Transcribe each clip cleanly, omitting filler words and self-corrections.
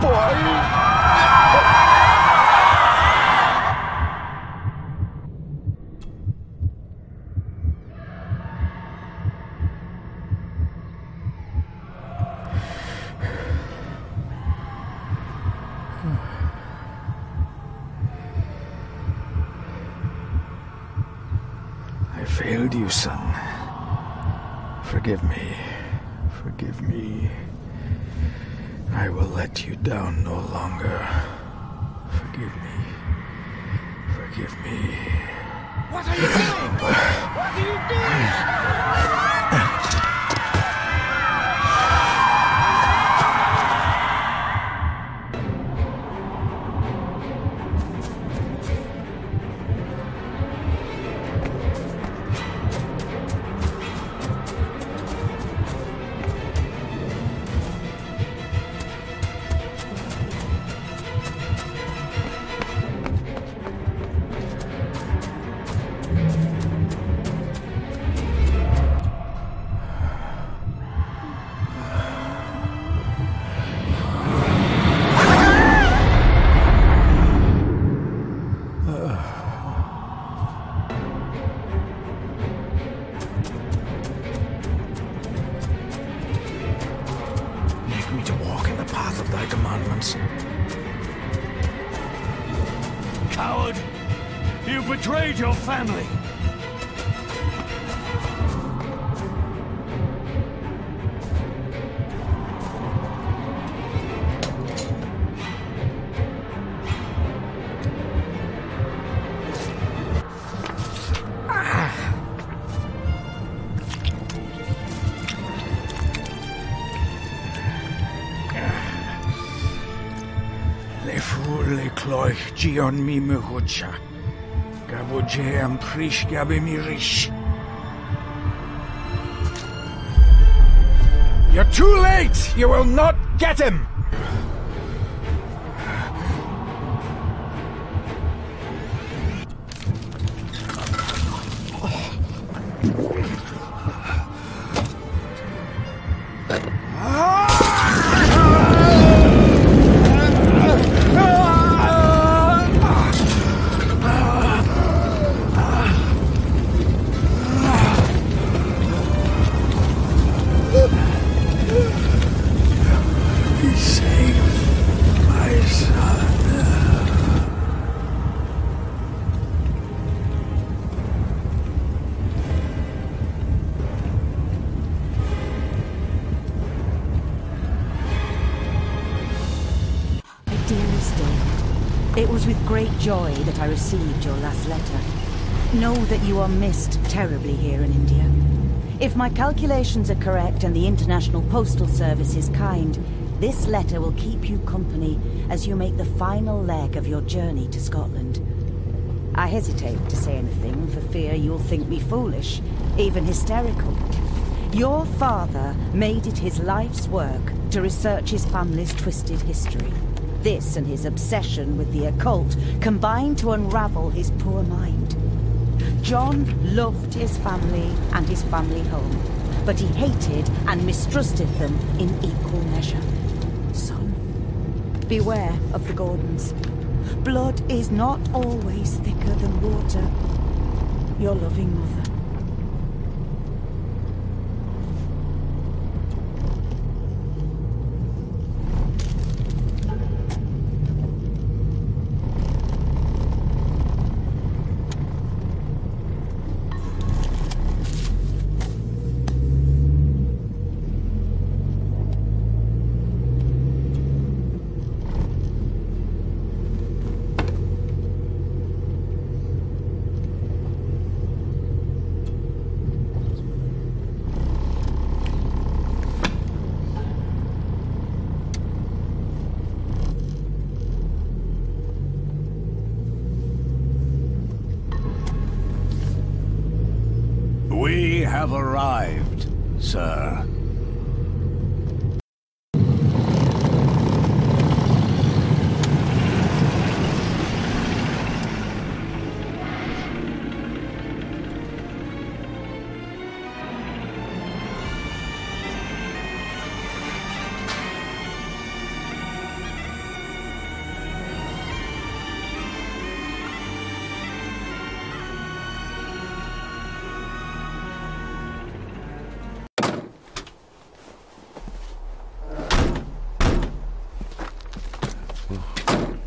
boy! I failed you, son. Forgive me. Forgive me. I will let you down no longer. Forgive me. Forgive me. What are you doing? What are you doing? Coward! You betrayed your family! Cloich Gion mi Muhucha. Gaboje am Prish Gabe Mirish. You're too late! You will not get him! It was with great joy that I received your last letter. Know that you are missed terribly here in India. If my calculations are correct and the International Postal Service is kind, this letter will keep you company as you make the final leg of your journey to Scotland. I hesitate to say anything for fear you'll think me foolish, even hysterical. Your father made it his life's work to research his family's twisted history. This and his obsession with the occult combined to unravel his poor mind. John loved his family and his family home, but he hated and mistrusted them in equal measure. Son, beware of the Gordons. Blood is not always thicker than water. Your loving mother. We have arrived, sir.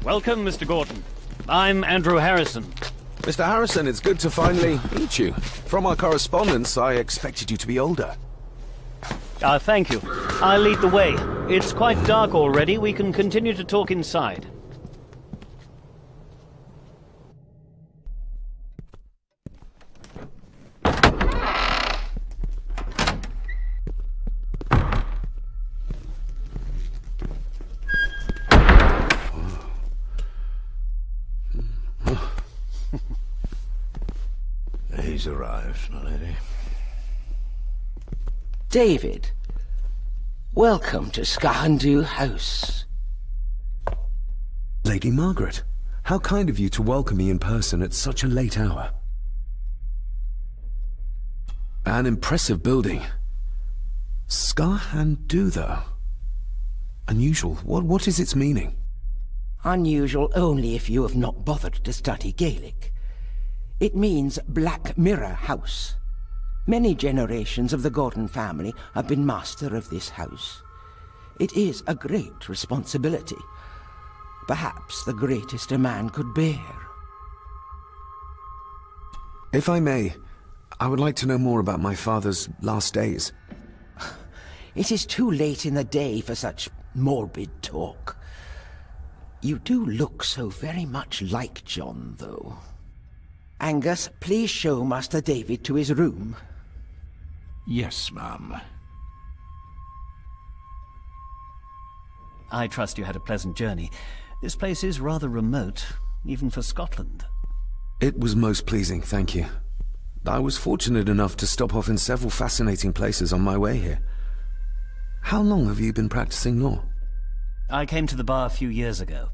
Welcome, Mr. Gordon. I'm Andrew Harrison. Mr. Harrison, it's good to finally meet you. From our correspondence, I expected you to be older. Thank you. I'll lead the way. It's quite dark already. We can continue to talk inside. He's arrived, my lady. David, welcome to Skahandu House. Lady Margaret, how kind of you to welcome me in person at such a late hour. An impressive building. Skahandu, though. Unusual. What is its meaning? Unusual only if you have not bothered to study Gaelic. It means Black Mirror House. Many generations of the Gordon family have been master of this house. It is a great responsibility. Perhaps the greatest a man could bear. If I may, I would like to know more about my father's last days. It is too late in the day for such morbid talk. You do look so very much like John, though. Angus, please show Master David to his room. Yes, ma'am. I trust you had a pleasant journey. This place is rather remote, even for Scotland. It was most pleasing, thank you. I was fortunate enough to stop off in several fascinating places on my way here. How long have you been practicing law? I came to the bar a few years ago.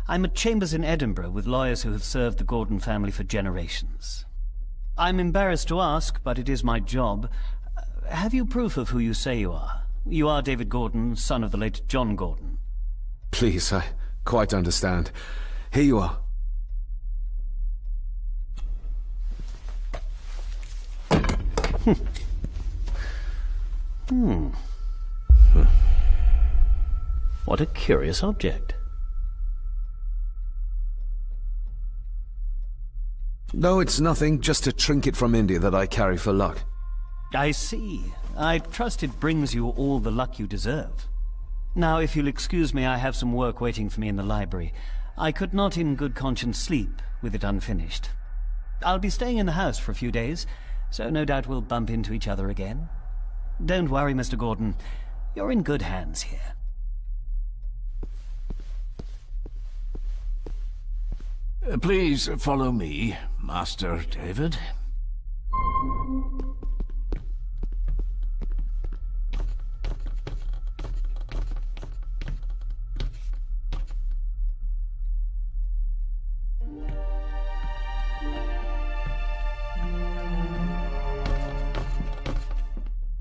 I'm at chambers in Edinburgh with lawyers who have served the Gordon family for generations. I'm embarrassed to ask, but it is my job. Have you proof of who you say you are? You are David Gordon, son of the late John Gordon. Please, I quite understand. Here you are. What a curious object. No, it's nothing, just a trinket from India that I carry for luck. I see. I trust it brings you all the luck you deserve. Now, if you'll excuse me, I have some work waiting for me in the library. I could not in good conscience sleep with it unfinished. I'll be staying in the house for a few days, so no doubt we'll bump into each other again. Don't worry, Mr. Gordon. You're in good hands here. Please follow me, Master David.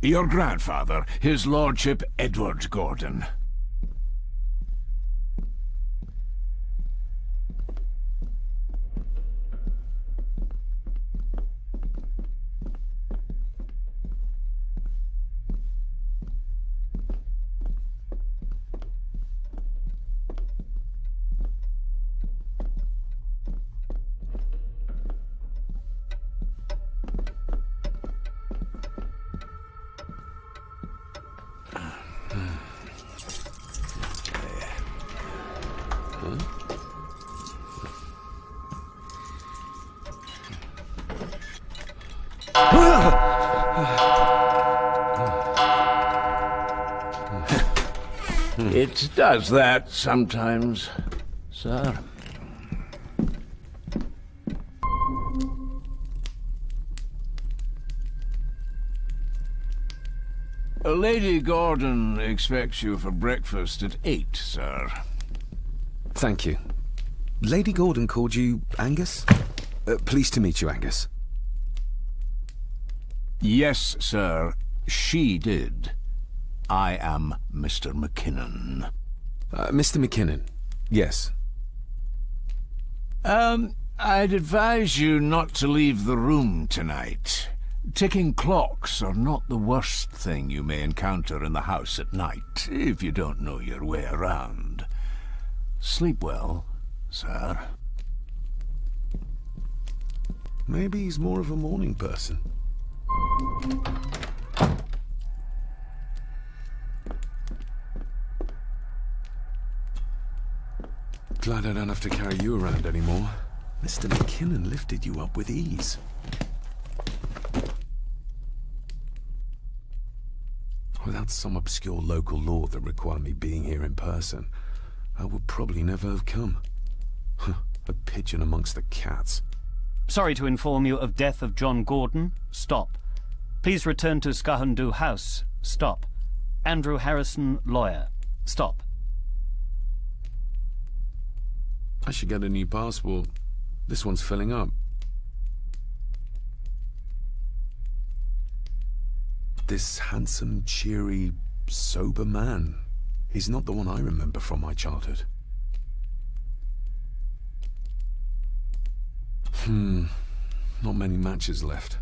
Your grandfather, his lordship Edward Gordon. It does that sometimes, sir. Lady Gordon expects you for breakfast at 8, sir. Thank you. Lady Gordon called you Angus? Pleased to meet you, Angus. Yes, sir. She did. I am Mr. McKinnon. Mr. McKinnon, yes. I'd advise you not to leave the room tonight. Ticking clocks are not the worst thing you may encounter in the house at night, if you don't know your way around. Sleep well, sir. Maybe he's more of a morning person. Glad I don't have to carry you around anymore. Mr. McKinnon lifted you up with ease. Without some obscure local law that required me being here in person, I would probably never have come. A pigeon amongst the cats. Sorry to inform you of death of John Gordon. Stop. Please return to Skahundu House. Stop. Andrew Harrison, lawyer. Stop. I should get a new passport. This one's filling up. This handsome, cheery, sober man. He's not the one I remember from my childhood. Not many matches left.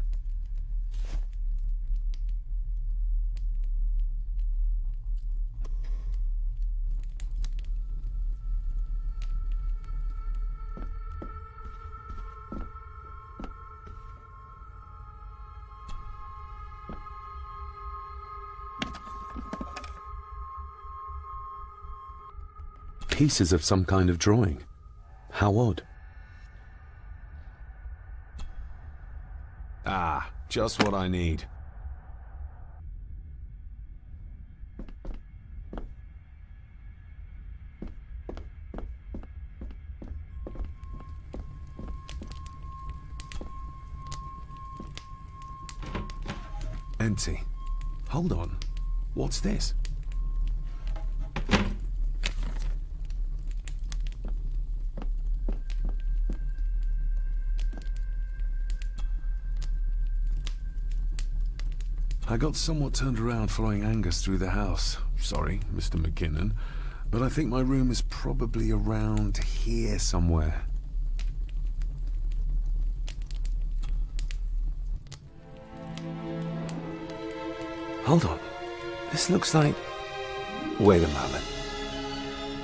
Pieces of some kind of drawing. How odd. Ah, just what I need. Empty. Hold on. What's this? I got somewhat turned around following Angus through the house. Sorry, Mr. McKinnon, but I think my room is probably around here somewhere. Hold on. This looks like... Wait a moment.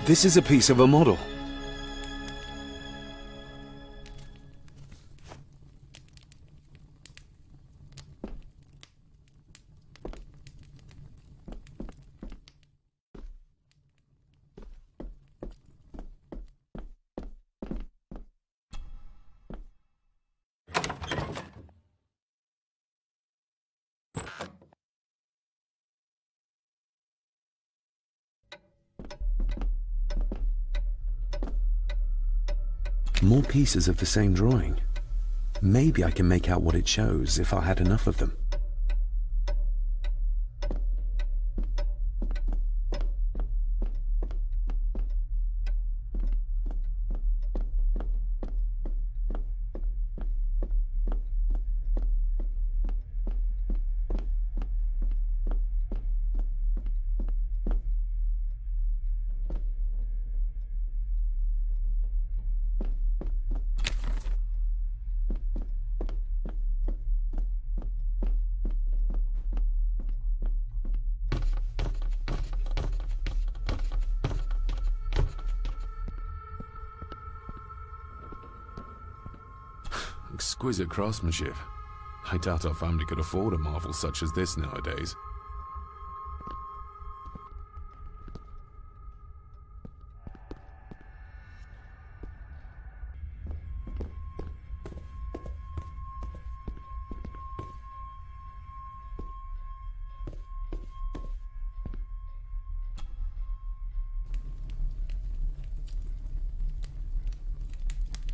This is a piece of a model. More pieces of the same drawing. Maybe I can make out what it shows if I had enough of them. Exquisite craftsmanship. I doubt our family could afford a marvel such as this nowadays.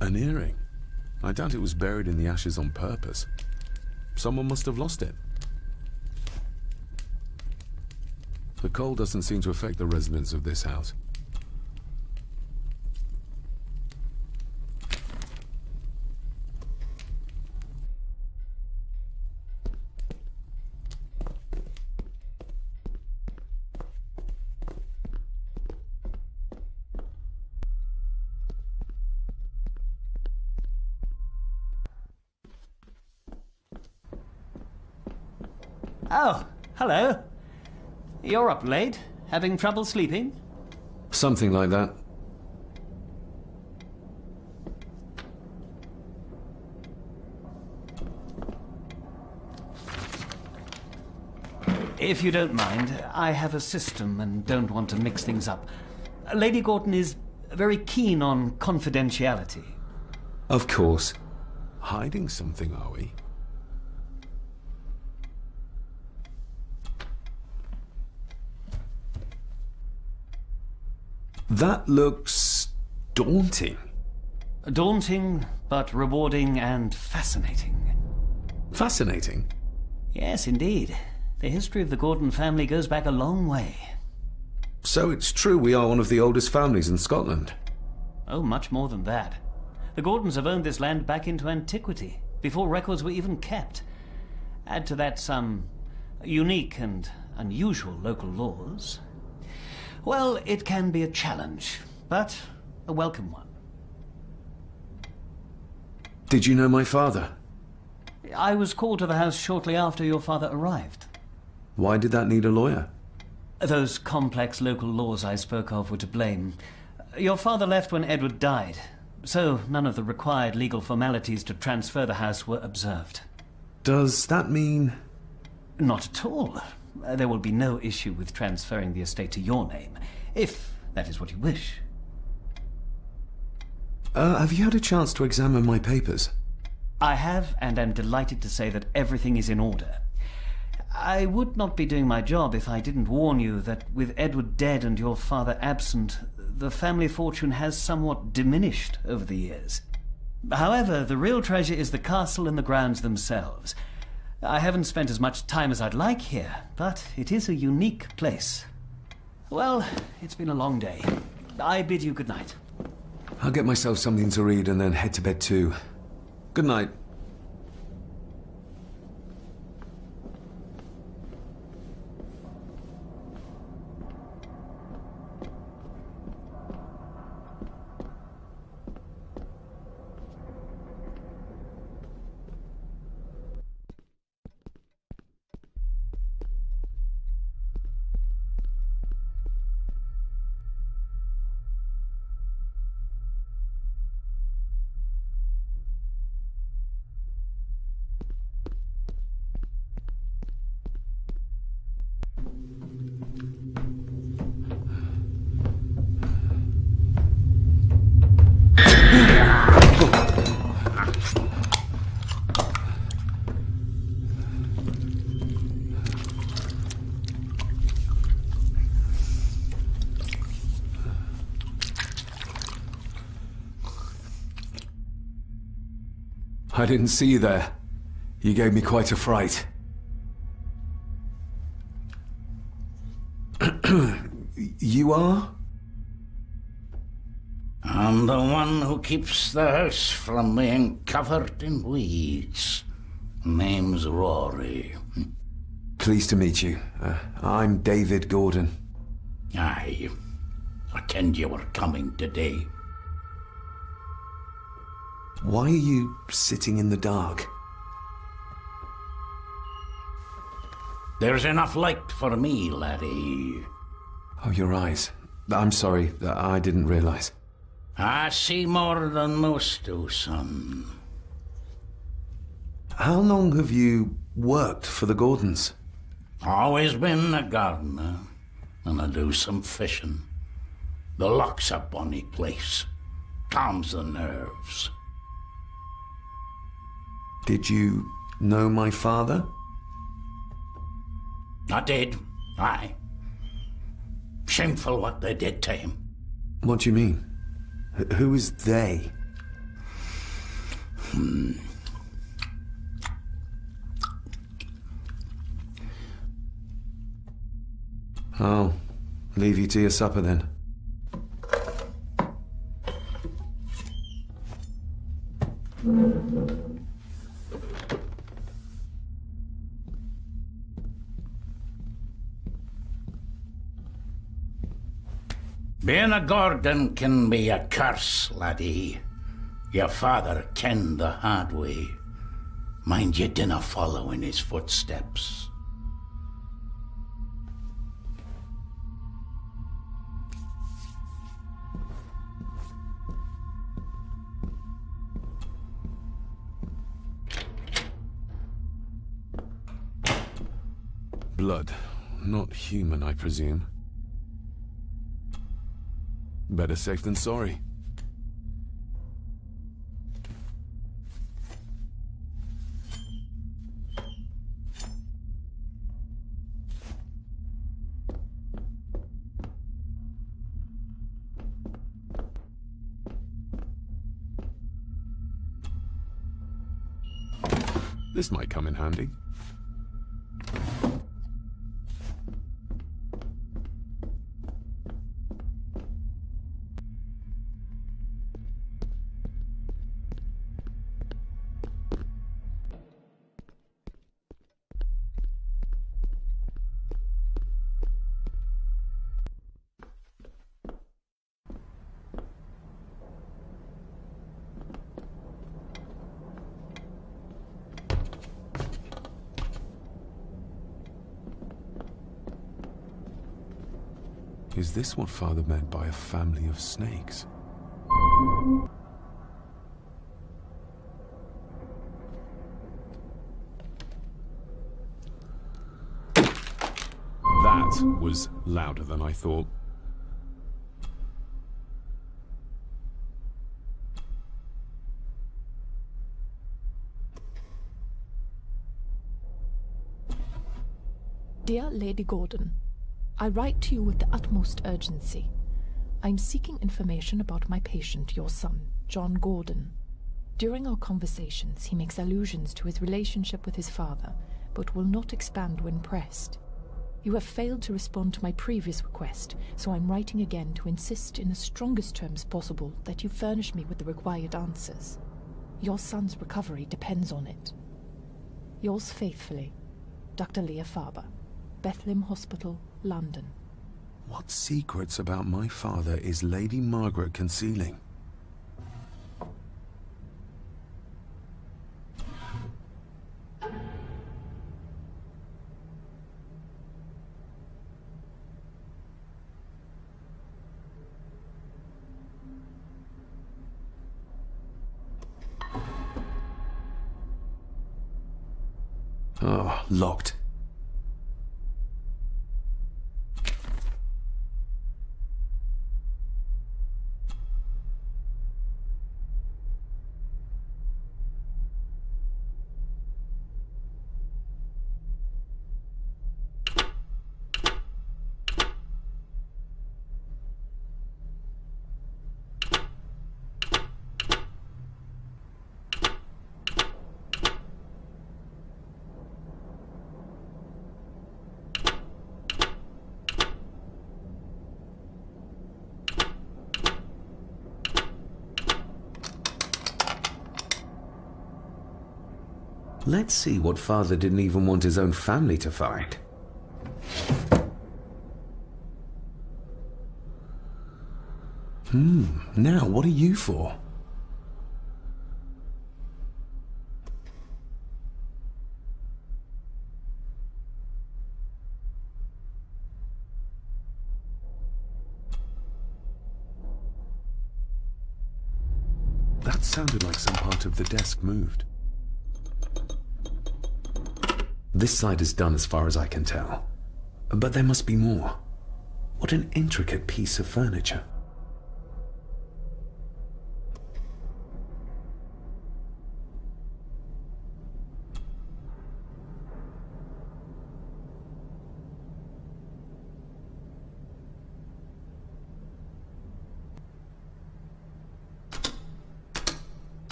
An earring. I doubt it was buried in the ashes on purpose. Someone must have lost it. The cold doesn't seem to affect the residents of this house. Oh, hello. You're up late? Having trouble sleeping? Something like that. If you don't mind, I have a system and don't want to mix things up. Lady Gordon is very keen on confidentiality. Of course. Hiding something, are we? That looks daunting. Daunting, but rewarding and fascinating. Fascinating? Yes, indeed. The history of the Gordon family goes back a long way. So it's true we are one of the oldest families in Scotland? Oh, much more than that. The Gordons have owned this land back into antiquity, before records were even kept. Add to that some unique and unusual local laws. Well, it can be a challenge, but a welcome one. Did you know my father? I was called to the house shortly after your father arrived. Why did that need a lawyer? Those complex local laws I spoke of were to blame. Your father left when Edward died, so none of the required legal formalities to transfer the house were observed. Does that mean... Not at all. There will be no issue with transferring the estate to your name, if that is what you wish. Have you had a chance to examine my papers? I have, and am delighted to say that everything is in order. I would not be doing my job if I didn't warn you that with Edward dead and your father absent, the family fortune has somewhat diminished over the years. However, the real treasure is the castle and the grounds themselves. I haven't spent as much time as I'd like here, but it is a unique place. Well, it's been a long day. I bid you good night. I'll get myself something to read and then head to bed too. Good night. I didn't see you there. You gave me quite a fright. You are? I'm the one who keeps the house from being covered in weeds. Name's Rory. Pleased to meet you. I'm David Gordon. Aye. I kenned you were coming today. Why are you sitting in the dark? There's enough light for me, laddie. Oh, your eyes. I'm sorry, I didn't realize. I see more than most do, son. How long have you worked for the Gordons? Always been a gardener, and I do some fishing. The loch's a bonny place. Calms the nerves. Did you know my father? I did, aye. Shameful what they did to him. What do you mean? Who is they? I'll leave you to your supper then. Being a Gordon can be a curse, laddie. Your father kenned the hard way. Mind you dinna follow in his footsteps. Blood not human, I presume. Better safe than sorry. This might come in handy. Is this what Father meant by a family of snakes? That was louder than I thought. Dear Lady Gordon, I write to you with the utmost urgency. I'm seeking information about my patient, your son, John Gordon. During our conversations, he makes allusions to his relationship with his father, but will not expand when pressed. You have failed to respond to my previous request, so I'm writing again to insist in the strongest terms possible that you furnish me with the required answers. Your son's recovery depends on it. Yours faithfully, Dr. Leah Farber, Bethlehem Hospital, London. What secrets about my father is Lady Margaret concealing? Oh, locked. Let's see what Father didn't even want his own family to find. Now what are you for? That sounded like some part of the desk moved. This side is done as far as I can tell. But there must be more. What an intricate piece of furniture.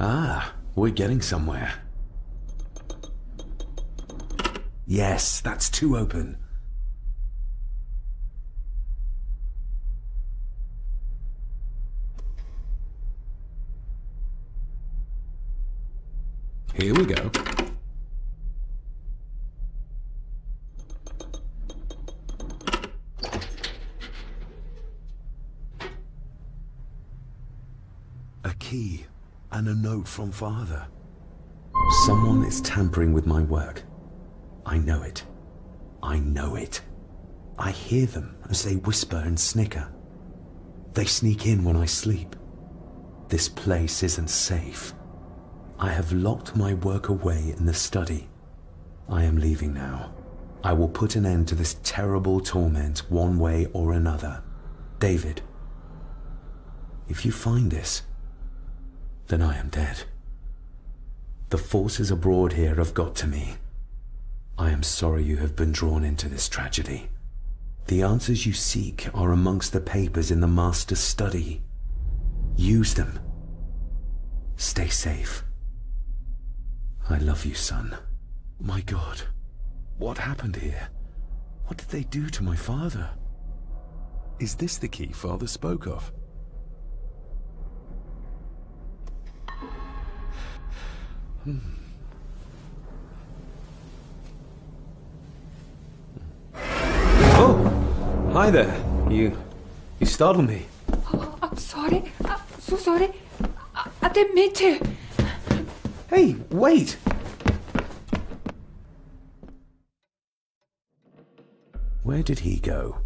Ah, we're getting somewhere. Yes, that's too open. Here we go. A key. And a note from Father. Someone is tampering with my work. I know it. I know it. I hear them as they whisper and snicker. They sneak in when I sleep. This place isn't safe. I have locked my work away in the study. I am leaving now. I will put an end to this terrible torment one way or another. David, if you find this, then I am dead. The forces abroad here have got to me. I am sorry you have been drawn into this tragedy. The answers you seek are amongst the papers in the Master's study. Use them. Stay safe. I love you, son. My God, what happened here? What did they do to my father? Is this the key Father spoke of? Oh, hi there. You startled me. Oh, I'm sorry. I'm so sorry. I didn't mean to. Hey, wait! Where did he go?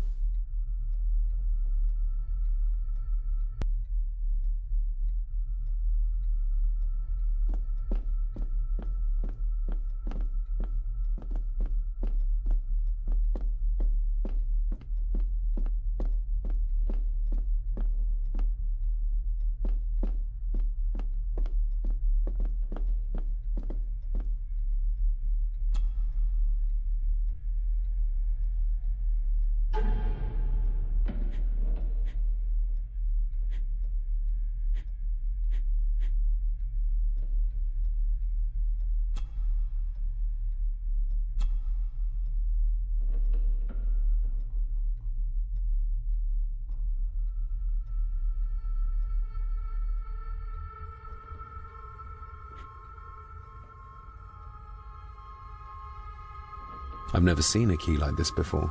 I've never seen a key like this before.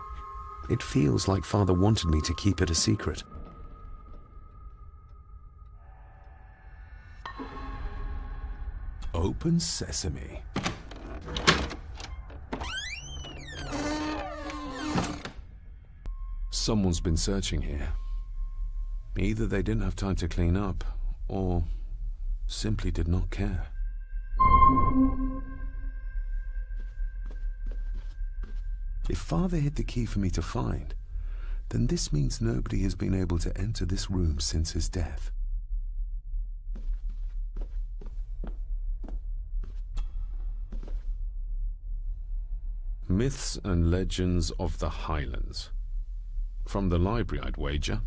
It feels like Father wanted me to keep it a secret. Open sesame. Someone's been searching here. Either they didn't have time to clean up, or simply did not care. If Father hid the key for me to find, then this means nobody has been able to enter this room since his death. Myths and Legends of the Highlands. From the library, I'd wager.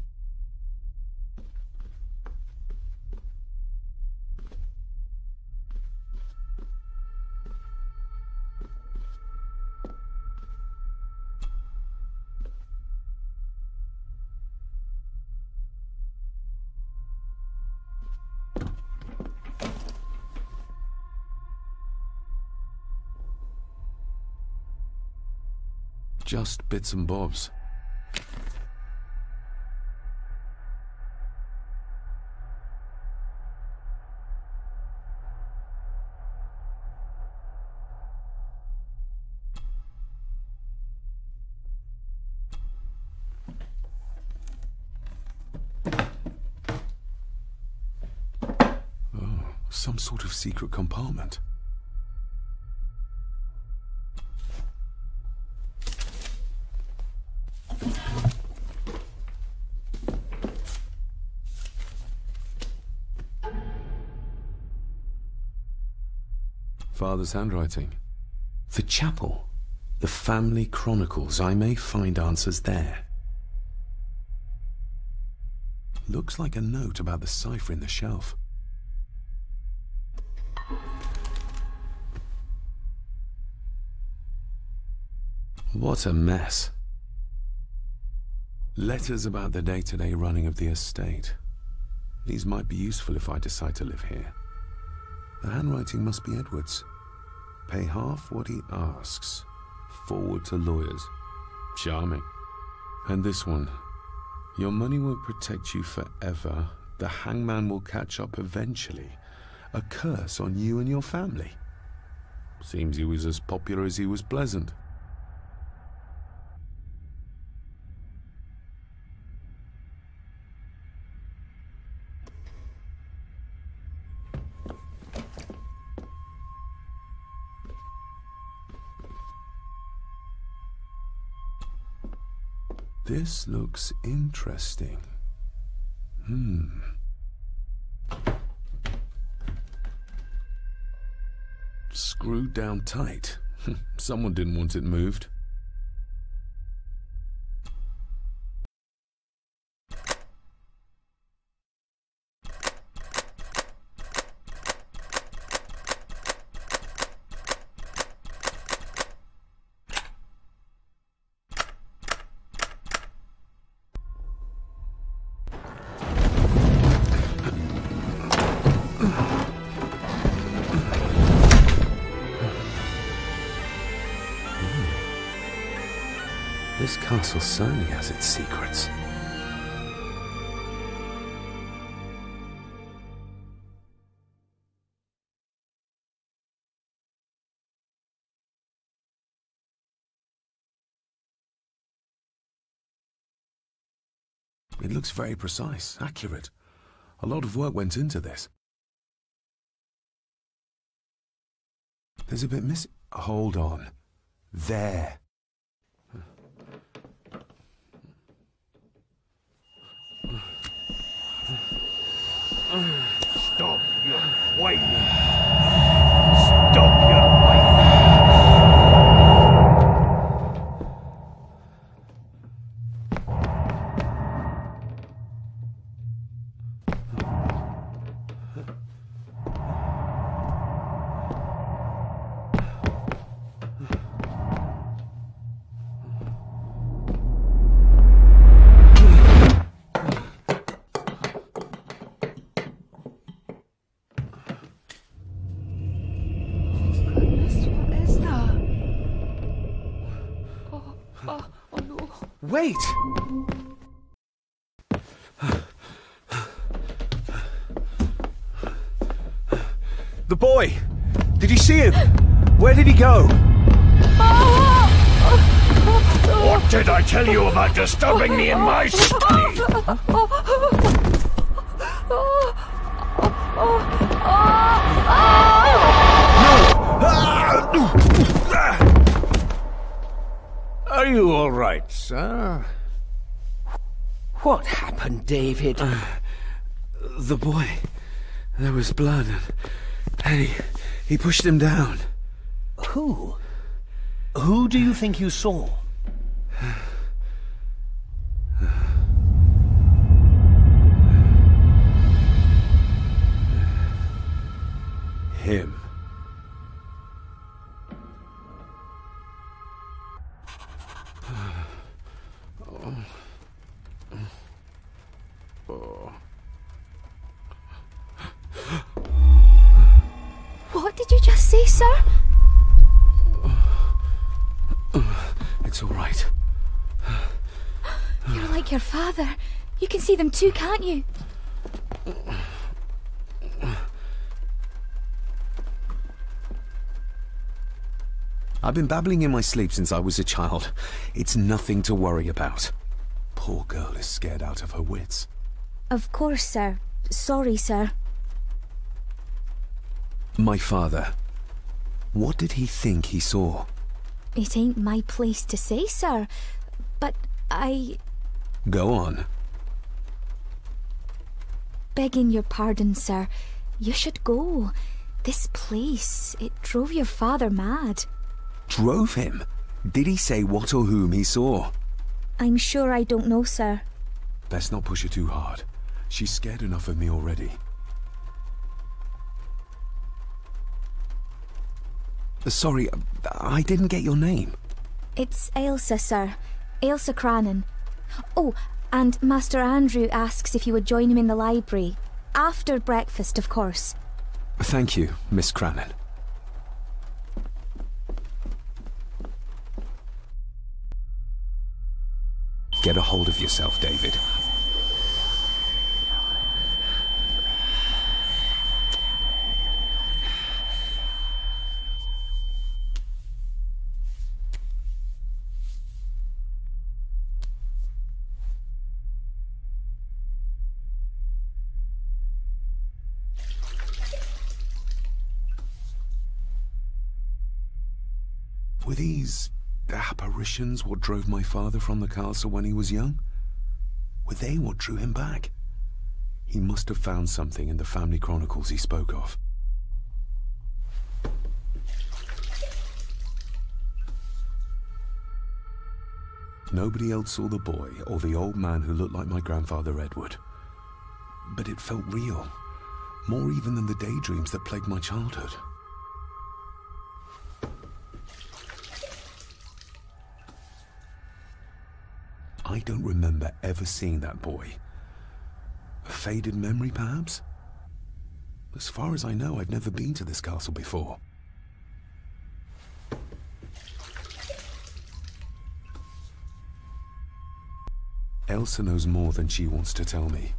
Just bits and bobs. Oh, some sort of secret compartment. Father's handwriting. The chapel. The family chronicles. I may find answers there. Looks like a note about the cipher in the shelf. What a mess. Letters about the day-to-day running of the estate. These might be useful if I decide to live here. The handwriting must be Edward's. Pay half what he asks. Forward to lawyers. Charming. And this one. Your money won't protect you forever. The hangman will catch up eventually. A curse on you and your family. Seems he was as popular as he was pleasant. This looks interesting. Screwed down tight. Someone didn't want it moved. This castle certainly has its secrets. It looks very precise, accurate. A lot of work went into this. There's a bit missing. Hold on. There. Stop your whining! Stop your whining! Wait! The boy! Did you see him? Where did he go? What did I tell you about disturbing me in my study? Are you all right, sir? What happened, David? The boy. There was blood and he pushed him down. Who? Who do you think you saw? Him. What did you just say, sir? It's all right. You're like your father. You can see them too, can't you? I've been babbling in my sleep since I was a child. It's nothing to worry about. Poor girl is scared out of her wits. Of course, sir. Sorry, sir. My father. What did he think he saw? It ain't my place to say, sir. But Go on. Begging your pardon, sir. You should go. This place, it drove your father mad. Drove him? Did he say what or whom he saw? I'm sure I don't know, sir. Best not push her too hard. She's scared enough of me already. Sorry, I didn't get your name. It's Ailsa, sir. Ailsa Crannan. Oh, and Master Andrew asks if you would join him in the library. After breakfast, of course. Thank you, Miss Crannan. Get a hold of yourself, David. Were these apparitions what drove my father from the castle when he was young? Were they what drew him back? He must have found something in the family chronicles he spoke of. Nobody else saw the boy or the old man who looked like my grandfather Edward. But it felt real, more even than the daydreams that plagued my childhood. I don't remember ever seeing that boy. A faded memory, perhaps? As far as I know, I've never been to this castle before. Elsa knows more than she wants to tell me.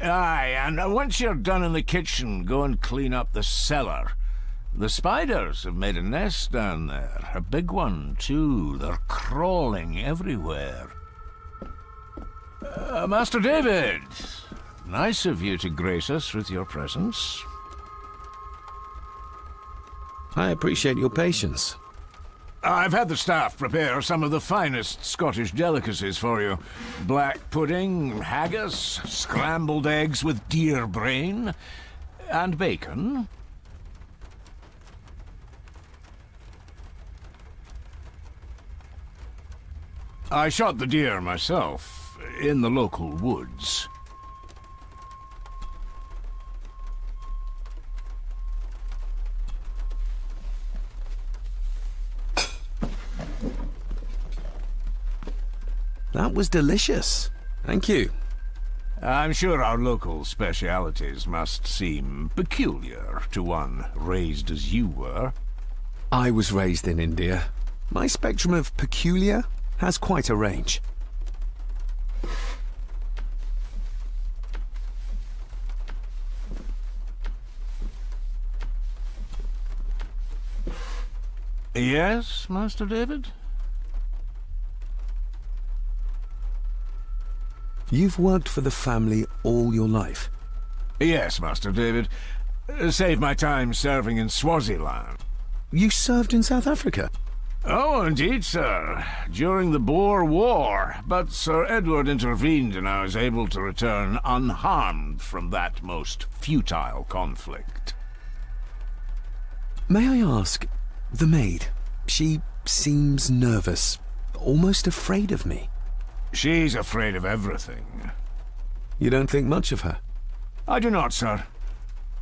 Aye, and once you're done in the kitchen, go and clean up the cellar. The spiders have made a nest down there. A big one, too. They're crawling everywhere. Master David, nice of you to grace us with your presence. I appreciate your patience. I've had the staff prepare some of the finest Scottish delicacies for you. Black pudding, haggis, scrambled eggs with deer brain, and bacon. I shot the deer myself, in the local woods. That was delicious. Thank you. I'm sure our local specialities must seem peculiar to one raised as you were. I was raised in India. My spectrum of peculiar has quite a range. Yes, Master David? You've worked for the family all your life? Yes, Master David. Saved my time serving in Swaziland. You served in South Africa? Oh, indeed, sir. During the Boer War. But Sir Edward intervened and I was able to return unharmed from that most futile conflict. May I ask, the maid, she seems nervous, almost afraid of me. She's afraid of everything. You don't think much of her? I do not, sir.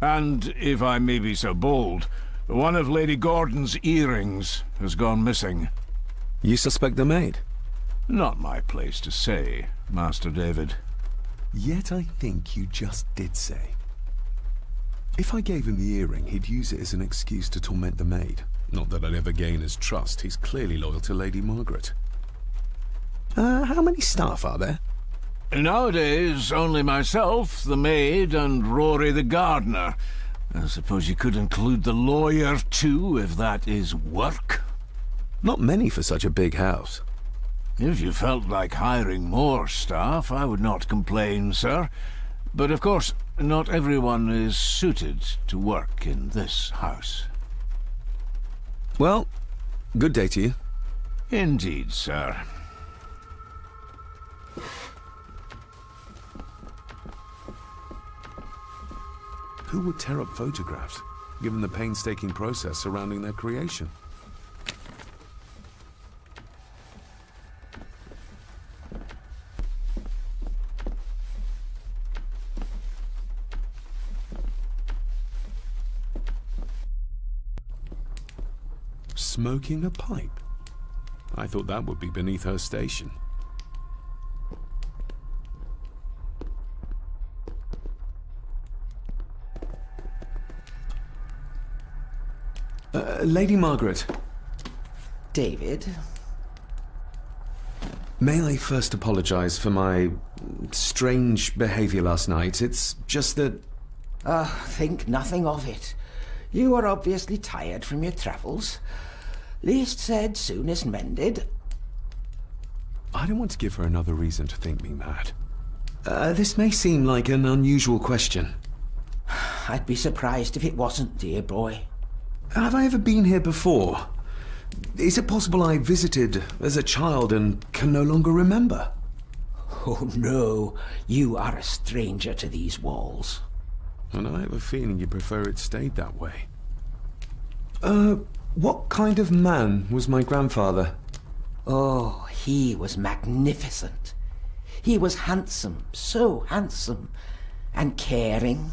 And, if I may be so bold, one of Lady Gordon's earrings has gone missing. You suspect the maid? Not my place to say, Master David. Yet I think you just did say. If I gave him the earring, he'd use it as an excuse to torment the maid. Not that I'd ever gain his trust. He's clearly loyal to Lady Margaret. How many staff are there? Nowadays, only myself, the maid, and Rory the gardener. I suppose you could include the lawyer, too, if that is work. Not many for such a big house. If you felt like hiring more staff, I would not complain, sir. But of course, not everyone is suited to work in this house. Well, good day to you. Indeed, sir. Who would tear up photographs, given the painstaking process surrounding their creation? Smoking a pipe? I thought that would be beneath her station. Lady Margaret. David? May I first apologize for my strange behavior last night? It's just that... Think nothing of it. You are obviously tired from your travels. Least said, soonest mended. I don't want to give her another reason to think me mad. This may seem like an unusual question. I'd be surprised if it wasn't, dear boy. Have I ever been here before? Is it possible I visited as a child and can no longer remember? Oh no, you are a stranger to these walls. And I have a feeling you prefer it stayed that way. What kind of man was my grandfather? Oh, he was magnificent. He was handsome, so handsome, and caring.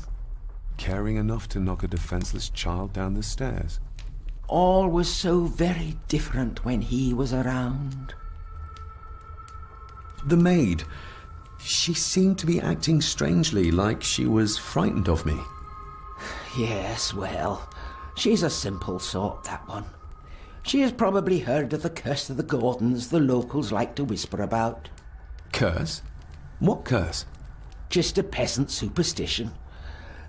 Caring enough to knock a defenseless child down the stairs. All was so very different when he was around. The maid. She seemed to be acting strangely, like she was frightened of me. Yes, well, she's a simple sort, that one. She has probably heard of the curse of the Gordons the locals like to whisper about. Curse? What curse? Just a peasant superstition.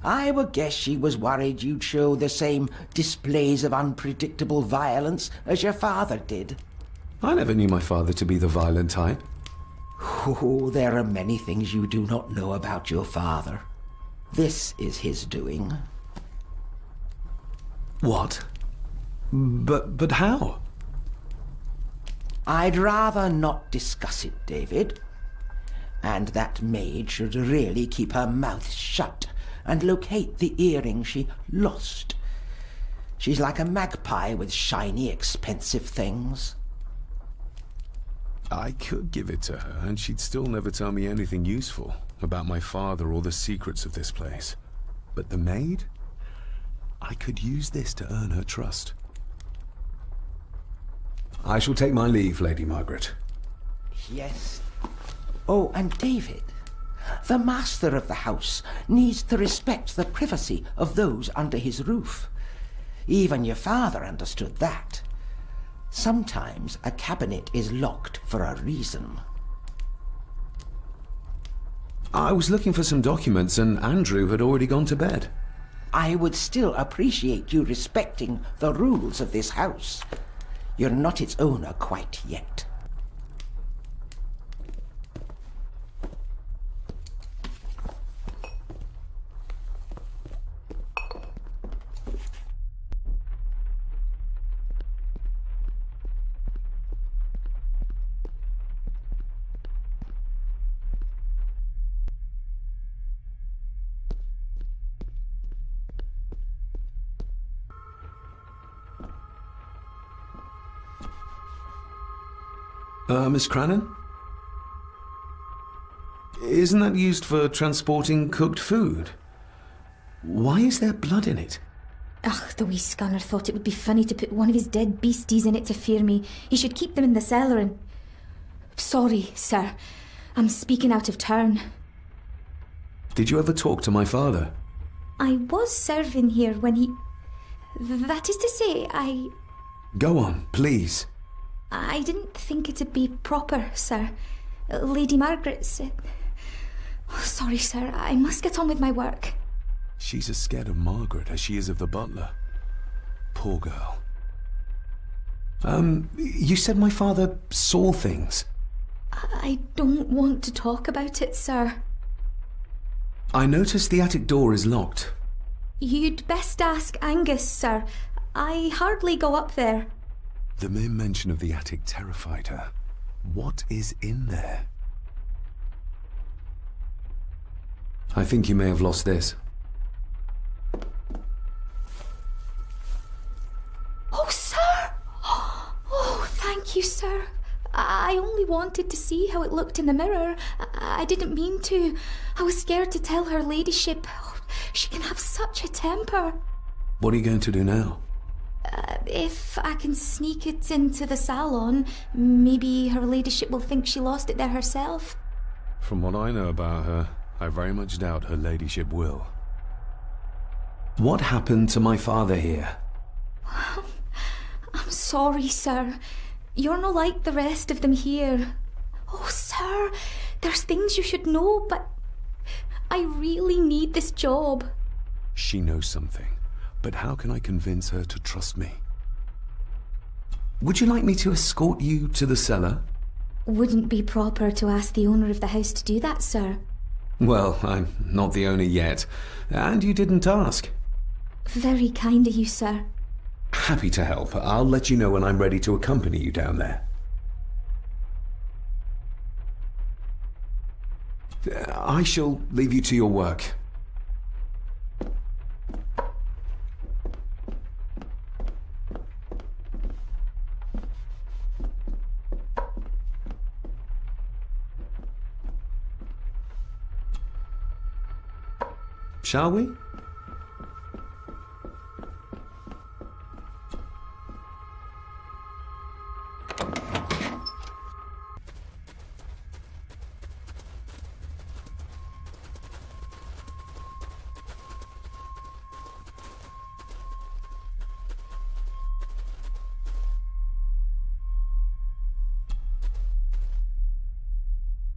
I would guess she was worried you'd show the same displays of unpredictable violence as your father did. I never knew my father to be the violent type. Oh, there are many things you do not know about your father. This is his doing. What? But how? I'd rather not discuss it, David. And that maid should really keep her mouth shut and locate the earring she lost. She's like a magpie with shiny, expensive things. I could give it to her, and she'd still never tell me anything useful about my father or the secrets of this place. But the maid? I could use this to earn her trust. I shall take my leave, Lady Margaret. Yes. Oh, and David, the master of the house needs to respect the privacy of those under his roof. Even your father understood that. Sometimes a cabinet is locked for a reason. I was looking for some documents and Andrew had already gone to bed. I would still appreciate you respecting the rules of this house. You're not its owner quite yet. Miss Crannan? Isn't that used for transporting cooked food? Why is there blood in it? Ugh, the wee scanner thought it would be funny to put one of his dead beasties in it to fear me. He should keep them in the cellar and... Sorry, sir. I'm speaking out of turn. Did you ever talk to my father? I was serving here when he... That is to say, Go on, please. I didn't think it'd be proper, sir. Lady Margaret said... Oh, sorry, sir. I must get on with my work. She's as scared of Margaret as she is of the butler. Poor girl. You said my father saw things. I don't want to talk about it, sir. I noticed the attic door is locked. You'd best ask Angus, sir. I hardly go up there. The mere mention of the attic terrified her. What is in there? I think you may have lost this. Oh, sir! Oh, thank you, sir. I only wanted to see how it looked in the mirror. I didn't mean to. I was scared to tell her ladyship. Oh, she can have such a temper. What are you going to do now? If I can sneak it into the salon, maybe her ladyship will think she lost it there herself. From what I know about her, I very much doubt her ladyship will. What happened to my father here? I'm sorry, sir. You're not like the rest of them here. Oh, sir, there's things you should know, but I really need this job. She knows something. But how can I convince her to trust me? Would you like me to escort you to the cellar? Wouldn't be proper to ask the owner of the house to do that, sir. Well, I'm not the only yet. And you didn't ask. Very kind of you, sir. Happy to help. I'll let you know when I'm ready to accompany you down there. I shall leave you to your work. Shall we?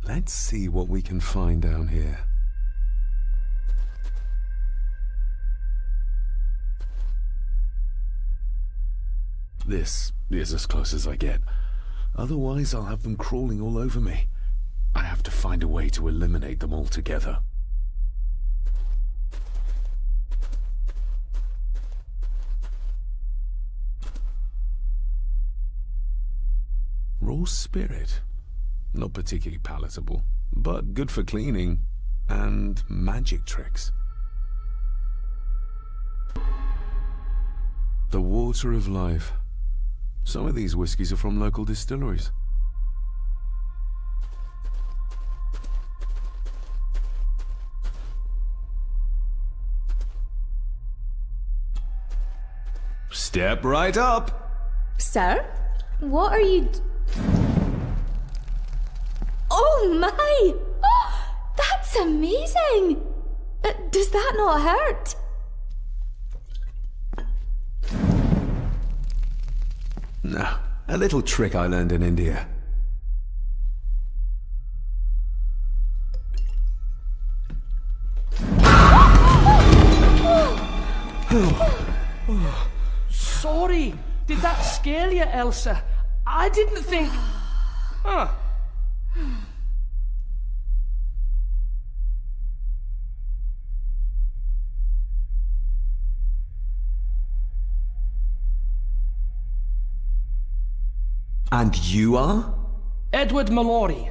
Let's see what we can find down here. This is as close as I get. Otherwise, I'll have them crawling all over me. I have to find a way to eliminate them altogether. Raw spirit. Not particularly palatable, but good for cleaning and magic tricks. The water of life. Some of these whiskies are from local distilleries. Step right up! Sir? What are you... Oh my! Oh, that's amazing! Does that not hurt? No, a little trick I learned in India. Sorry, did that scare you, Elsa? I didn't think... Huh. And you are? Edward Mallory.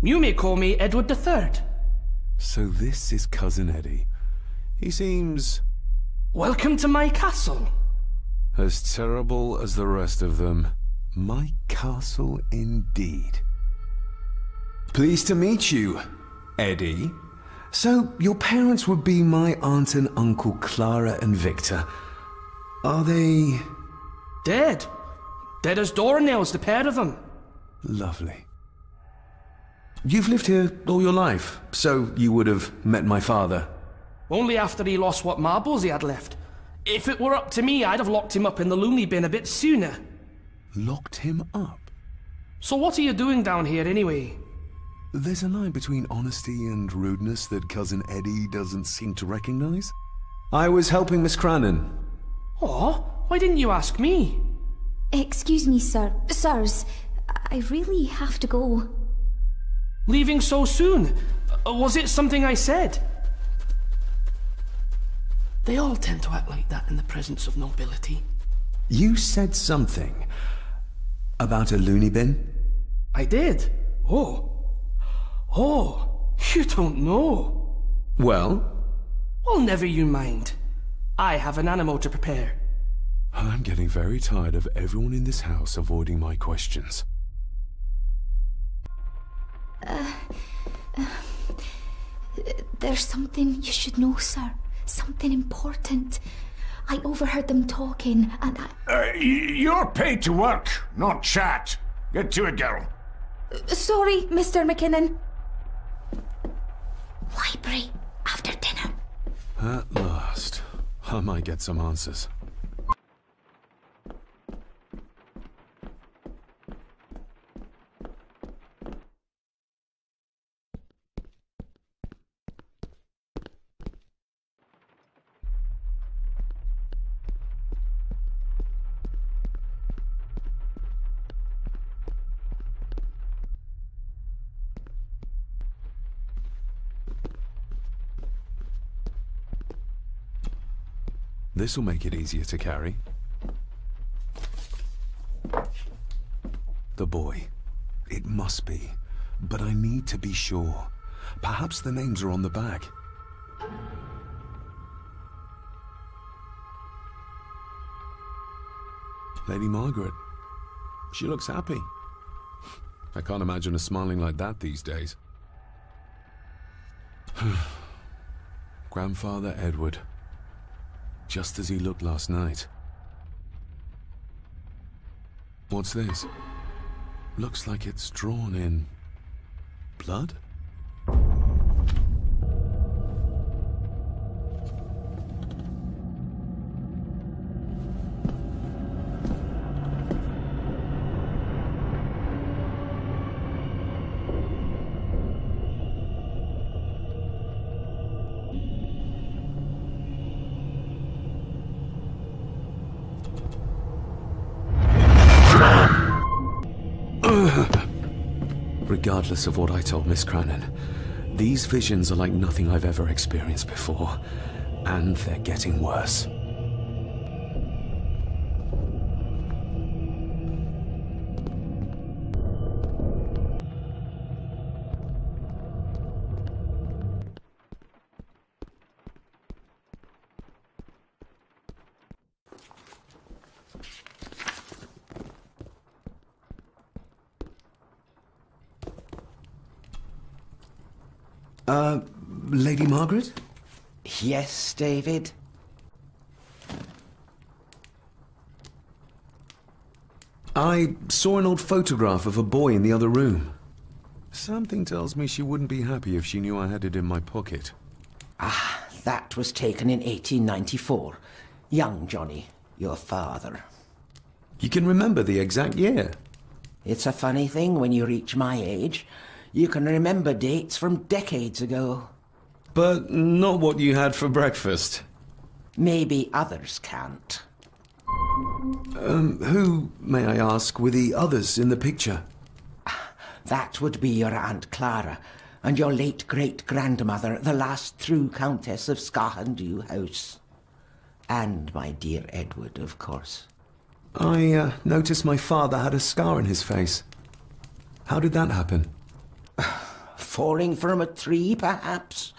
You may call me Edward III. So this is Cousin Eddie. He seems... Welcome to my castle. as terrible as the rest of them. My castle indeed. Pleased to meet you, Eddie. So, your parents would be my aunt and uncle Clara and Victor. Are they... Dead. Dead as doornails, the pair of them. Lovely. You've lived here all your life, so you would have met my father. Only after he lost what marbles he had left. If it were up to me, I'd have locked him up in the loony bin a bit sooner. Locked him up? So what are you doing down here anyway? There's a line between honesty and rudeness that Cousin Eddie doesn't seem to recognize. I was helping Miss Crannan. Oh, why didn't you ask me? Excuse me, sir. Sirs, I really have to go. Leaving so soon? Was it something I said? They all tend to act like that in the presence of nobility. You said something about a loony bin? I did. Oh, you don't know. Well? Well, never you mind. I have an animal to prepare. I'm getting very tired of everyone in this house avoiding my questions. There's something you should know, sir. Something important. I overheard them talking, and You're paid to work, not chat. Get to it, girl. Sorry, Mr. McKinnon. Library, after dinner. At last. I might get some answers. This'll make it easier to carry. The boy. It must be. But I need to be sure. Perhaps the names are on the back. Lady Margaret. She looks happy. I can't imagine her smiling like that these days. Grandfather Edward. Just as he looked last night. What's this? Looks like it's drawn in blood? Regardless of what I told Miss Cranon, these visions are like nothing I've ever experienced before, and they're getting worse. Lady Margaret? Yes, David? I saw an old photograph of a boy in the other room. Something tells me she wouldn't be happy if she knew I had it in my pocket. Ah, that was taken in 1894. Young Johnny, your father. You can remember the exact year? It's a funny thing when you reach my age. You can remember dates from decades ago. But not what you had for breakfast. Maybe others can't. Who, may I ask, were the others in the picture? That would be your Aunt Clara, and your late great-grandmother, the last true Countess of Scahandew House. And my dear Edward, of course. I noticed my father had a scar on his face. How did that happen? Falling from a tree, perhaps?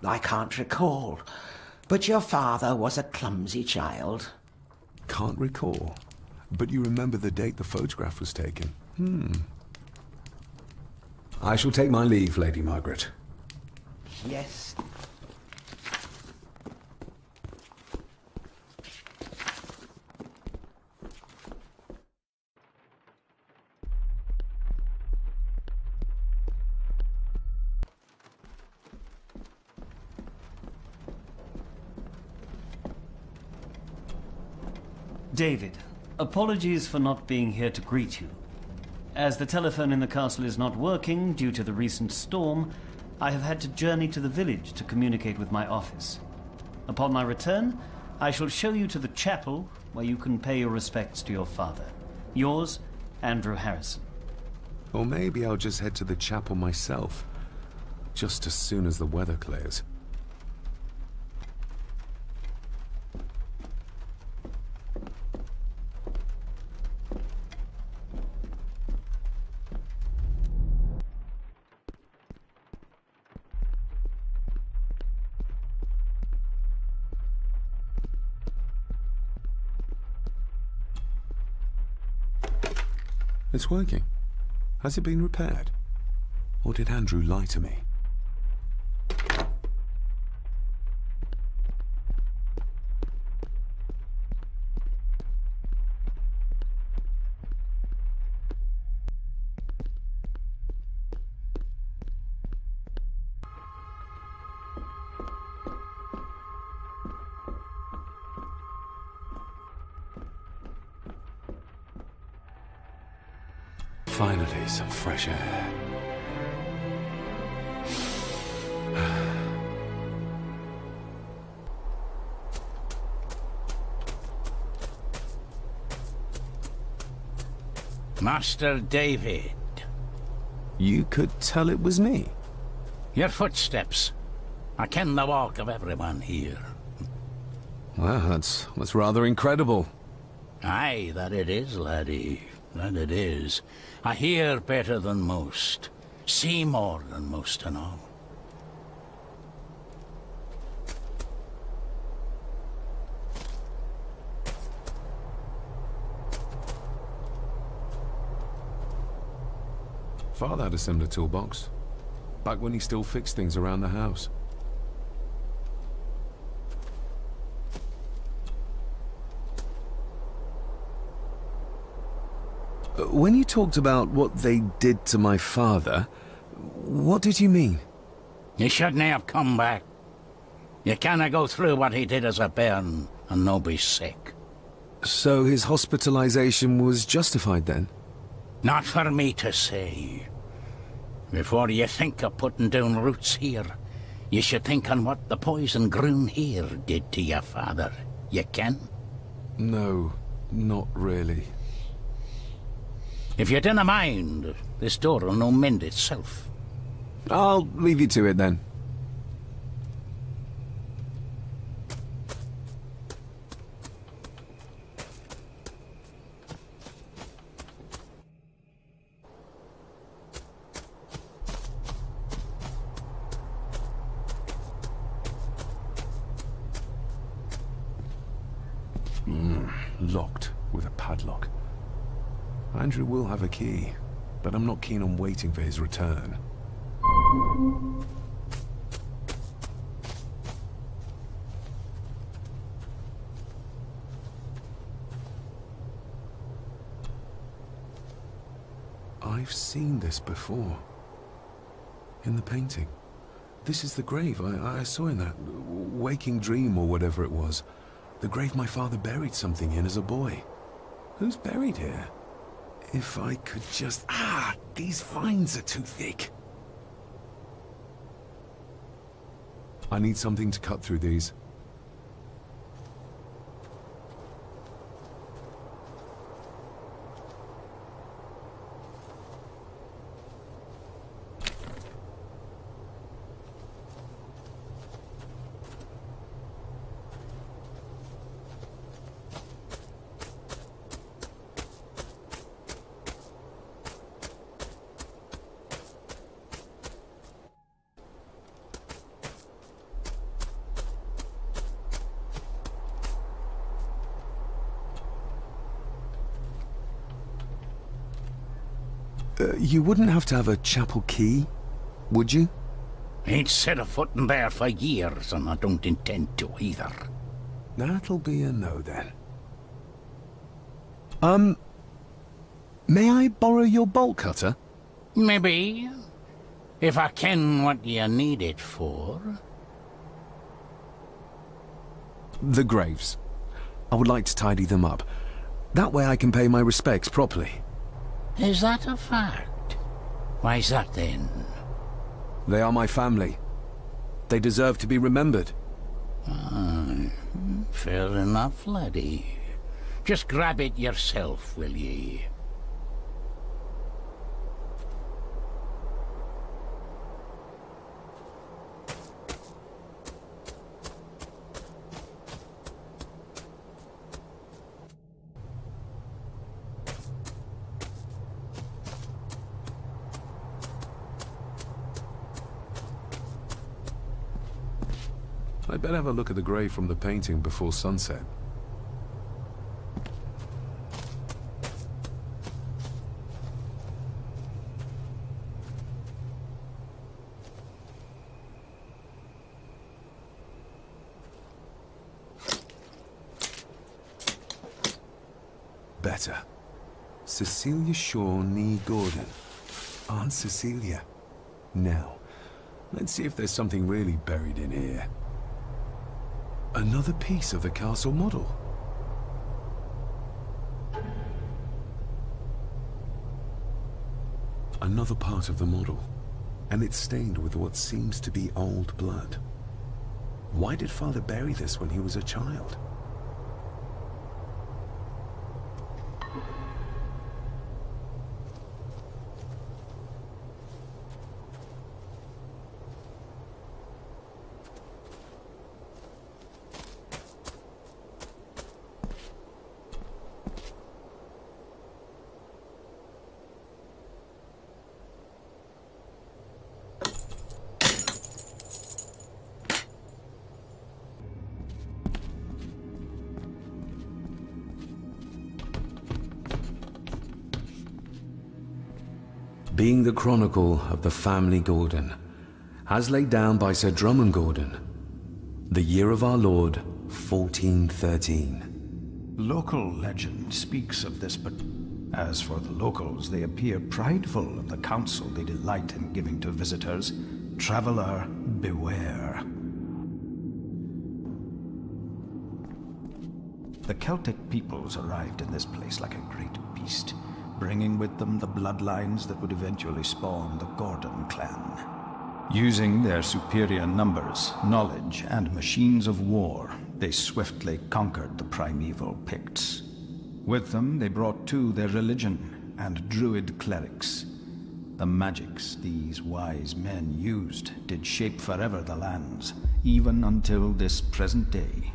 I can't recall. But your father was a clumsy child. Can't recall. But you remember the date the photograph was taken? I shall take my leave, Lady Margaret. Yes. David, apologies for not being here to greet you. As the telephone in the castle is not working due to the recent storm, I have had to journey to the village to communicate with my office. Upon my return, I shall show you to the chapel where you can pay your respects to your father. Yours, Andrew Harrison. Or maybe I'll just head to the chapel myself, just as soon as the weather clears. It's working. Has it been repaired? Or did Andrew lie to me? Finally, some fresh air. Master David. You could tell it was me. Your footsteps. I ken the walk of everyone here. Wow, that's rather incredible. Aye, that it is, laddie. That it is. I hear better than most. See more than most and all. Father had a similar toolbox, back when he still fixed things around the house. When you talked about what they did to my father, what did you mean? You shouldn't have come back. You canna go through what he did as a bairn and no be sick. So his hospitalization was justified then? Not for me to say. Before you think of putting down roots here, you should think on what the poison grown here did to your father. You can? No, not really. If you dinna mind, this door will no mend itself. I'll leave you to it then. Locked with a padlock. Andrew will have a key, but I'm not keen on waiting for his return. I've seen this before. In the painting. This is the grave I saw in that waking dream or whatever it was. The grave my father buried something in as a boy. Who's buried here? If I could just... these vines are too thick. I need something to cut through these. You wouldn't have to have a chapel key, would you? Ain't set a foot in there for years, and I don't intend to either. That'll be a no, then. May I borrow your bolt cutter? Maybe. If I ken what you need it for. The graves. I would like to tidy them up. That way I can pay my respects properly. Is that a fact? Why's that then? They are my family. They deserve to be remembered. Fair enough, laddie. Just grab it yourself, will ye? I'd better have a look at the grave from the painting before sunset. Better. Cecilia Shaw Nee Gordon. Aunt Cecilia. Now, let's see if there's something really buried in here. Another piece of the castle model. Another part of the model, and it's stained with what seems to be old blood. Why did Father bury this when he was a child? being the chronicle of the family Gordon, as laid down by Sir Drummond Gordon, the year of our Lord, 1413. Local legend speaks of this, but as for the locals, they appear prideful of the counsel they delight in giving to visitors. Traveler, beware. The Celtic peoples arrived in this place like a great beast, bringing with them the bloodlines that would eventually spawn the Gordon clan. Using their superior numbers, knowledge, and machines of war, they swiftly conquered the primeval Picts. With them, they brought too their religion and druid clerics. The magics these wise men used did shape forever the lands, even until this present day.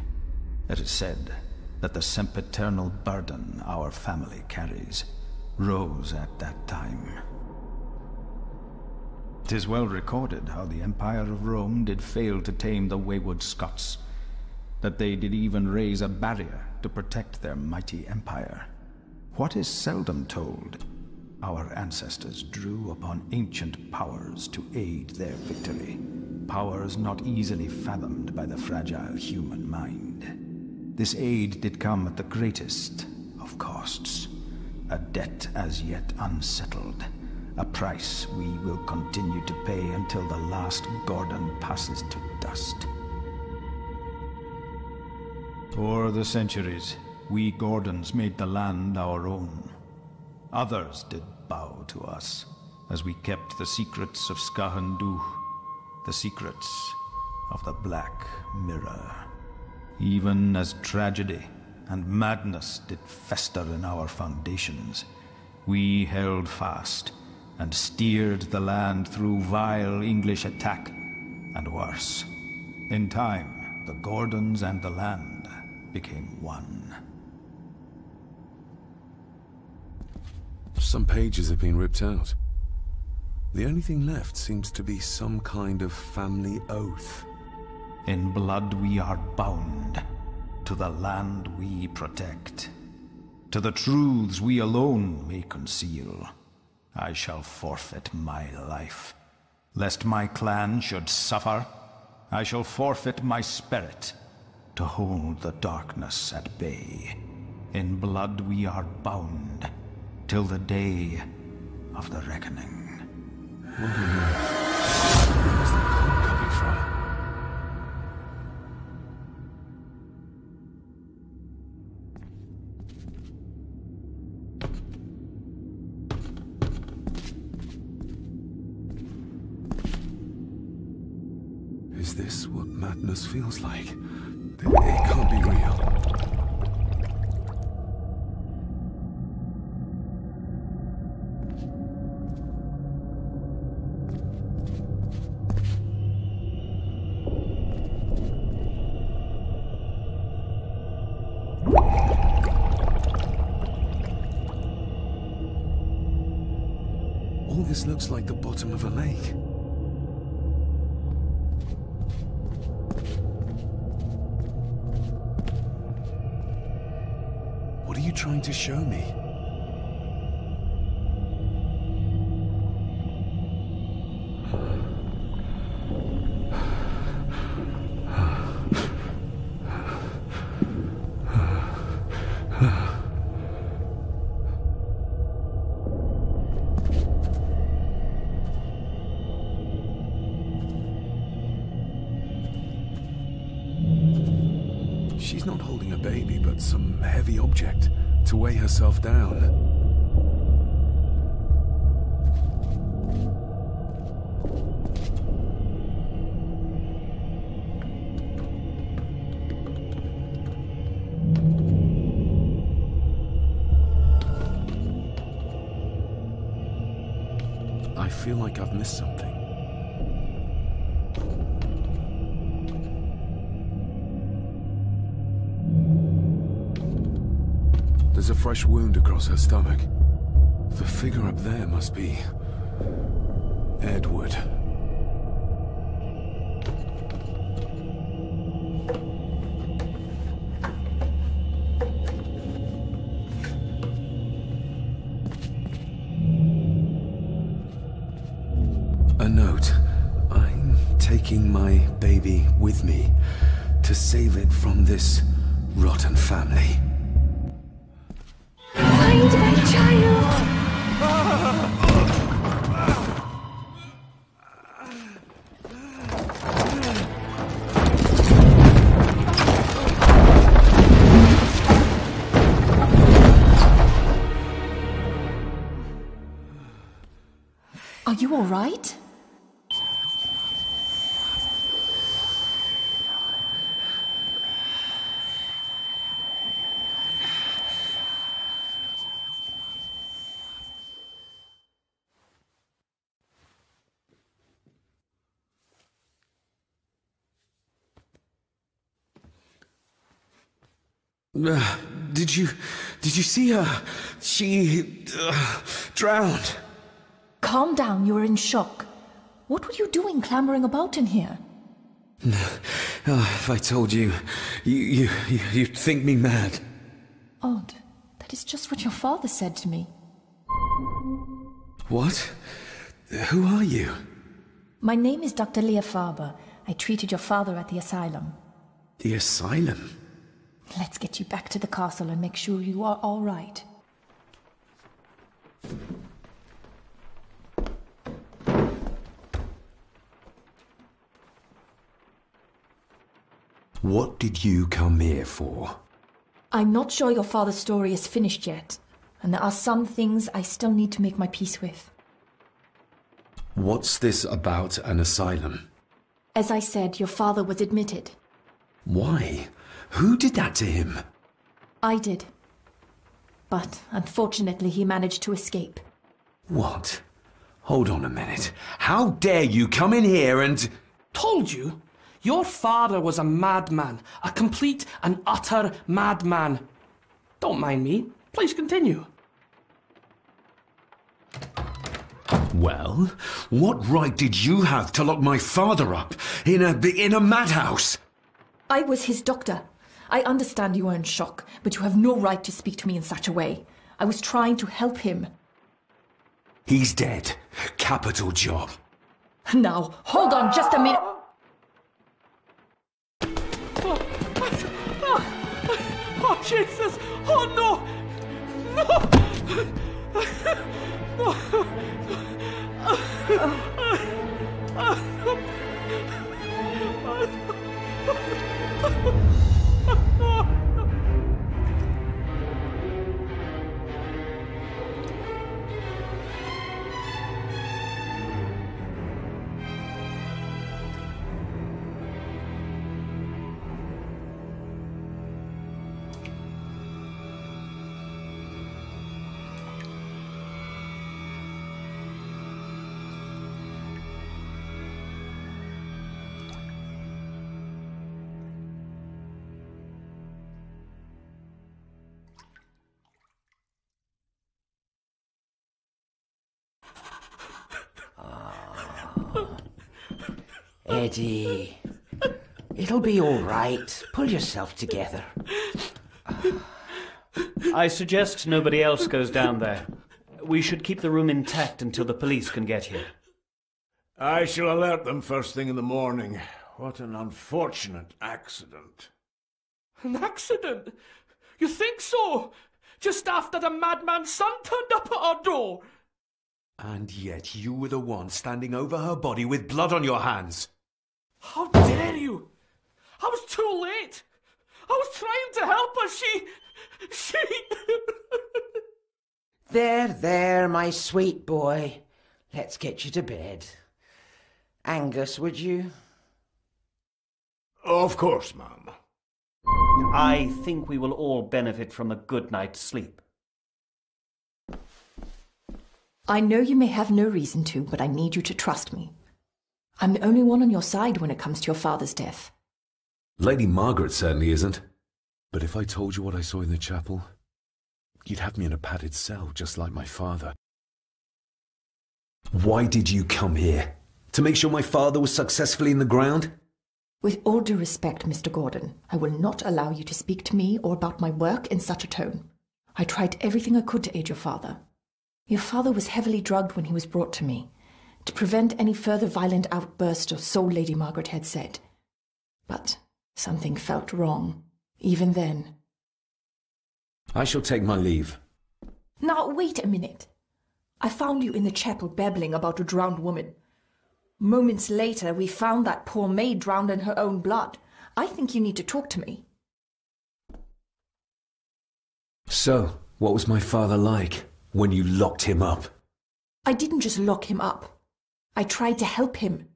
It is said that the sempiternal burden our family carries rose at that time. 'Tis well recorded how the Empire of Rome did fail to tame the wayward Scots, that they did even raise a barrier to protect their mighty empire. What is seldom told, our ancestors drew upon ancient powers to aid their victory, powers not easily fathomed by the fragile human mind. This aid did come at the greatest of costs, a debt as yet unsettled, a price we will continue to pay until the last Gordon passes to dust. For the centuries, we Gordons made the land our own. Others did bow to us, as we kept the secrets of Skahandu, the secrets of the Black Mirror. Even as tragedy and madness did fester in our foundations, we held fast and steered the land through vile English attack and worse. In time, the Gordons and the land became one. Some pages have been ripped out. The only thing left seems to be some kind of family oath. In blood we are bound to the land we protect. To the truths we alone may conceal. I shall forfeit my life. Lest my clan should suffer, I shall forfeit my spirit to hold the darkness at bay. In blood we are bound till the day of the reckoning. Where is that coming from? Is this what madness feels like? It can't be real. All this looks like the bottom of a lake. What are you trying to show me? She's not holding a baby, but some heavy object to weigh herself down. I feel like I've missed something. There's a fresh wound across her stomach. The figure up there must be Edward. taking my baby with me to save it from this rotten family. Find my child! Are you all right? Did you see her? She drowned. Calm down, you were in shock. What were you doing clambering about in here? If I told you, you'd think me mad. Odd. That is just what your father said to me. What? Who are you? My name is Dr. Leah Faber. I treated your father at the asylum. The asylum? Let's get you back to the castle and make sure you are all right. What did you come here for? I'm not sure your father's story is finished yet, and there are some things I still need to make my peace with. What's this about an asylum? As I said, your father was admitted. Why? Who did that to him? I did. But unfortunately, he managed to escape. What? Hold on a minute. How dare you come in here and... Told you? Your father was a madman. A complete and utter madman. Don't mind me. Please continue. Well, what right did you have to lock my father up in a madhouse? I was his doctor. I understand you are in shock, but you have no right to speak to me in such a way. I was trying to help him. He's dead. Capital job. Now, hold on just a minute. Oh, Jesus! Oh, no! No! Eddie, it'll be all right. Pull yourself together. I suggest nobody else goes down there. We should keep the room intact until the police can get here. I shall alert them first thing in the morning. What an unfortunate accident. An accident? You think so? Just after the madman's son turned up at our door? And yet you were the one standing over her body with blood on your hands. How dare you? I was too late. I was trying to help her. She... There, my sweet boy. Let's get you to bed. Angus, would you? Of course, ma'am. I think we will all benefit from a good night's sleep. I know you may have no reason to, but I need you to trust me. I'm the only one on your side when it comes to your father's death. Lady Margaret certainly isn't. But if I told you what I saw in the chapel, you'd have me in a padded cell, just like my father. Why did you come here? To make sure my father was successfully in the ground? With all due respect, Mr. Gordon, I will not allow you to speak to me or about my work in such a tone. I tried everything I could to aid your father. Your father was heavily drugged when he was brought to me. to prevent any further violent outburst, or so Lady Margaret had said. But something felt wrong, even then. I shall take my leave. Now, wait a minute. I found you in the chapel babbling about a drowned woman. Moments later, we found that poor maid drowned in her own blood. I think you need to talk to me. So, what was my father like when you locked him up? I didn't just lock him up. I tried to help him.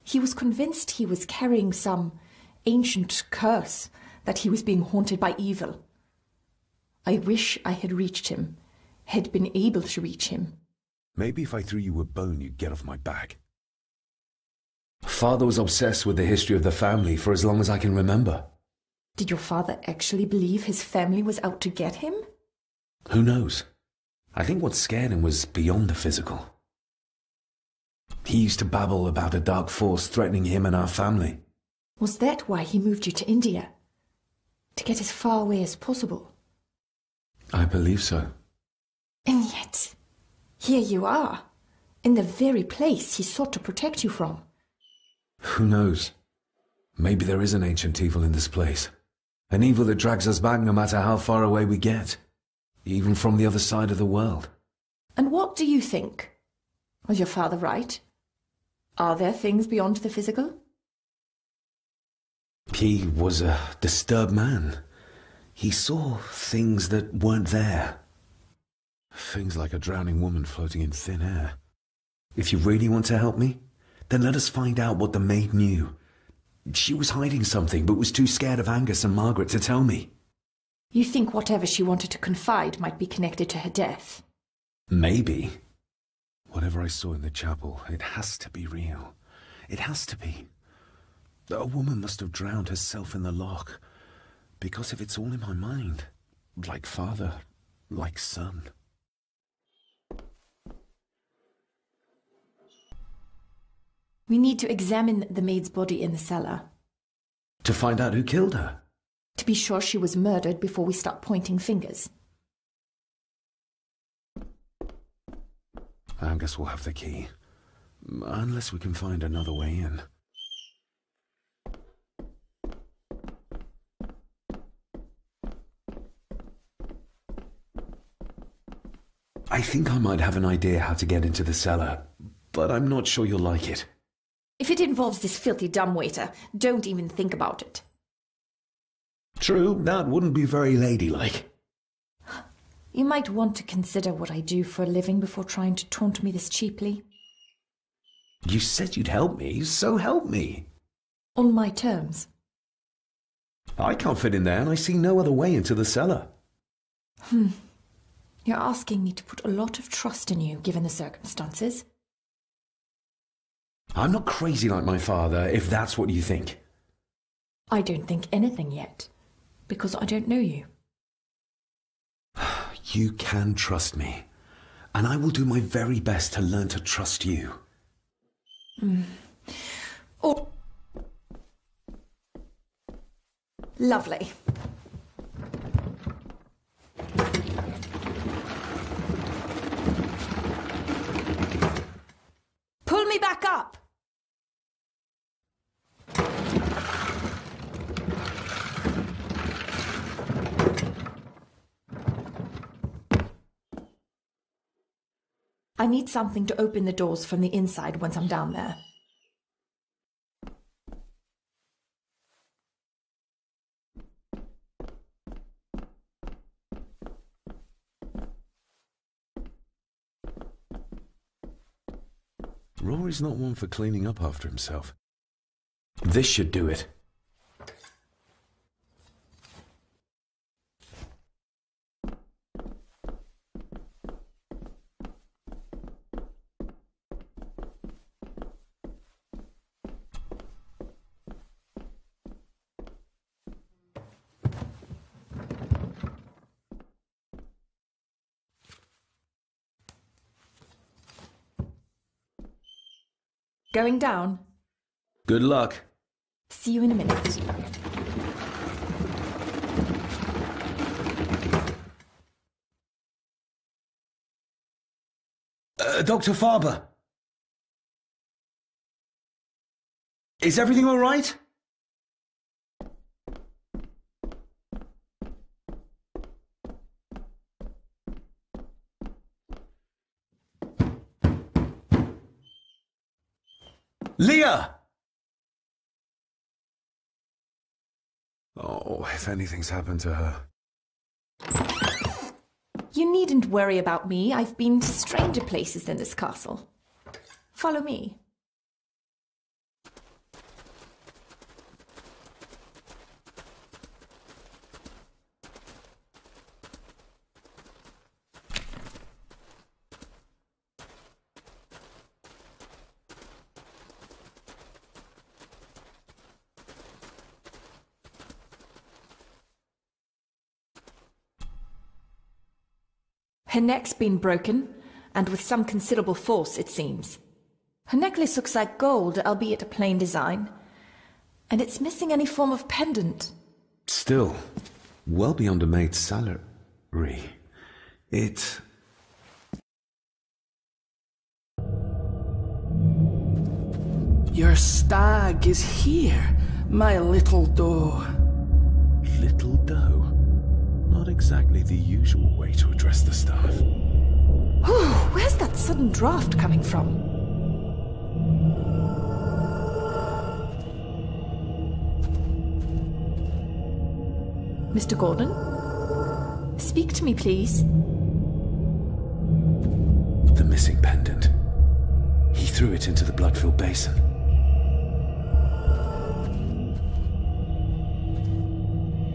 He was convinced he was carrying some ancient curse, that he was being haunted by evil. I wish I had reached him, had been able to reach him. Maybe if I threw you a bone, you'd get off my back. Father was obsessed with the history of the family for as long as I can remember. Did your father actually believe his family was out to get him? Who knows? I think what scared him was beyond the physical. He used to babble about a dark force threatening him and our family. Was that why he moved you to India? To get as far away as possible? I believe so. And yet, here you are, in the very place he sought to protect you from. Who knows? Maybe there is an ancient evil in this place. An evil that drags us back no matter how far away we get. Even from the other side of the world. And what do you think? Was your father right? Are there things beyond the physical? He was a disturbed man. He saw things that weren't there. Things like a drowning woman floating in thin air. If you really want to help me, then let us find out what the maid knew. She was hiding something, but was too scared of Angus and Margaret to tell me. You think whatever she wanted to confide might be connected to her death? Maybe. Whatever I saw in the chapel, it has to be real. It has to be. A woman must have drowned herself in the loch. Because if it's all in my mind, like father, like son. We need to examine the maid's body in the cellar. To find out who killed her? To be sure she was murdered before we start pointing fingers. Angus will have the key. Unless we can find another way in. I think I might have an idea how to get into the cellar, but I'm not sure you'll like it. If it involves this filthy dumbwaiter, don't even think about it. True, that wouldn't be very ladylike. You might want to consider what I do for a living before trying to taunt me this cheaply. You said you'd help me, so help me. On my terms. I can't fit in there, and I see no other way into the cellar. You're asking me to put a lot of trust in you, given the circumstances. I'm not crazy like my father, if that's what you think. I don't think anything yet, because I don't know you. You can trust me, and I will do my very best to learn to trust you. Oh. Lovely. Pull me back up! I need something to open the doors from the inside once I'm down there. Rory's not one for cleaning up after himself. This should do it. Going down? Good luck. See you in a minute. Dr. Farber! Is everything all right? Leah! Oh, if anything's happened to her. You needn't worry about me. I've been to stranger places than this castle. Follow me. Her neck's been broken, and with some considerable force, it seems. Her necklace looks like gold, albeit a plain design, and it's missing any form of pendant. Still, well beyond a maid's salary. It... Your stag is here, my little doe. Little doe? Not exactly the usual way to address the staff. Where's that sudden draft coming from? Mr. Gordon? Speak to me, please. The missing pendant. He threw it into the blood-filled basin.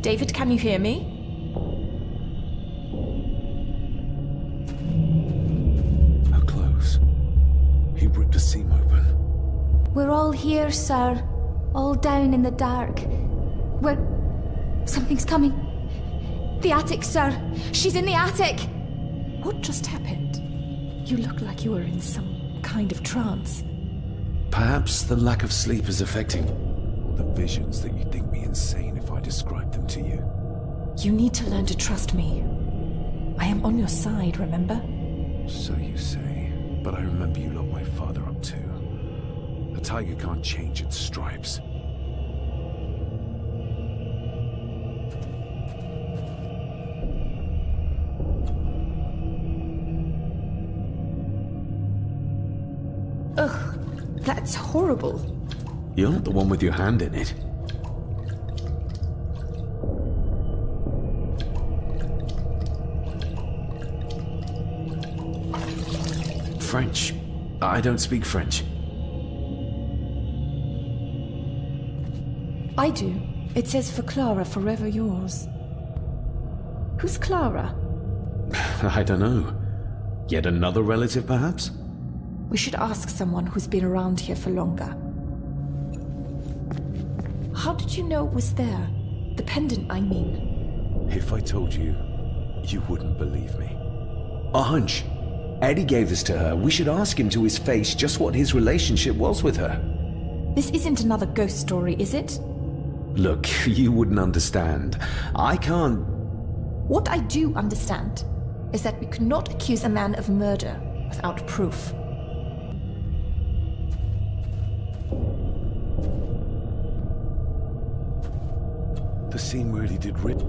David, can you hear me? He ripped a seam open. We're all here, sir. All down in the dark. Something's coming. The attic, sir. She's in the attic. What just happened? You look like you were in some kind of trance. Perhaps the lack of sleep is affecting... The visions that you'd think me insane if I described them to you. You need to learn to trust me. I am on your side, remember? So you say. But I remember you locked my father up too. A tiger can't change its stripes. Ugh, that's horrible. You're not the one with your hand in it. French. I don't speak French. I do. It says for Clara, forever yours. Who's Clara? I don't know. Yet another relative, perhaps? We should ask someone who's been around here for longer. How did you know it was there? The pendant, I mean. If I told you, you wouldn't believe me. A hunch. Eddie gave this to her. We should ask him to his face just what his relationship was with her. This isn't another ghost story, is it? Look, you wouldn't understand. I can't... What I do understand is that we could not accuse a man of murder without proof. The scene really did rip.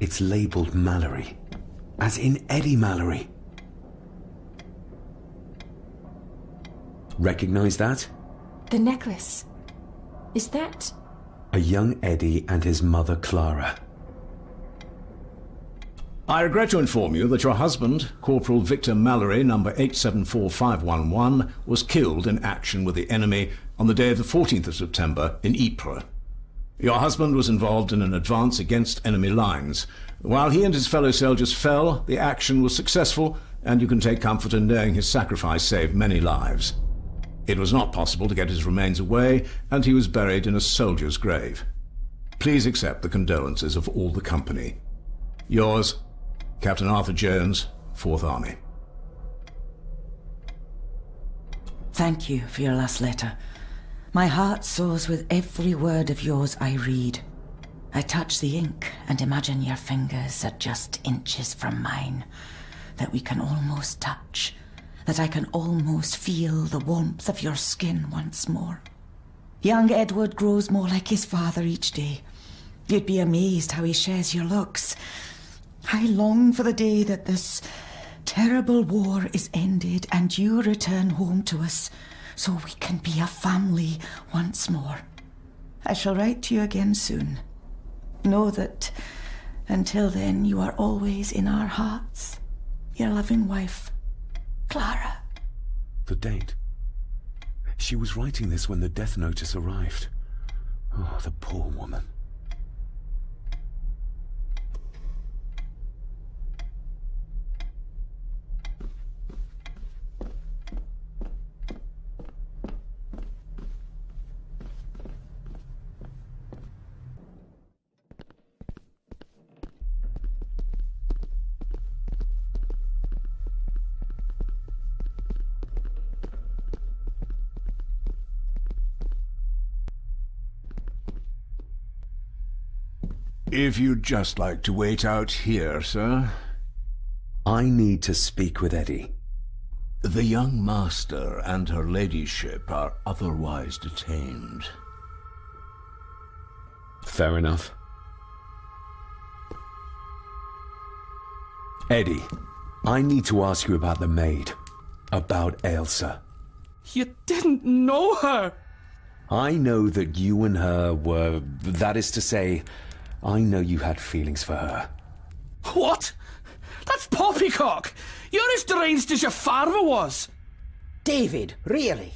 It's labeled Mallory. As in Eddie Mallory. Recognize that? The necklace. Is that... A young Eddie and his mother Clara. I regret to inform you that your husband, Corporal Victor Mallory, number 874511, was killed in action with the enemy on the day of the 14th of September in Ypres. Your husband was involved in an advance against enemy lines. While he and his fellow soldiers fell, the action was successful, and you can take comfort in knowing his sacrifice saved many lives. It was not possible to get his remains away, and he was buried in a soldier's grave. Please accept the condolences of all the company. Yours, Captain Arthur Jones, 4th Army. Thank you for your last letter. My heart soars with every word of yours I read. I touch the ink and imagine your fingers are just inches from mine, that we can almost touch, that I can almost feel the warmth of your skin once more. Young Edward grows more like his father each day. You'd be amazed how he shares your looks. I long for the day that this terrible war is ended and you return home to us, so we can be a family once more. I shall write to you again soon. Know that until then you are always in our hearts. Your loving wife, Clara. The date. She was writing this when the death notice arrived. Oh, the poor woman. If you'd just like to wait out here, sir. I need to speak with Eddie. The young master and her ladyship are otherwise detained. Fair enough. Eddie, I need to ask you about the maid. About Ailsa. You didn't know her! I know that you and her were... that is to say, I know you had feelings for her. What? That's poppycock! You're as deranged as your father was! David, really?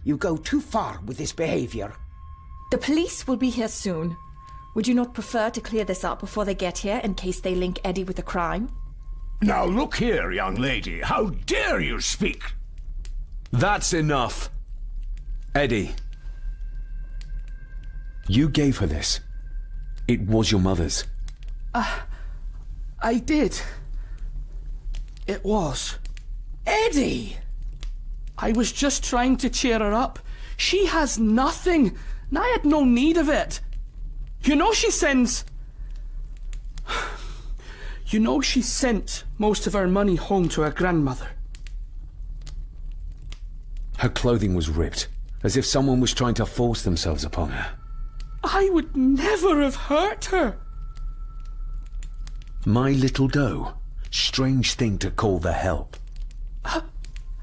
You go too far with this behavior. The police will be here soon. Would you not prefer to clear this up before they get here, in case they link Eddie with the crime? Now look here, young lady. How dare you speak? That's enough. Eddie. You gave her this. It was your mother's. I did. It was. Eddie! I was just trying to cheer her up. She has nothing, and I had no need of it. You know she sends... You know she sent most of her money home to her grandmother. Her clothing was ripped, as if someone was trying to force themselves upon her. I would never have hurt her. My little doe. Strange thing to call the help.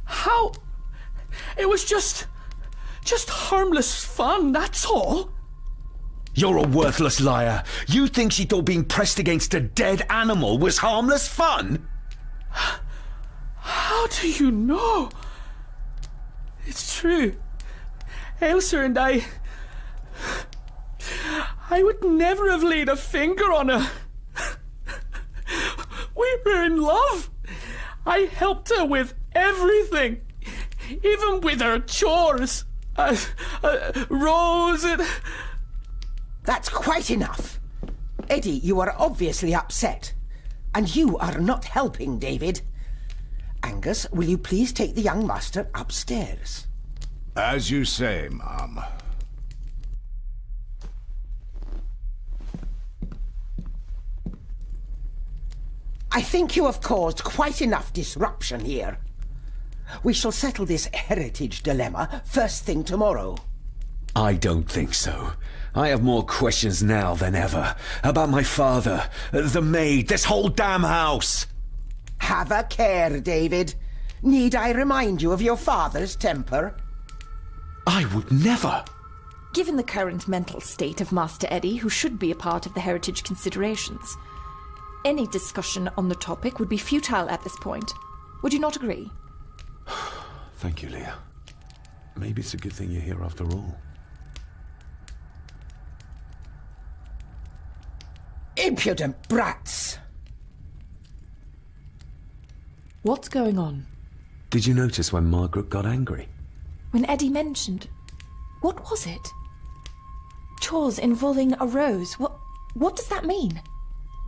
How? It was just harmless fun, that's all. You're a worthless liar. You think she thought being pressed against a dead animal was harmless fun? How do you know? It's true. Ailsa and I would never have laid a finger on her. We were in love. I helped her with everything, even with her chores. Rose and... That's quite enough. Eddie, you are obviously upset. And you are not helping, David. Angus, will you please take the young master upstairs? As you say, Ma'am. I think you have caused quite enough disruption here. We shall settle this heritage dilemma first thing tomorrow. I don't think so. I have more questions now than ever. About my father, the maid, this whole damn house. Have a care, David. Need I remind you of your father's temper? I would never. Given the current mental state of Master Eddie, who should be a part of the heritage considerations, Any discussion on the topic would be futile at this point. Would you not agree? Thank you, Leah. Maybe it's a good thing you're here after all. Impudent brats! What's going on? Did you notice when Margaret got angry? When Eddie mentioned... What was it? Chores involving a rose. What does that mean?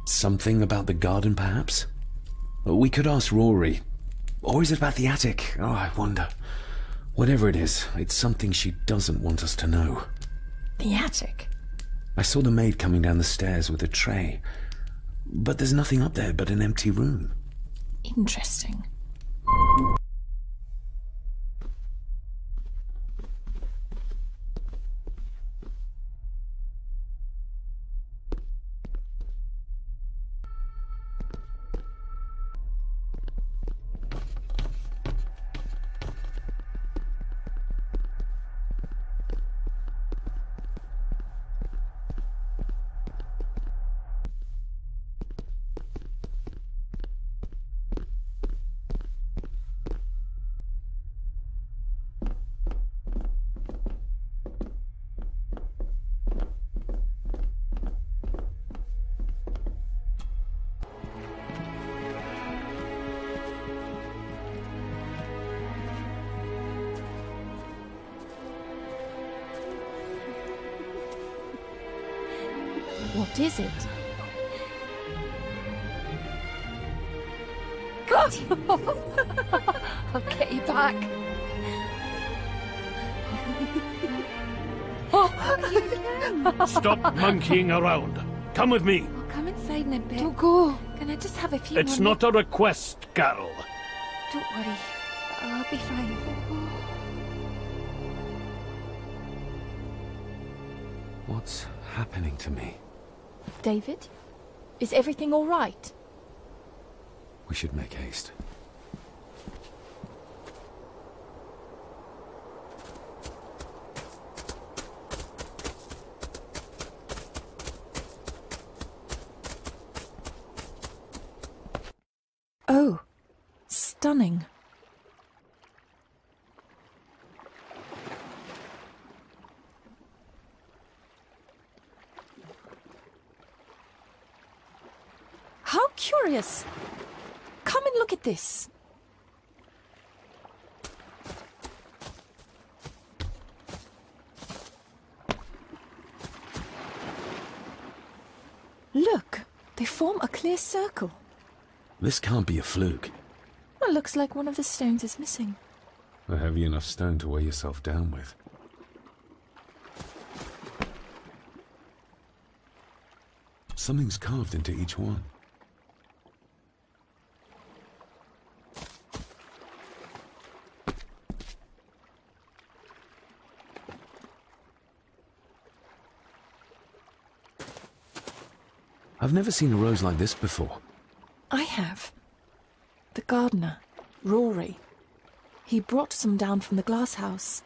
Something about the garden, perhaps? We could ask Rory. Or is it about the attic? Oh, I wonder. Whatever it is, it's something she doesn't want us to know. The attic? I saw the maid coming down the stairs with a tray. But there's nothing up there but an empty room. Interesting. What is it? I'll get you back. Stop monkeying around. Come with me. I'll come inside in a bit. Don't go. Can I just have a few It's more not a request, Carol. Don't worry. I'll be fine. What's happening to me? David? Is everything all right? We should make haste. Oh, stunning. How curious! Come and look at this. Look, they form a clear circle. This can't be a fluke. It looks like one of the stones is missing. A heavy enough stone to weigh yourself down with. Something's carved into each one. I've never seen a rose like this before. I have. The gardener, Rory. He brought some down from the glass house.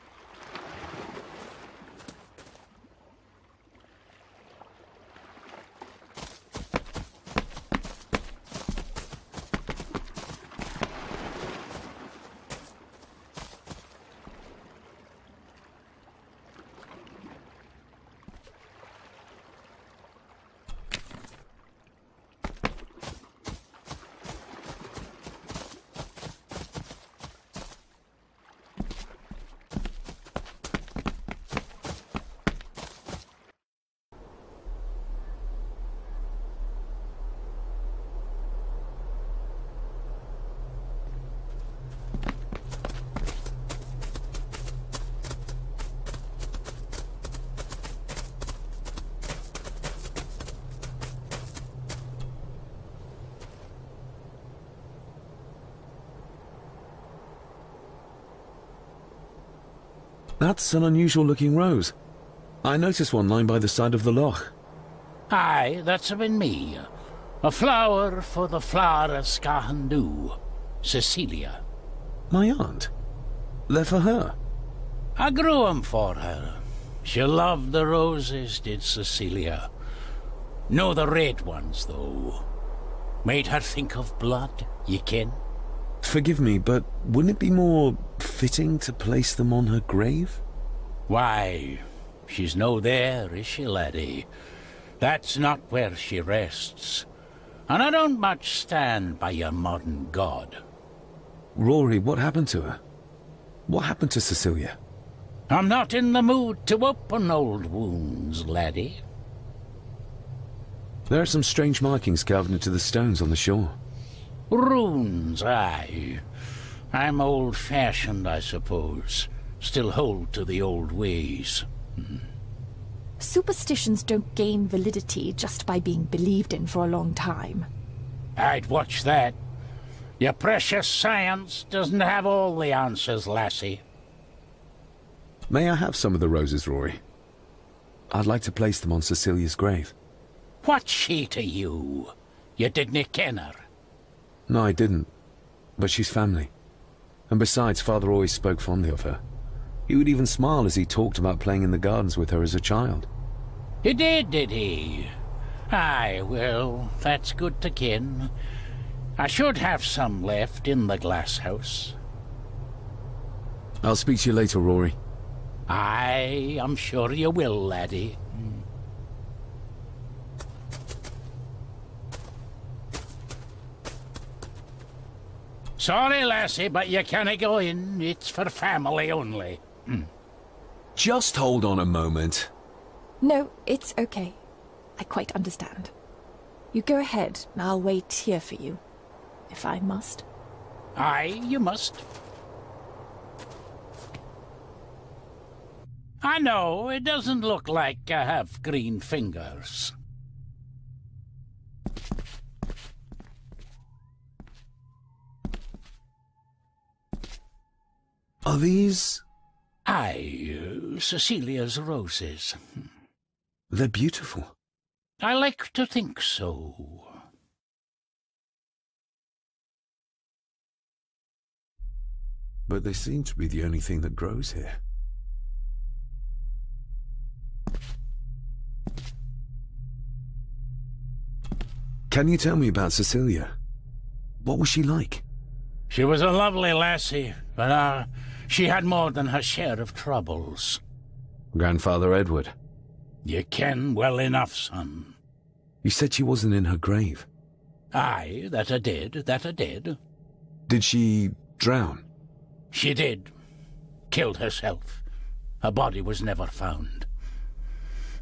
That's an unusual looking rose. I noticed one lying by the side of the loch. Aye, that's been me. A flower for the flower of Scahandoo, Cecilia. My aunt? They're for her? I grew 'em for her. She loved the roses, did Cecilia. No the red ones, though. Made her think of blood, ye ken. Forgive me, but wouldn't it be more fitting to place them on her grave? Why, she's no there, is she, laddie? That's not where she rests. And I don't much stand by your modern god. Rory, what happened to her? What happened to Cecilia? I'm not in the mood to open old wounds, laddie. There are some strange markings carved into the stones on the shore. Runes, aye. I'm old-fashioned, I suppose. Still hold to the old ways. Superstitions don't gain validity just by being believed in for a long time. I'd watch that. Your precious science doesn't have all the answers, lassie. May I have some of the roses, Rory? I'd like to place them on Cecilia's grave. What's she to you? You didn't ken her? No, I didn't. But she's family. And besides, Father always spoke fondly of her. He would even smile as he talked about playing in the gardens with her as a child. He did he? Aye, well, that's good to ken. I should have some left in the glass house. I'll speak to you later, Rory. Aye, I'm sure you will, laddie. Sorry, lassie, but you can't go in. It's for family only. Just hold on a moment. No, it's okay. I quite understand. You go ahead, and I'll wait here for you, if I must. Aye, you must. I know, it doesn't look like I have green fingers. Are these... Aye, Cecilia's roses. They're beautiful. I like to think so. But they seem to be the only thing that grows here. Can you tell me about Cecilia? What was she like? She was a lovely lassie, but she had more than her share of troubles. Grandfather Edward. You ken well enough, son. You said she wasn't in her grave. Aye, that I did. Did she drown? She did. Killed herself. Her body was never found.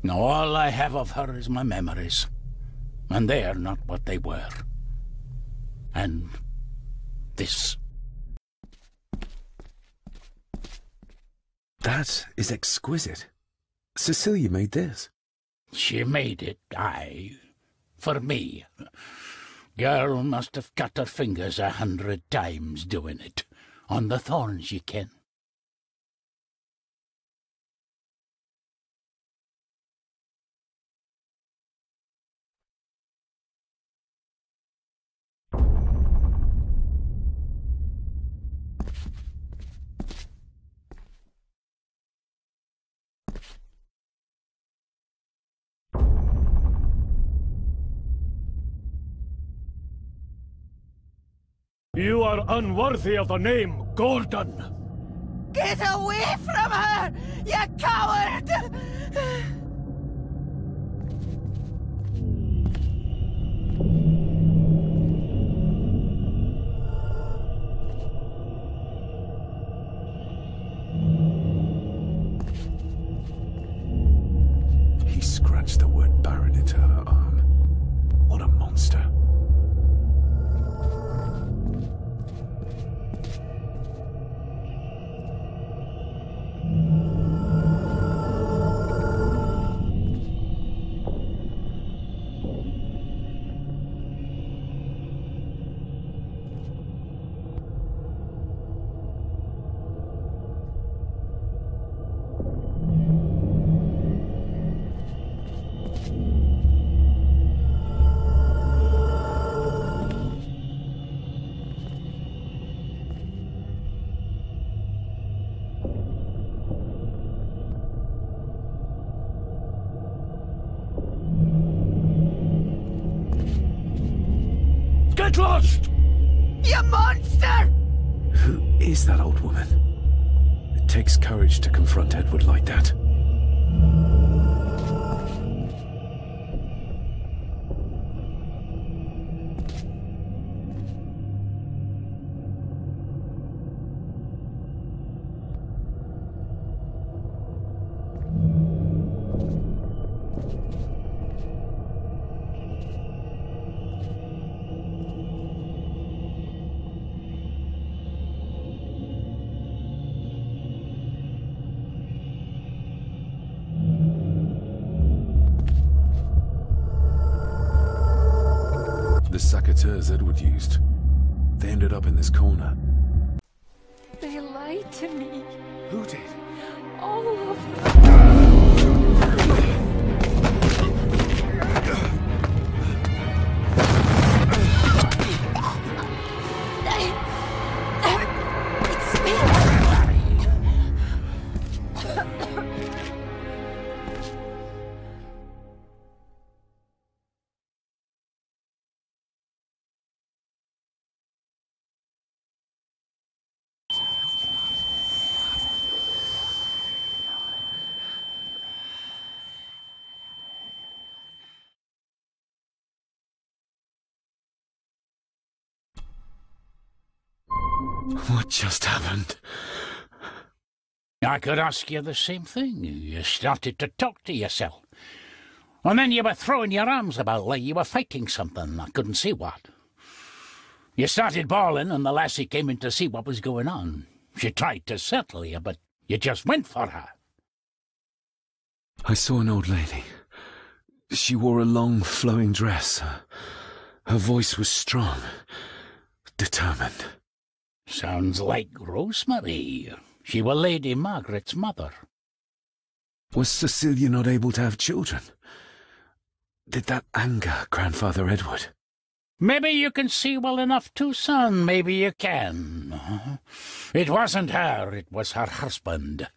Now all I have of her is my memories. And they're not what they were. And this. That is exquisite. Cecilia made this. She made it, aye. For me. Girl must have cut her fingers 100 times doing it. On the thorns, ye ken. You are unworthy of the name Gordon. Get away from her, you coward! He scratched the word Baron into her arm. What a monster. trust! You monster! Who is that old woman? It takes courage to confront Edward like that. The saboteurs Edward used. They ended up in this corner. They lied to me. Who did? All of them. It's me. What just happened? I could ask you the same thing. You started to talk to yourself. And then you were throwing your arms about like you were fighting something. I couldn't see what. You started bawling and the lassie came in to see what was going on. She tried to settle you, but you just went for her. I saw an old lady. She wore a long, flowing dress. Her voice was strong, determined. Sounds like Rosemary. She were Lady Margaret's mother. Was Cecilia not able to have children? Did that anger Grandfather Edward? Maybe you can see well enough too, son. Maybe you can. It wasn't her, it was her husband.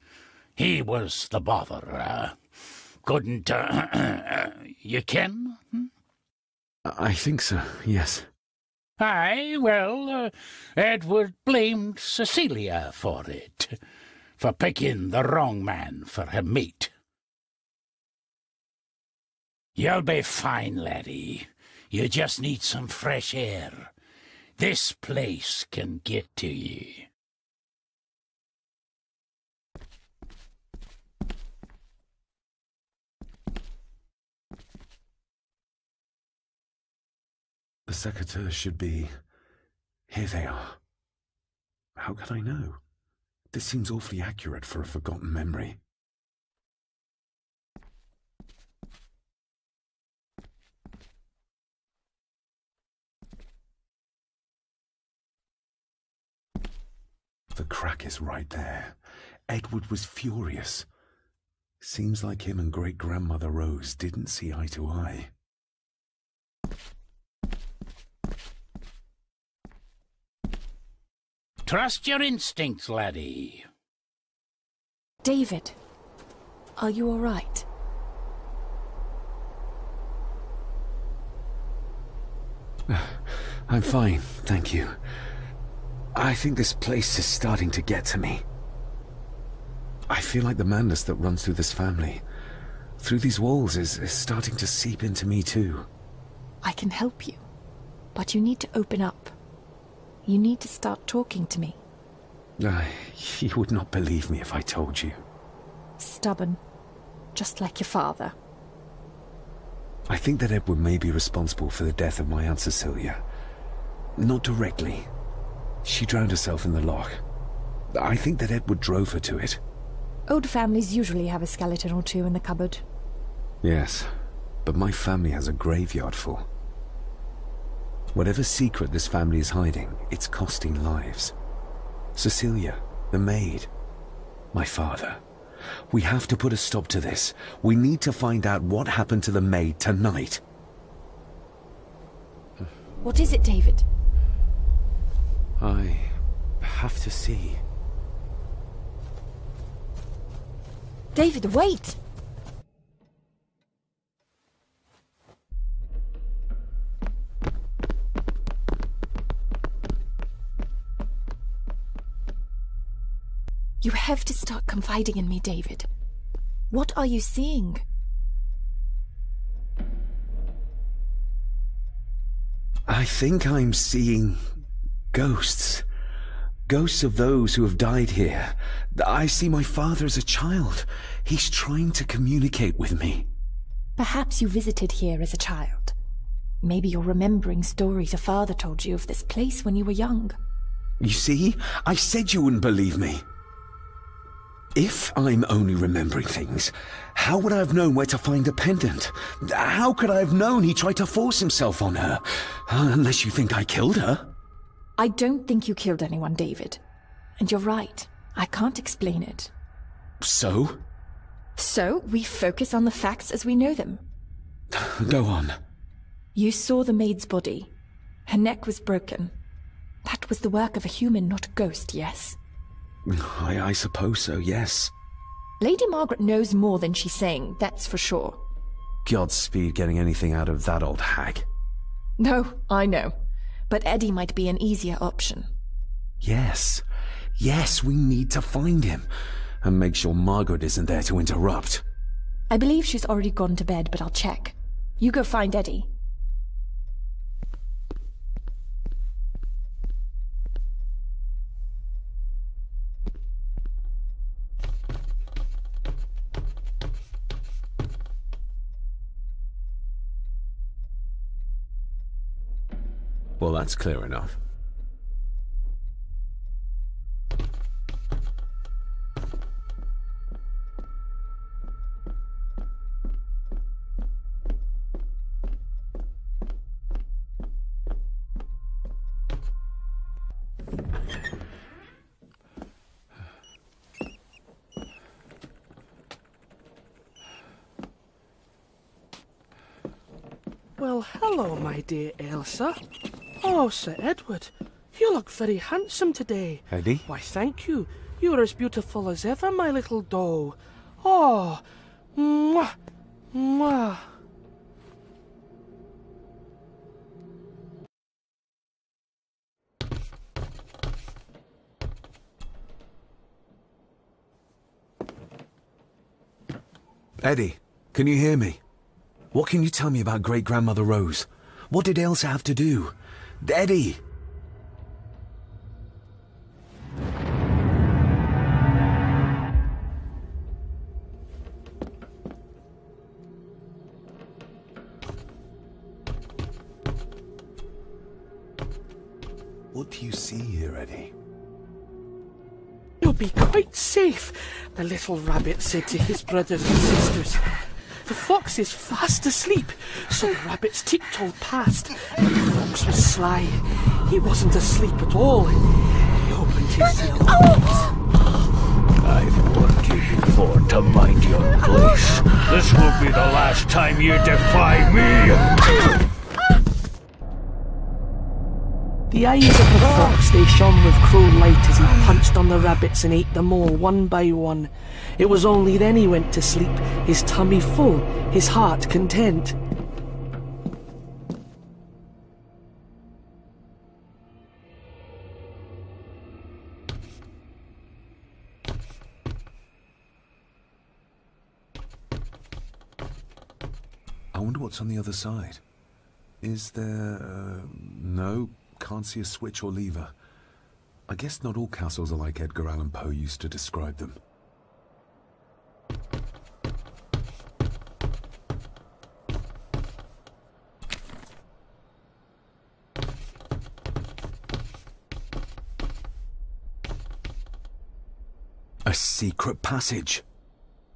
He was the bother. Couldn't, you ken? I think so, yes. Aye, well, Edward blamed Cecilia for it, for picking the wrong man for her mate. You'll be fine, laddie. You just need some fresh air. This place can get to ye. The secateurs should be... Here they are. How could I know? This seems awfully accurate for a forgotten memory. The crack is right there. Edward was furious. Seems like him and great-grandmother Rose didn't see eye to eye. Trust your instincts, laddie. David, are you all right? I'm fine, thank you. I think this place is starting to get to me. I feel like the madness that runs through this family, through these walls, is starting to seep into me too. I can help you, but you need to open up. You need to start talking to me. You would not believe me if I told you. Stubborn, just like your father. I think that Edward may be responsible for the death of my Aunt Cecilia. Not directly. She drowned herself in the loch. I think that Edward drove her to it. Old families usually have a skeleton or two in the cupboard. Yes, but my family has a graveyard full. Whatever secret this family is hiding, it's costing lives. Cecilia, the maid, my father. We have to put a stop to this. We need to find out what happened to the maid tonight. What is it, David? I have to see. David, wait! You have to start confiding in me, David. What are you seeing? I think I'm seeing ghosts. Ghosts of those who have died here. I see my father as a child. He's trying to communicate with me. Perhaps you visited here as a child. Maybe you're remembering stories your father told you of this place when you were young. You see? I said you wouldn't believe me. If I'm only remembering things, how would I have known where to find a pendant? How could I have known he tried to force himself on her? Unless you think I killed her. I don't think you killed anyone, David. And you're right. I can't explain it. So? So, we focus on the facts as we know them. Go on. You saw the maid's body. Her neck was broken. That was the work of a human, not a ghost, yes? I suppose so, yes. Lady Margaret knows more than she's saying, that's for sure. Godspeed getting anything out of that old hag. No, I know. But Eddie might be an easier option. Yes. Yes, we need to find him. And make sure Margaret isn't there to interrupt. I believe she's already gone to bed, but I'll check. You go find Eddie. Well, that's clear enough. Well, hello, my dear Elsa. Oh, Sir Edward, you look very handsome today. Eddie? Why, thank you. You're as beautiful as ever, my little doe. Oh, mwah, mwah. Eddie, can you hear me? What can you tell me about Great-Grandmother Rose? What did Elsa have to do? Eddie! What do you see here, Eddie? You'll be quite safe, the little rabbit said to his brothers and sisters. The fox is fast asleep, so the rabbits tiptoed past, but the fox was sly. He wasn't asleep at all. He opened his yellow eyes. I've warned you before to mind your place. This will be the last time you defy me! The eyes of the fox, they shone with cruel light as he punched on the rabbits and ate them all one by one. It was only then he went to sleep, his tummy full, his heart content. I wonder what's on the other side. Is there... no, can't see a switch or lever. I guess not all castles are like Edgar Allan Poe used to describe them. A secret passage.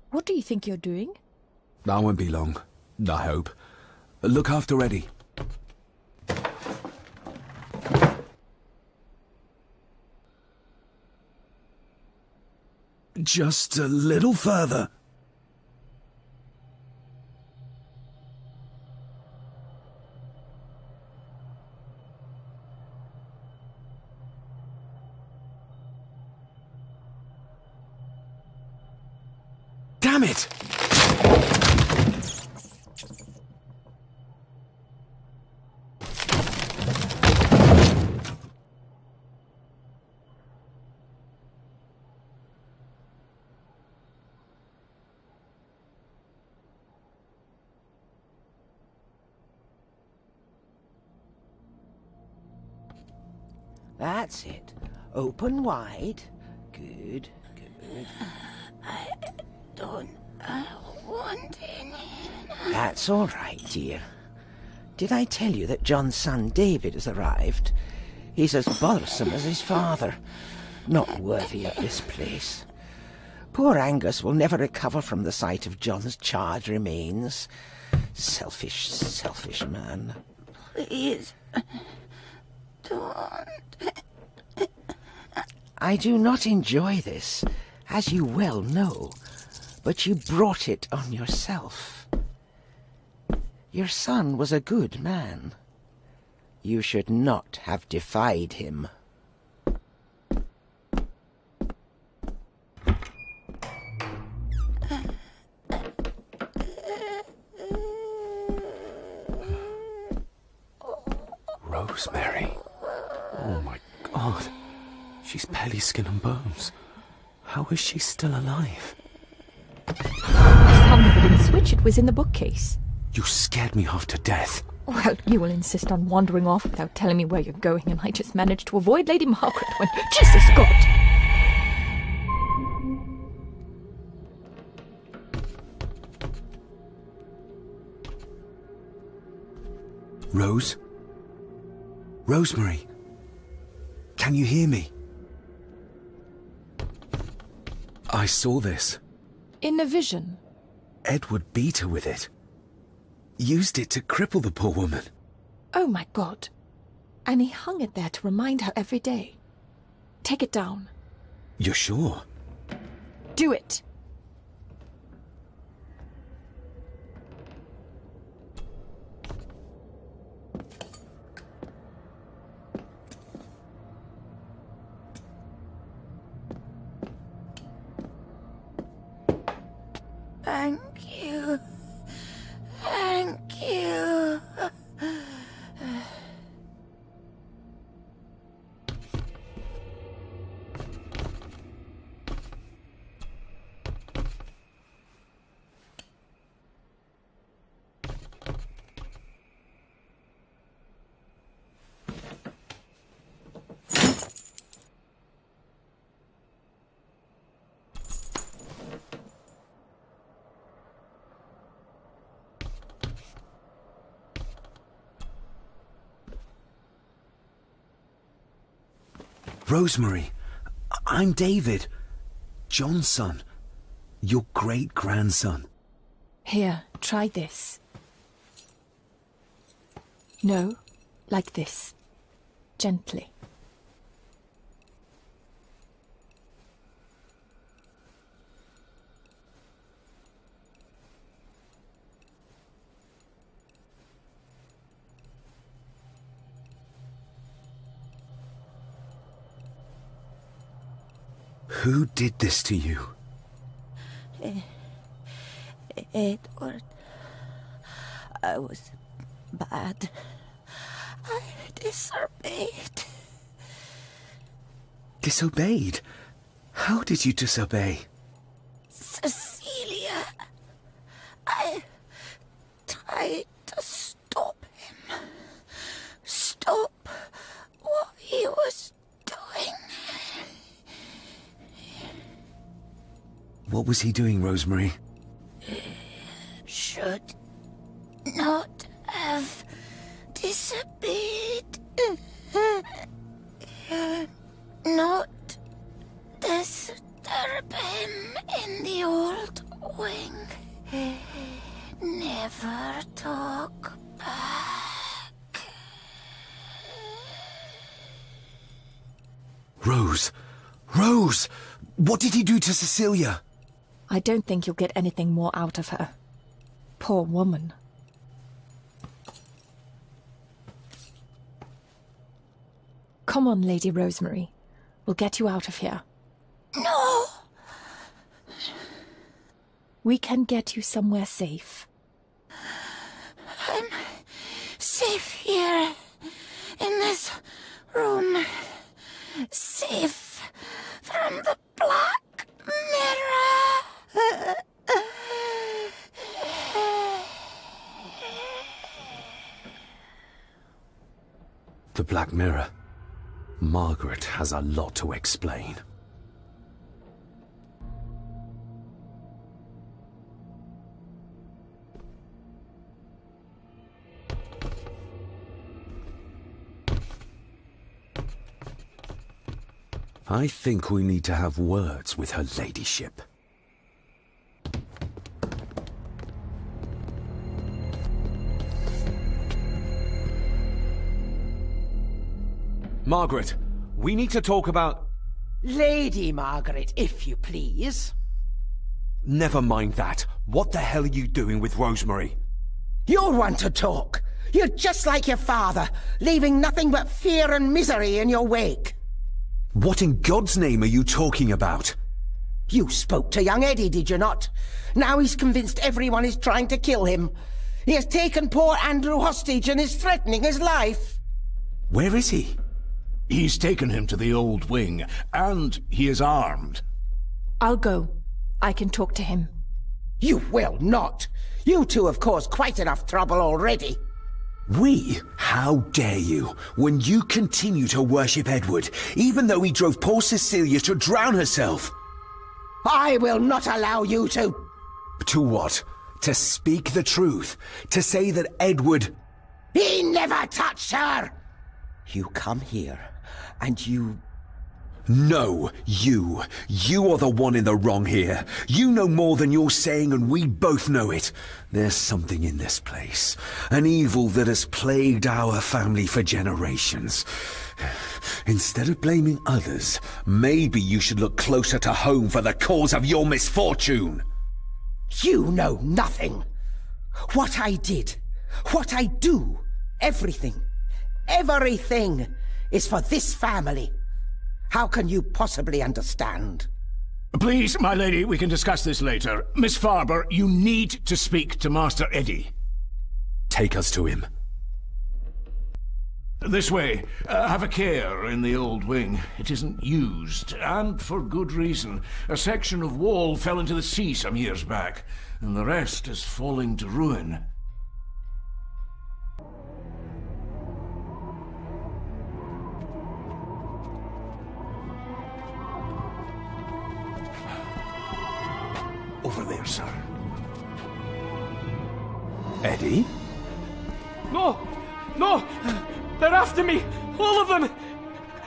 What do you think you're doing? I won't be long, I hope. Look after Eddie. Just a little further. Damn it! That's it. Open wide. Good, good. I don't want any. That's all right, dear. Did I tell you that John's son David has arrived? He's as bothersome as his father. Not worthy of this place. Poor Angus will never recover from the sight of John's charred remains. Selfish, selfish man. Please, don't. I do not enjoy this, as you well know, but you brought it on yourself. Your son was a good man. You should not have defied him. Rosemary. Oh my God. She's barely skin and bones. How is she still alive? I found the wooden switch. It was in the bookcase. You scared me half to death. Well, you will insist on wandering off without telling me where you're going, and I just managed to avoid Lady Margaret when... Jesus God! Rose? Rosemary? Can you hear me? I saw this. In a vision? Edward beat her with it. Used it to cripple the poor woman. Oh my God. And he hung it there to remind her every day. Take it down. You're sure? Do it. Thank you. Thank you. Rosemary, I'm David, John's son, your great-grandson. Here, try this. No, like this. Gently. Who did this to you? Edward. I was bad. I disobeyed. Disobeyed? How did you disobey? Cecilia. I tried to stop him. Stop what he was doing. What was he doing, Rosemary? Should not have disobeyed. Not disturb him in the old wing. Never talk back. Rose! Rose! What did he do to Cecilia? I don't think you'll get anything more out of her. Poor woman. Come on, Lady Rosemary. We'll get you out of here. No! We can get you somewhere safe. I'm safe here, in this room. Safe from the Black Mirror. The Black Mirror. Margaret has a lot to explain. I think we need to have words with her ladyship. Margaret, we need to talk about... Lady Margaret, if you please. Never mind that. What the hell are you doing with Rosemary? You're one to talk. You're just like your father, leaving nothing but fear and misery in your wake. What in God's name are you talking about? You spoke to young Eddie, did you not? Now he's convinced everyone is trying to kill him. He has taken poor Andrew hostage and is threatening his life. Where is he? He's taken him to the old wing, and he is armed. I'll go. I can talk to him. You will not. You two have caused quite enough trouble already. We? How dare you, when you continue to worship Edward, even though he drove poor Cecilia to drown herself? I will not allow you to... To what? To speak the truth? To say that Edward... He never touched her! You come here, and you... No, you. You are the one in the wrong here. You know more than you're saying, and we both know it. There's something in this place. An evil that has plagued our family for generations. Instead of blaming others, maybe you should look closer to home for the cause of your misfortune. You know nothing. What I did, what I do, everything is for this family. How can you possibly understand? Please, my lady, we can discuss this later. Miss Farber, you need to speak to Master Eddie. Take us to him. This way. Have a care in the old wing. It isn't used, and for good reason. A section of wall fell into the sea some years back, and the rest is falling to ruin. Over there, sir. Eddie? No! No! They're after me! All of them!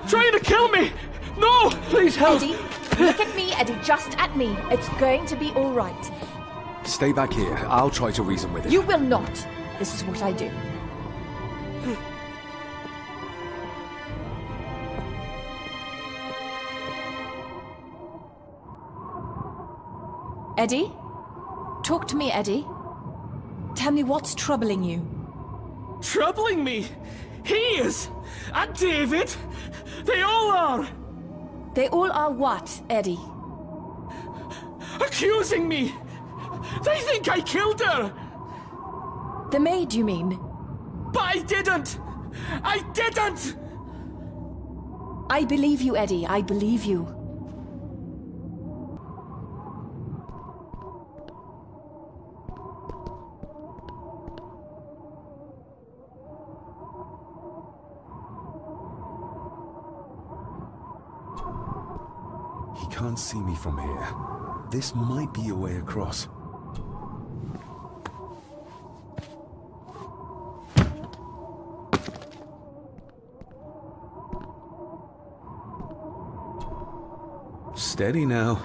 Trying to kill me! No! Please help! Eddie, look at me, Eddie, just at me. It's going to be all right. Stay back here. I'll try to reason with it. You will not. This is what I do. Eddie? Talk to me, Eddie. Tell me what's troubling you. Troubling me? He is! And David! They all are! They all are what, Eddie? Accusing me! They think I killed her! The maid, you mean? But I didn't! I didn't! I believe you, Eddie. I believe you. He can't see me from here. This might be a way across. Steady now.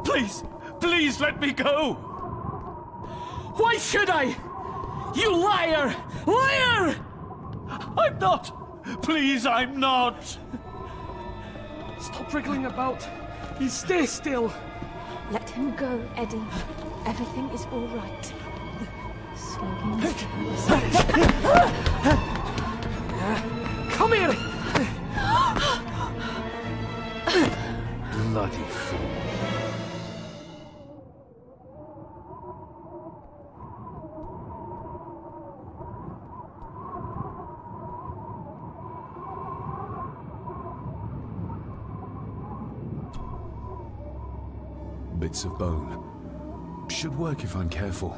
Please, please let me go! Why should I? You liar! Liar! I'm not! Please, I'm not! Stop wriggling about. You stay still. Let him go, Eddie. Everything is all right. Slowly, Mr. Come here! Bloody fool. Bits of bone. Should work if I'm careful.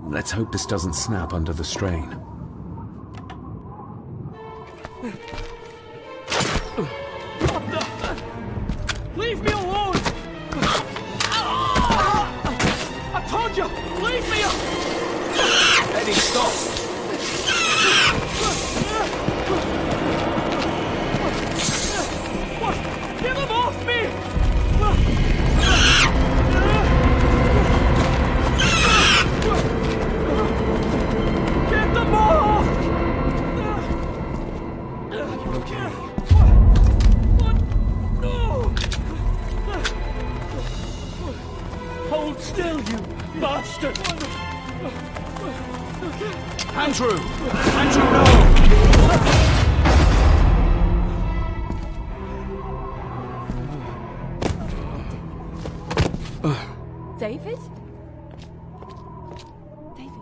Let's hope this doesn't snap under the strain. Leave me alone! I told you! Leave me alone! Eddie, stop! What? Get them off me! Get them off! You're okay. What? No! Hold still, you bastard! Andrew! Andrew, no! David? David?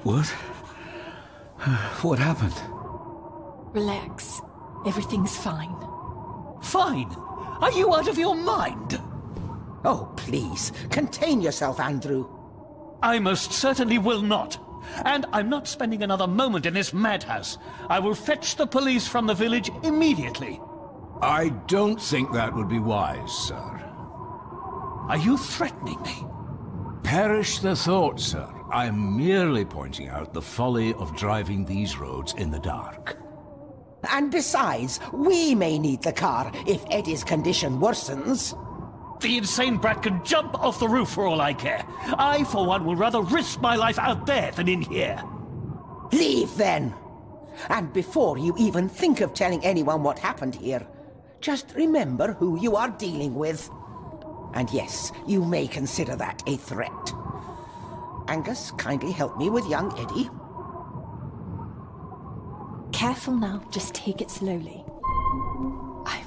What? What happened? Relax. Everything's fine. Fine? Are you out of your mind? Oh, please, contain yourself, Andrew. I most certainly will not. And I'm not spending another moment in this madhouse. I will fetch the police from the village immediately. I don't think that would be wise, sir. Are you threatening me? Perish the thought, sir. I'm merely pointing out the folly of driving these roads in the dark. And besides, we may need the car if Eddie's condition worsens. The insane brat can jump off the roof for all I care. I, for one, will rather risk my life out there than in here. Leave, then. And before you even think of telling anyone what happened here, just remember who you are dealing with. And yes, you may consider that a threat. Angus, kindly help me with young Eddie. Careful now, just take it slowly. I'm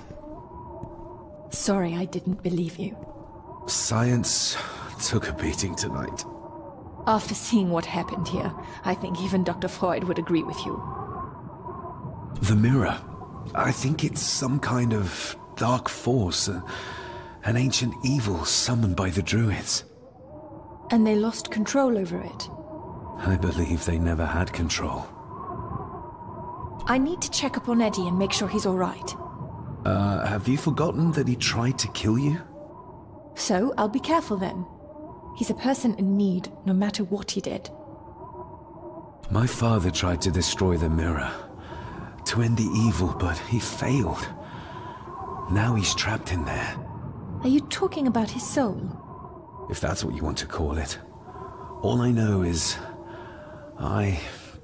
sorry I didn't believe you. Science took a beating tonight. After seeing what happened here, I think even Dr. Freud would agree with you. The mirror. I think it's some kind of dark force, an ancient evil summoned by the Druids. And they lost control over it. I believe they never had control. I need to check up on Eddie and make sure he's all right. Have you forgotten that he tried to kill you? So, I'll be careful then. He's a person in need, no matter what he did. My father tried to destroy the mirror, to end the evil, but he failed. Now he's trapped in there. Are you talking about his soul? If that's what you want to call it. All I know is...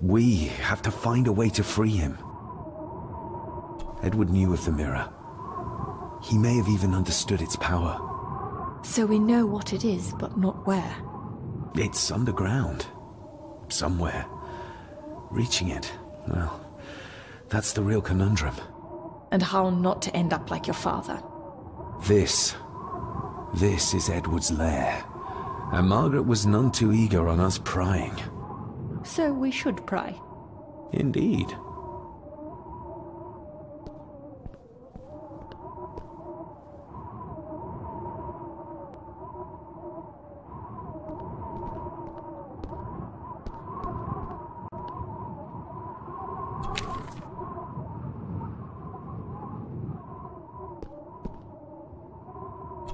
we have to find a way to free him. Edward knew of the mirror. He may have even understood its power. So we know what it is, but not where. It's underground. Somewhere. Reaching it, well, that's the real conundrum. And how not to end up like your father. This is Edward's lair. And Margaret was none too eager on us prying. So we should pry. Indeed.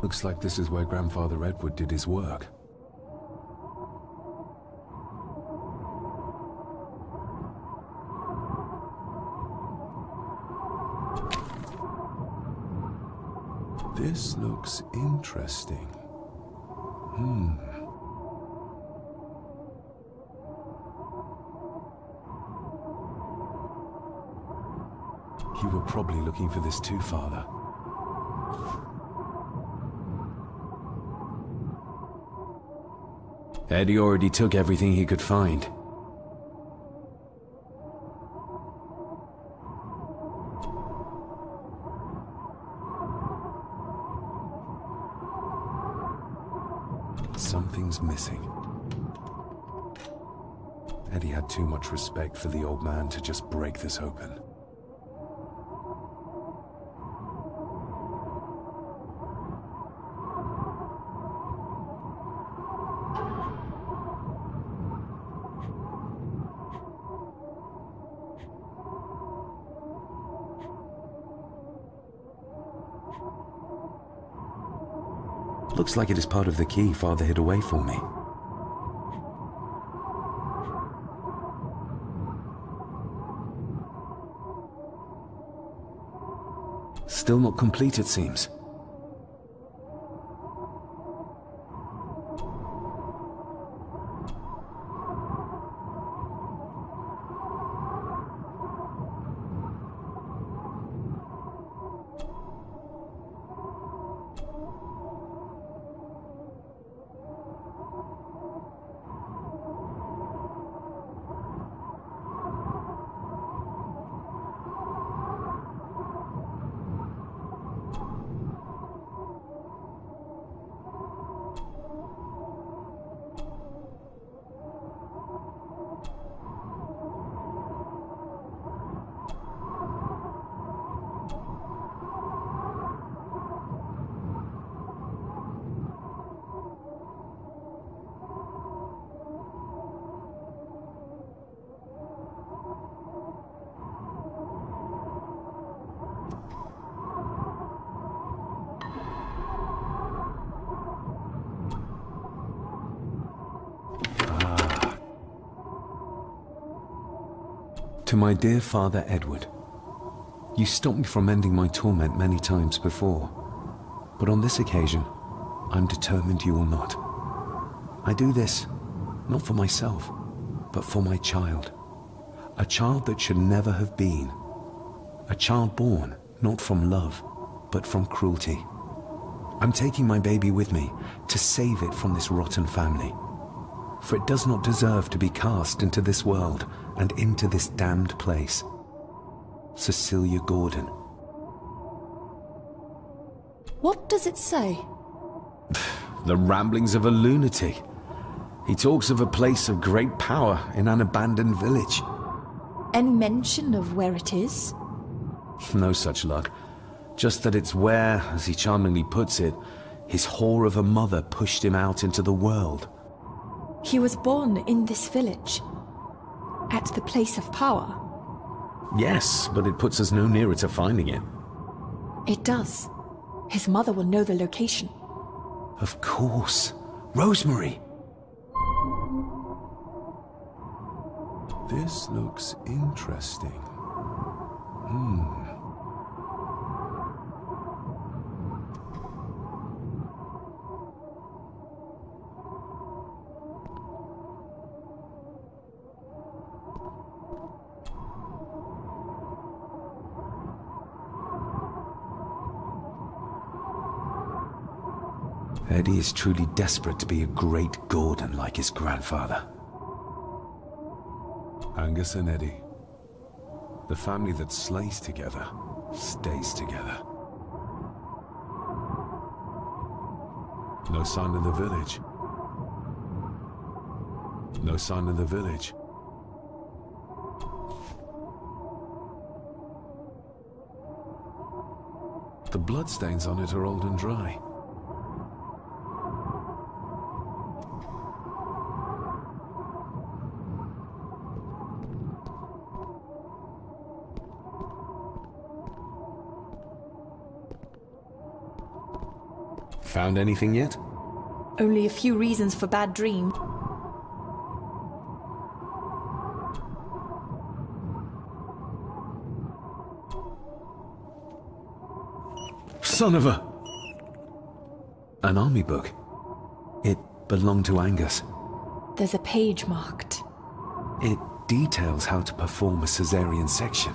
Looks like this is where Grandfather Edward did his work. This looks interesting. You were probably looking for this too, Father. Eddie already took everything he could find. Something's missing. Eddie had too much respect for the old man to just break this open. Looks like it is part of the key Father hid away for me. Still not complete, it seems. To my dear Father Edward, you stopped me from ending my torment many times before, but on this occasion, I'm determined you will not. I do this, not for myself, but for my child. A child that should never have been. A child born, not from love, but from cruelty. I'm taking my baby with me to save it from this rotten family. For it does not deserve to be cast into this world and into this damned place. Cecilia Gordon. What does it say? The ramblings of a lunatic. He talks of a place of great power in an abandoned village. Any mention of where it is? No such luck. Just that it's where, as he charmingly puts it, his whore of a mother pushed him out into the world. He was born in this village, at the place of power. Yes, but it puts us no nearer to finding it. It does. His mother will know the location. Of course. Rosemary! This looks interesting. Eddie is truly desperate to be a great Gordon like his grandfather. Angus and Eddie. The family that slays together, stays together. No sign of the village. No sign of the village. The bloodstains on it are old and dry. Found anything yet? Only a few reasons for bad dream. Son of a... An army book. It belonged to Angus. There's a page marked. It details how to perform a caesarean section.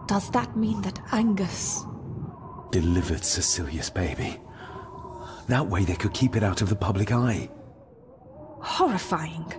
Does that mean that Angus Delivered Cecilia's baby? That way they could keep it out of the public eye. Horrifying.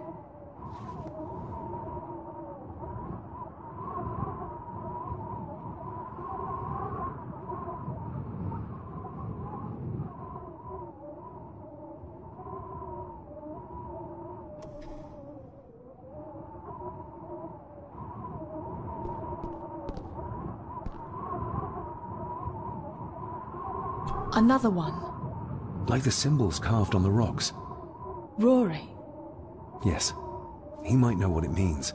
Another one. Like the symbols carved on the rocks. Rory. Yes. He might know what it means.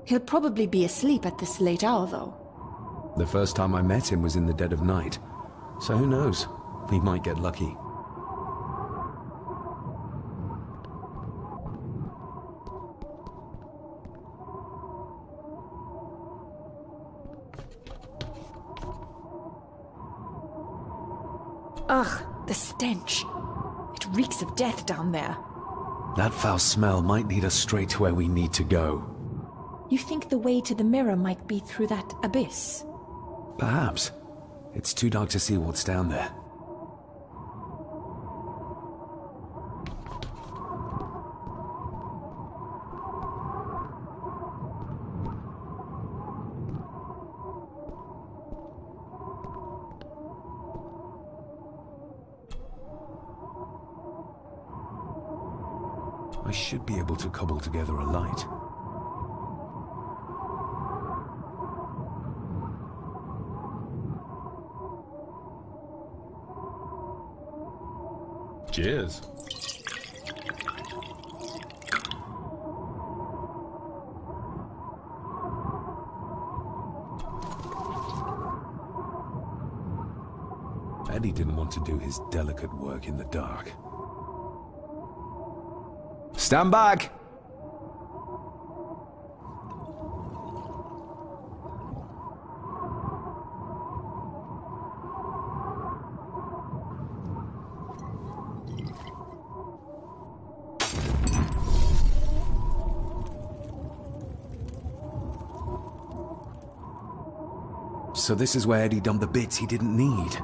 He'll probably be asleep at this late hour, though. The first time I met him was in the dead of night. So who knows? We might get lucky. Ugh, the stench. It reeks of death down there. That foul smell might lead us straight to where we need to go. You think the way to the mirror might be through that abyss? Perhaps. It's too dark to see what's down there. I should be able to cobble together a light. Cheers. Eddie didn't want to do his delicate work in the dark. Stand back! So this is where Eddie dumped the bits he didn't need.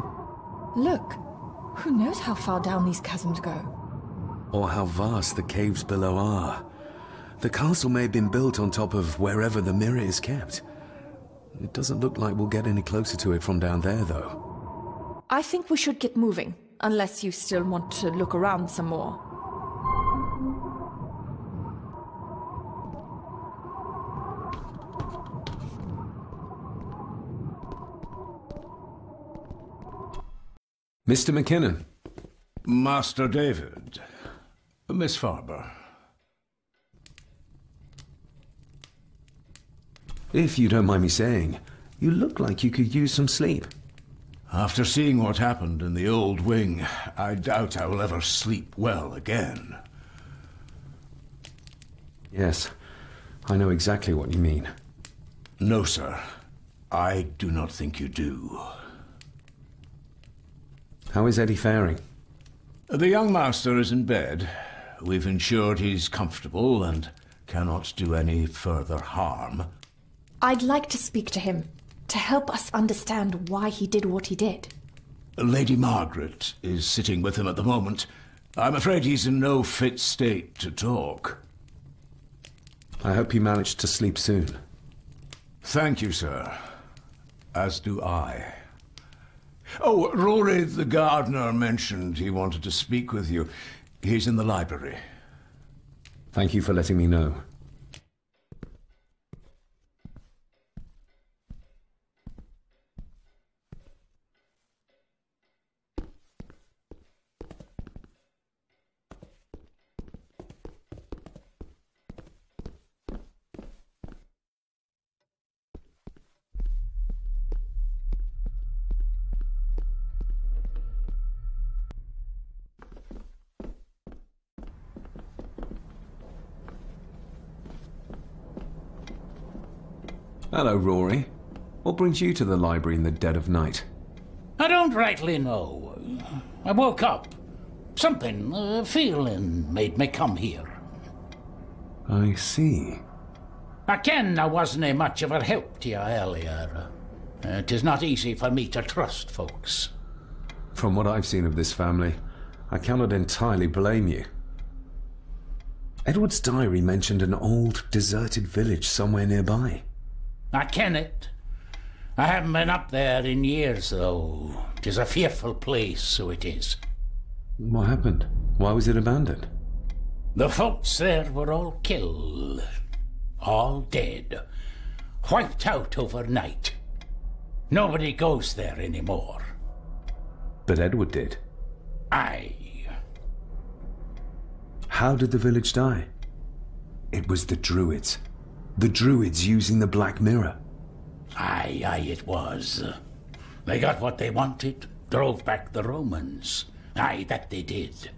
Look, who knows how far down these chasms go? Or how vast the caves below are. The castle may have been built on top of wherever the mirror is kept. It doesn't look like we'll get any closer to it from down there, though. I think we should get moving, unless you still want to look around some more. Mr. McKinnon. Master David. Miss Farber. If you don't mind me saying, you look like you could use some sleep. After seeing what happened in the old wing, I doubt I will ever sleep well again. Yes, I know exactly what you mean. No, sir. I do not think you do. How is Eddie faring? The young master is in bed. We've ensured he's comfortable and cannot do any further harm. I'd like to speak to him, to help us understand why he did what he did. Lady Margaret is sitting with him at the moment. I'm afraid he's in no fit state to talk. I hope you managed to sleep soon. Thank you, sir. As do I. Oh, Rory the gardener mentioned he wanted to speak with you. He's in the library. Thank you for letting me know. Hello, Rory. What brings you to the library in the dead of night? I don't rightly know. I woke up. Something, a feeling made me come here. I see. I ken I wasn't much of a help to you earlier. It is not easy for me to trust folks. From what I've seen of this family, I cannot entirely blame you. Edward's diary mentioned an old, deserted village somewhere nearby. I ken it. I haven't been up there in years, though. 'Tis a fearful place, so it is. What happened? Why was it abandoned? The folks there were all killed. All dead. Wiped out overnight. Nobody goes there anymore. But Edward did. Aye. How did the village die? It was the Druids. The Druids using the Black Mirror. Aye, it was. They got what they wanted, drove back the Romans. Aye, that they did.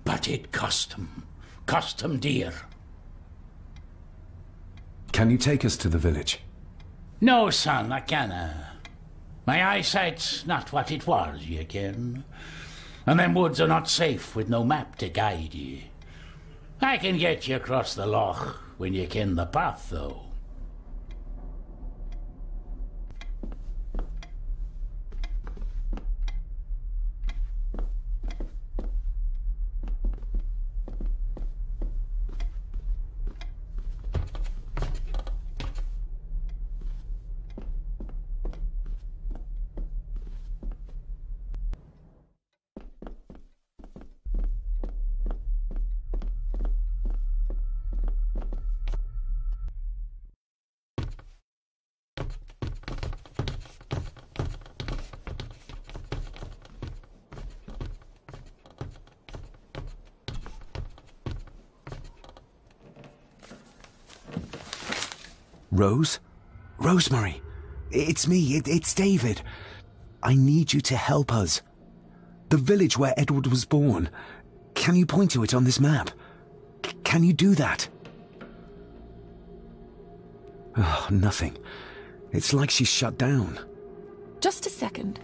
But it cost them dear. Can you take us to the village? No, son, I canna. My eyesight's not what it was, ye ken. And them woods are not safe with no map to guide ye. I can get you across the loch when you ken the path, though. Rose? Rosemary! It's me, it's David. I need you to help us. The village where Edward was born. Can you point to it on this map? Can you do that? Oh, nothing. It's like she's shut down. Just a second.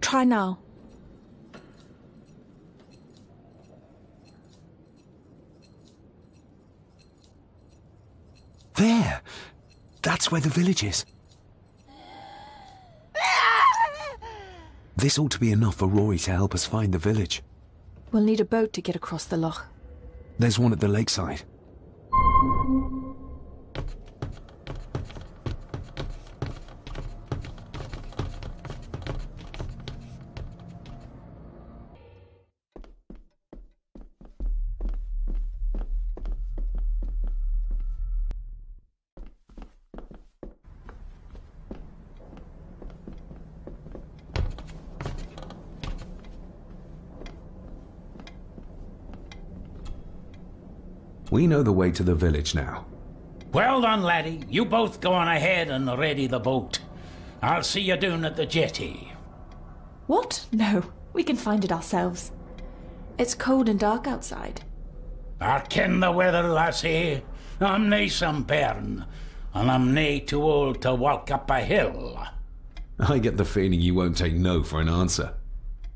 Try now. There! That's where the village is. This ought to be enough for Rory to help us find the village. We'll need a boat to get across the loch. There's one at the lakeside. We know the way to the village now. Well done, laddie. You both go on ahead and ready the boat. I'll see you down at the jetty. What? No, we can find it ourselves. It's cold and dark outside. I ken the weather, lassie. I'm nae some bairn, and I'm nae too old to walk up a hill. I get the feeling you won't take no for an answer.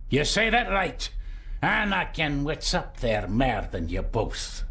You say that right, and I ken what's up there mair than you both.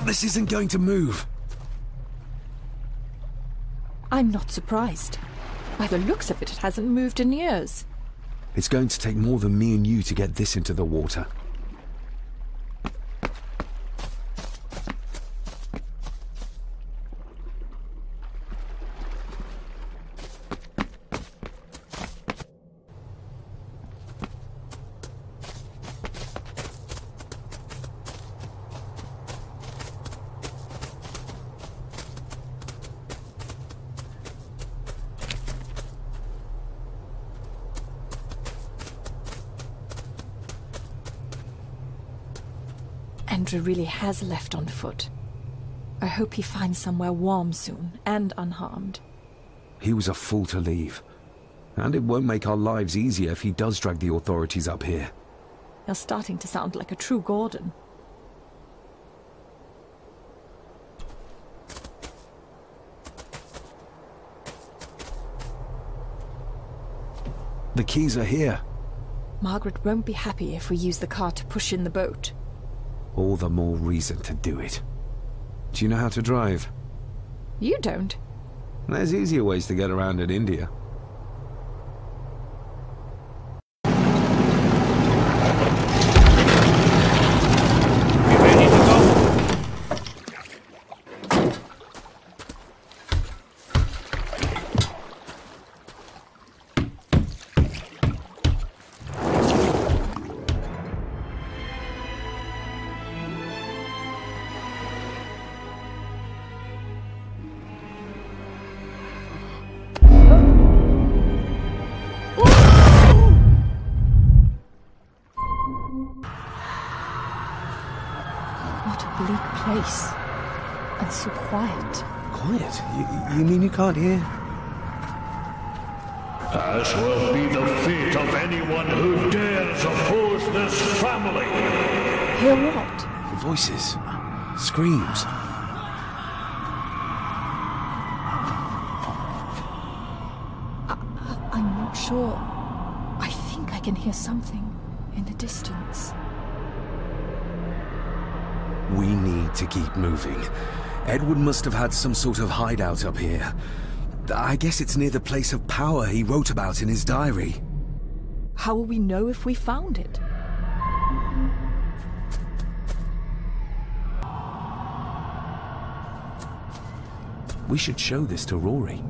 This isn't going to move. I'm not surprised. By the looks of it, it hasn't moved in years. It's going to take more than me and you to get this into the water. Andrew really has left on foot. I hope he finds somewhere warm soon, and unharmed. He was a fool to leave. And it won't make our lives easier if he does drag the authorities up here. You're starting to sound like a true Gordon. The keys are here. Margaret won't be happy if we use the car to push in the boat. All the more reason to do it. Do you know how to drive? You don't. There's easier ways to get around in India. Place. And so quiet. Quiet? You mean you can't hear? As will be the fate of anyone who dares oppose this family. Hear what? Voices. Screams. I'm not sure. I think I can hear something in the distance. We need to keep moving. Edward must have had some sort of hideout up here. I guess it's near the place of power he wrote about in his diary. How will we know if we found it? We should show this to Rory.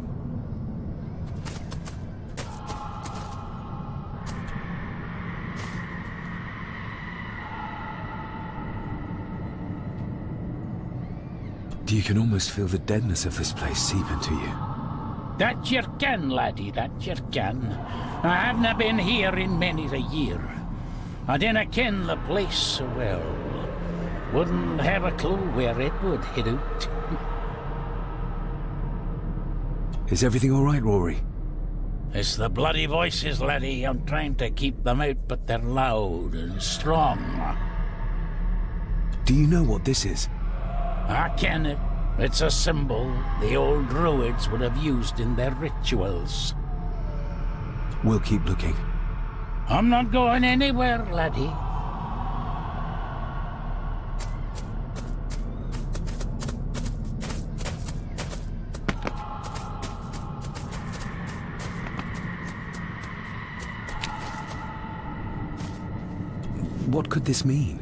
You can almost feel the deadness of this place seep into you. That you can, laddie, that you can. I haven't been here in many a year. I dinna ken the place so well. Wouldn't have a clue where it would hit out. Is everything all right, Rory? It's the bloody voices, laddie. I'm trying to keep them out, but they're loud and strong. Do you know what this is? I ken it. It's a symbol the old druids would have used in their rituals. We'll keep looking. I'm not going anywhere, laddie. What could this mean?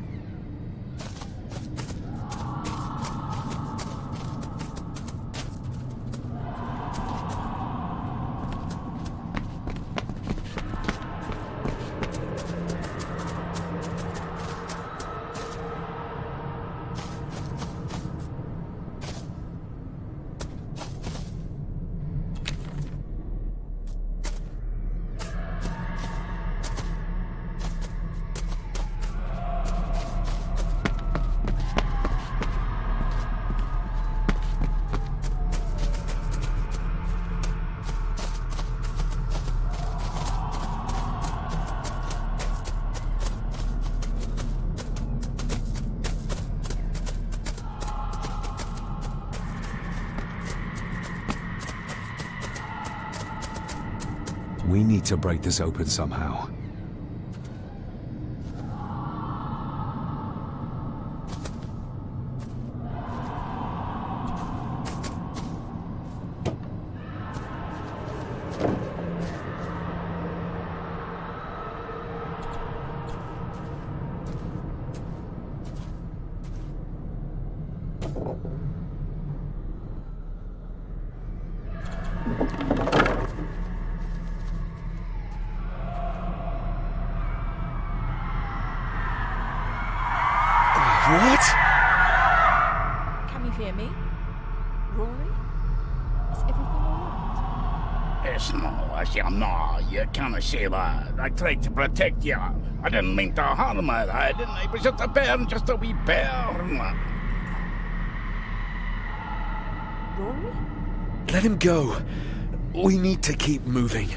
We need to break this open somehow. What? Can you hear me? Rory? Is everything alright? Yes, no, you can't say that. I tried to protect you. I didn't mean to harm her. I didn't. I was just a bairn, just a wee bairn. Rory? Let him go. We need to keep moving.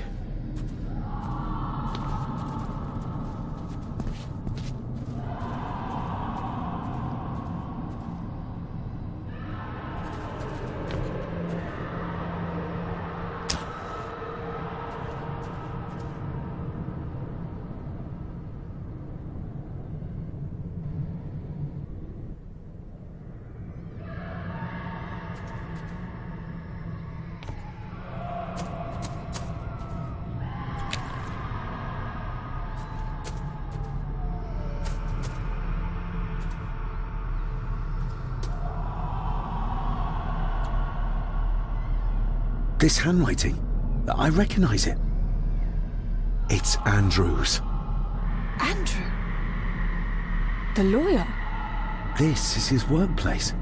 This handwriting, I recognize it. It's Andrew's. Andrew? The lawyer? This is his workplace.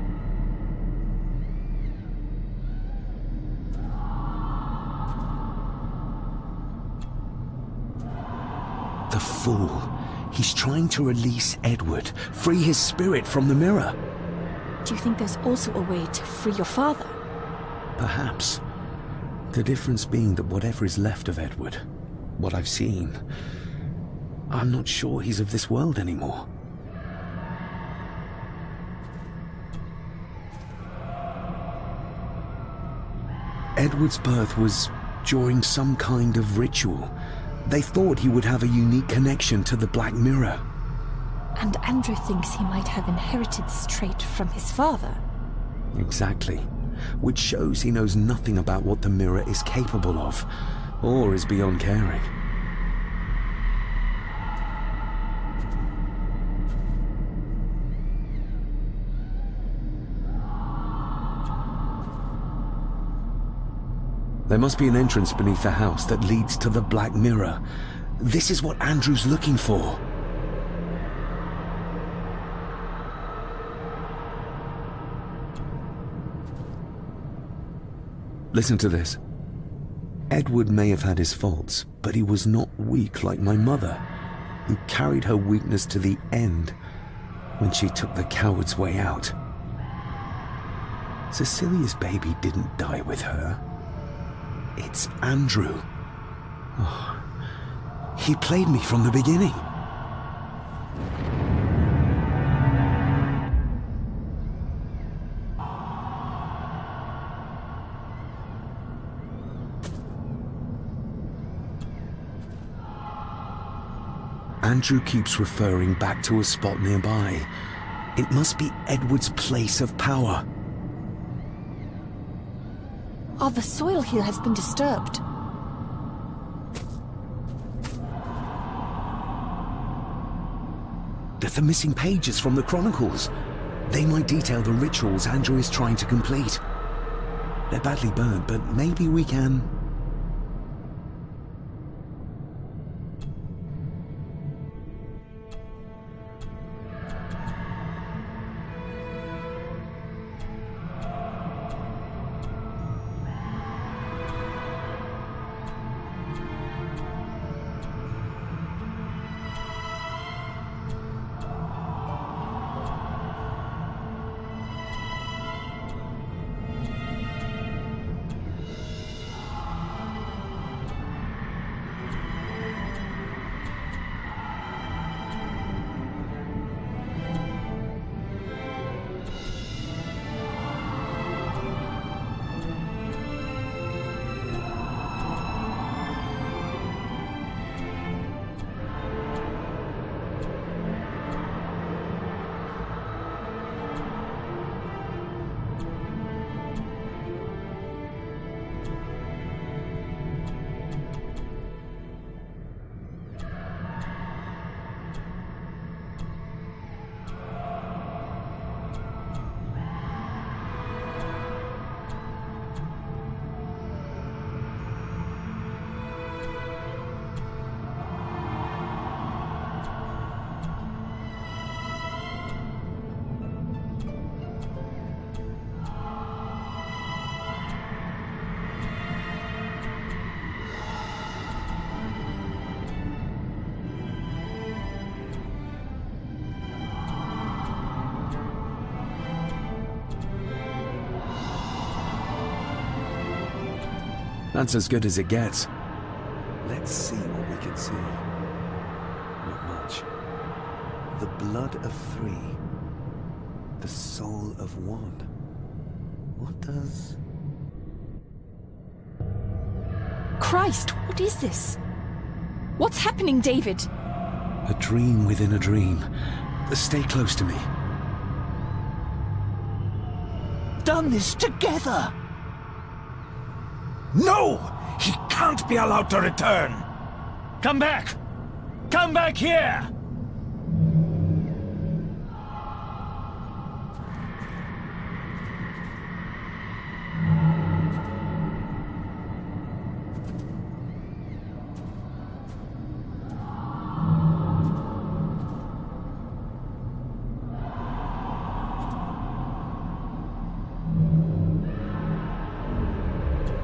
The fool. He's trying to release Edward, free his spirit from the mirror. Do you think there's also a way to free your father? Perhaps. The difference being that whatever is left of Edward, what I've seen, I'm not sure he's of this world anymore. Edward's birth was during some kind of ritual. They thought he would have a unique connection to the Black Mirror. And Andrew thinks he might have inherited this trait from his father. Exactly. Which shows he knows nothing about what the mirror is capable of, or is beyond caring. There must be an entrance beneath the house that leads to the Black Mirror. This is what Andrew's looking for. Listen to this. Edward may have had his faults, but he was not weak like my mother, who carried her weakness to the end when she took the coward's way out. Cecilia's baby didn't die with her. It's Andrew. Oh, he played me from the beginning. Andrew keeps referring back to a spot nearby. It must be Edward's place of power. Oh, the soil here has been disturbed. The missing pages from the Chronicles. They might detail the rituals Andrew is trying to complete. They're badly burnt, but maybe we can... That's as good as it gets. Let's see what we can see. Not much. The blood of 3. The soul of 1. What does... Christ, what is this? What's happening, David? A dream within a dream. Stay close to me. Done this together! No! He can't be allowed to return! Come back! Come back here!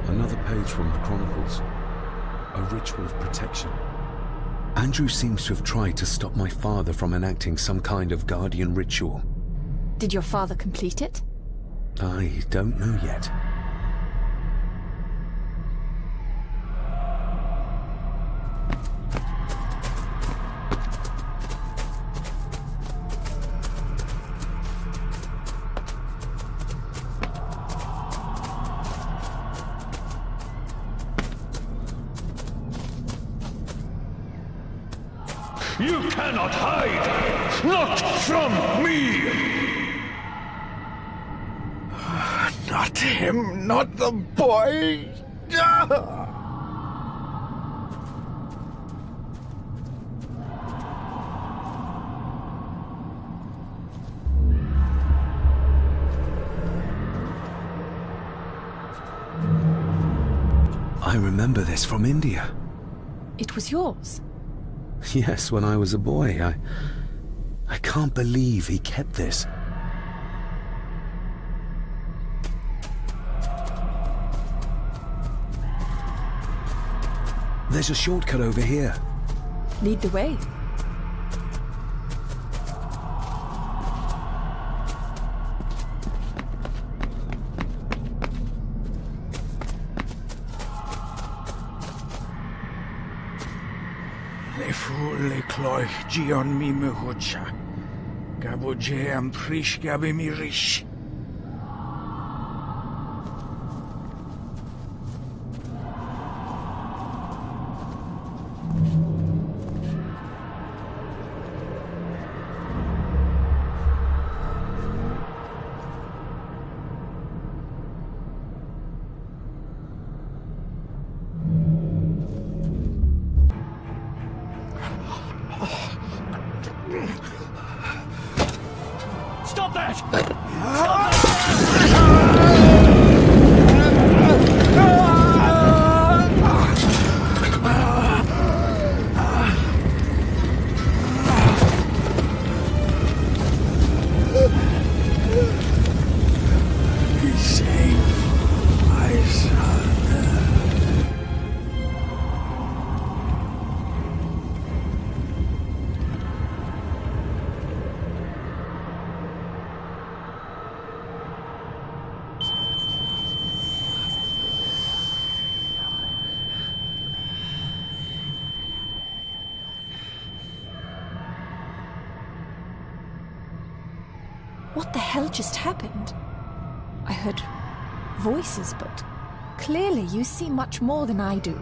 Another page from the Chronicles. A ritual of protection. Andrew seems to have tried to stop my father from enacting some kind of guardian ritual. Did your father complete it? I don't know yet. You cannot hide! Not from me! Not him, not the boy! I remember this from India. It was yours? Yes, when I was a boy. I can't believe he kept this. There's a shortcut over here. Lead the way. Le cloich gion mi mehucha. Gaboje am prish gabe mi rish. Stop that! Be safe, my son. What the hell just happened? I heard voices, but clearly you see much more than I do.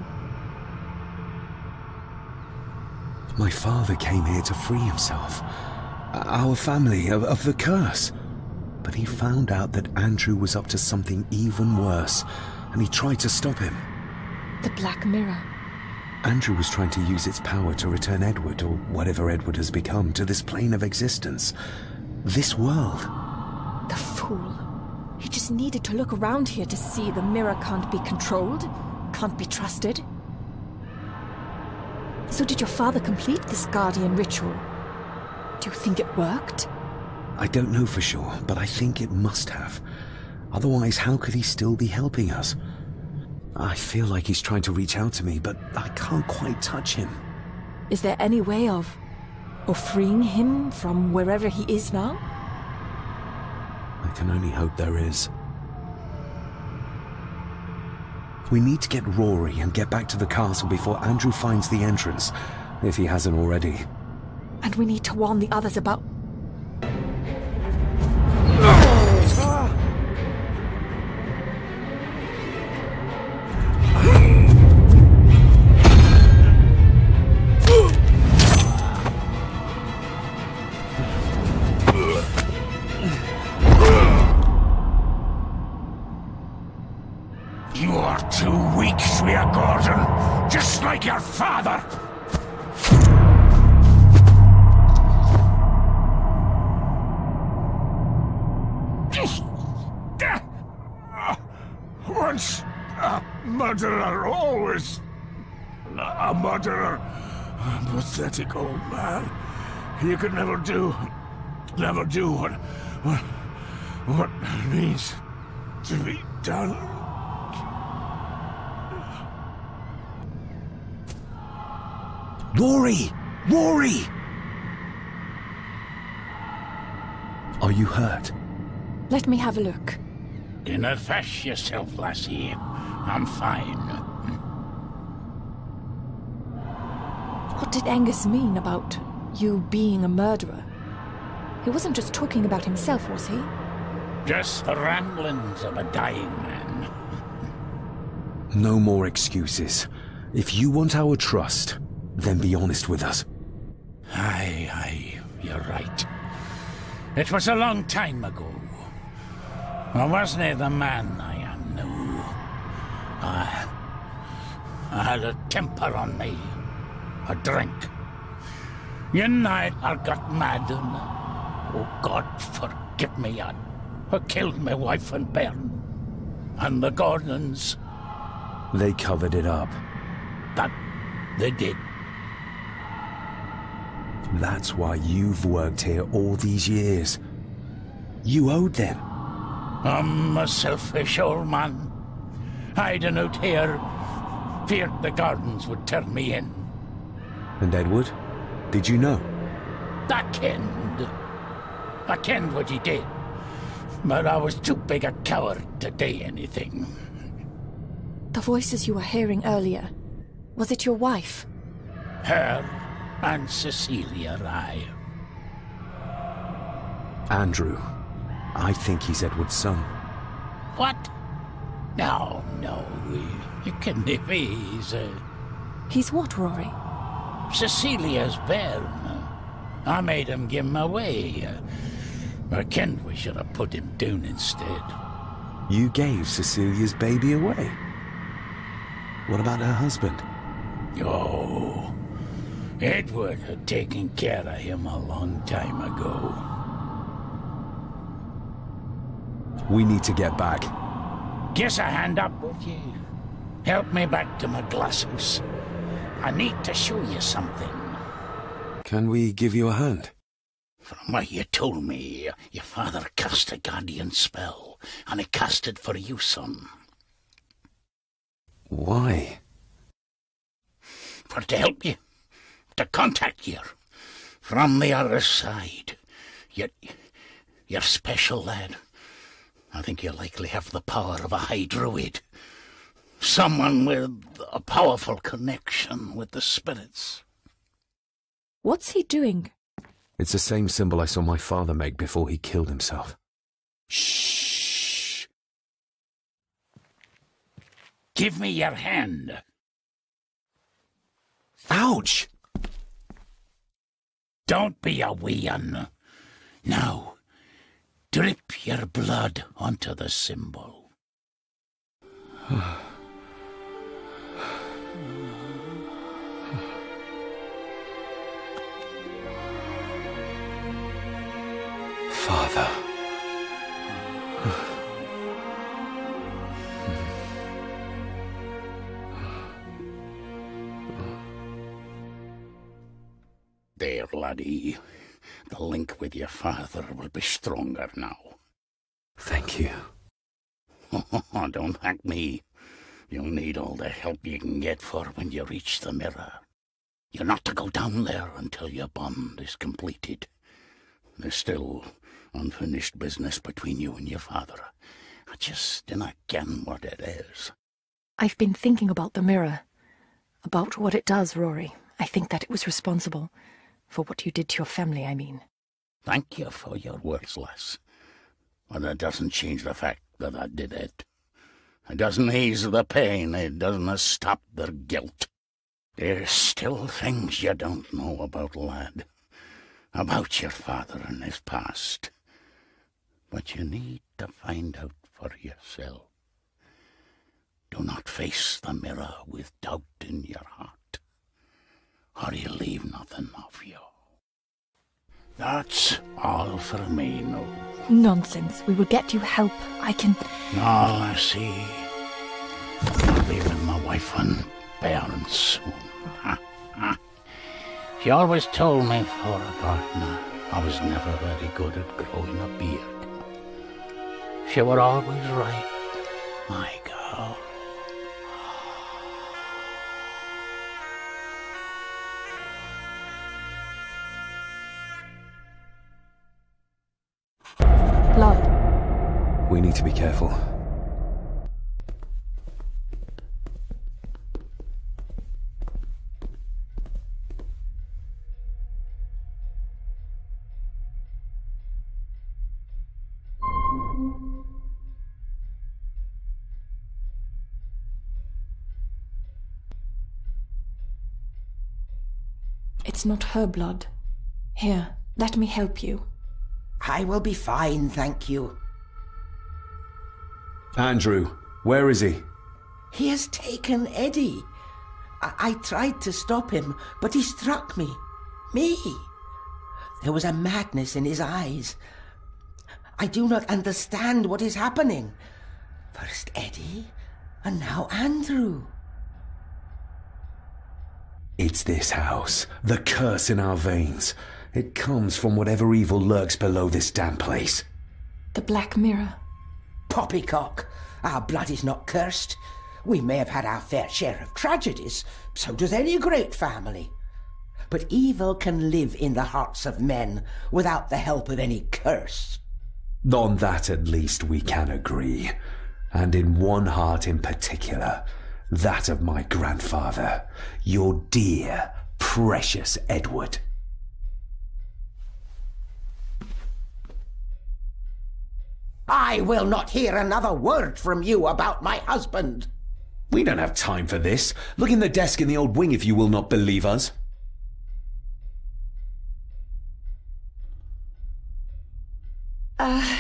My father came here to free himself. Our family of the curse. But he found out that Andrew was up to something even worse, and he tried to stop him. The Black Mirror. Andrew was trying to use its power to return Edward, or whatever Edward has become, to this plane of existence. This world. The fool. He just needed to look around here to see the mirror can't be controlled, can't be trusted. So did your father complete this guardian ritual? Do you think it worked? I don't know for sure, but I think it must have. Otherwise, how could he still be helping us? I feel like he's trying to reach out to me, but I can't quite touch him. Is there any way of freeing him from wherever he is now? I can only hope there is. We need to get Rory and get back to the castle before Andrew finds the entrance, if he hasn't already. And we need to warn the others about... You are too weak, Swear Gordon, just like your father. Once a murderer, always a murderer. A pathetic old man. You could never do what needs to be done. Rory! Rory! Are you hurt? Let me have a look. Dinna fash yourself, lassie. I'm fine. What did Angus mean about you being a murderer? He wasn't just talking about himself, was he? Just the ramblings of a dying man. No more excuses. If you want our trust, then be honest with us. Aye, you're right. It was a long time ago. I wasn't the man I am now. I had a temper on me. A drink. One night I got mad and... oh, God forgive me, I killed my wife and bairn. And the Gordons... They covered it up. That they did. That's why you've worked here all these years. You owed them. I'm a selfish old man. Hiding out here, feared the Gordons would turn me in. And Edward? Did you know? I kenned what he did. But I was too big a coward to do anything. The voices you were hearing earlier, was it your wife? Her and Cecilia, aye. Andrew. I think he's Edward's son. What? No, you can't be. He's what, Rory? Cecilia's bairn. I made him give him away. I kenned we should have put him down instead. You gave Cecilia's baby away? What about her husband? Oh, Edward had taken care of him a long time ago. We need to get back. Give a hand up, would you? Help me back to my glasshouse. I need to show you something. Can we give you a hand? From what you told me, your father cast a guardian spell, and he cast it for you, son. Why? For to help you. To contact you. From the other side. You're special, lad. I think you likely have the power of a high druid. Someone with a powerful connection with the spirits. What's he doing? It's the same symbol I saw my father make before he killed himself. Shh! Give me your hand. Ouch! Don't be a wee un. Now, drip your blood onto the symbol. Father. There, laddie. The link with your father will be stronger now. Thank you. Don't thank me. You'll need all the help you can get for when you reach the mirror. You're not to go down there until your bond is completed. There's still unfinished business between you and your father. I just dinna ken what it is. I've been thinking about the mirror. About what it does, Rory. I think that it was responsible. For what you did to your family, I mean. Thank you for your words, lass. But it doesn't change the fact that I did it. It doesn't ease the pain. It doesn't stop their guilt. There's still things you don't know about, lad. About your father and his past. But you need to find out for yourself. Do not face the mirror with doubt in your heart, or you leave nothing of you. That's all for me, no. Nonsense. We will get you help. I can... No, I see. I'll be with my wife and parents soon. She always told me for a gardener I was never very good at growing a beard. She were always right, my girl. Blood. We need to be careful. It's not her blood. Here, let me help you. I will be fine, thank you. Andrew, where is he? He has taken Eddie. I tried to stop him, but he struck me. Me. There was a madness in his eyes. I do not understand what is happening. First Eddie, and now Andrew. It's this house. The curse in our veins. It comes from whatever evil lurks below this damn place. The Black Mirror. Poppycock. Our blood is not cursed. We may have had our fair share of tragedies. So does any great family. But evil can live in the hearts of men without the help of any curse. On that at least we can agree. And in one heart in particular. That of my grandfather, your dear, precious Edward. I will not hear another word from you about my husband. We don't have time for this. Look in the desk in the old wing if you will not believe us.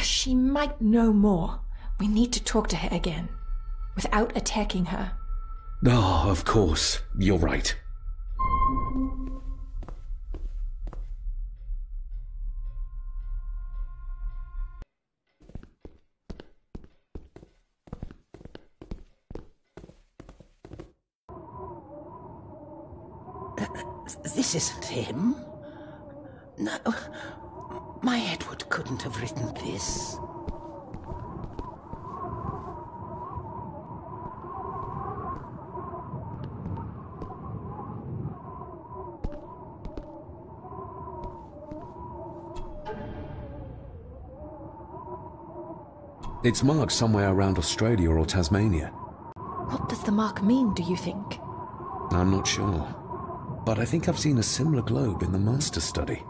She might know more. We need to talk to her again, without attacking her. Oh, of course. You're right. This isn't him. No, my Edward couldn't have written this. It's marked somewhere around Australia or Tasmania. What does the mark mean, do you think? I'm not sure. But I think I've seen a similar globe in the master study.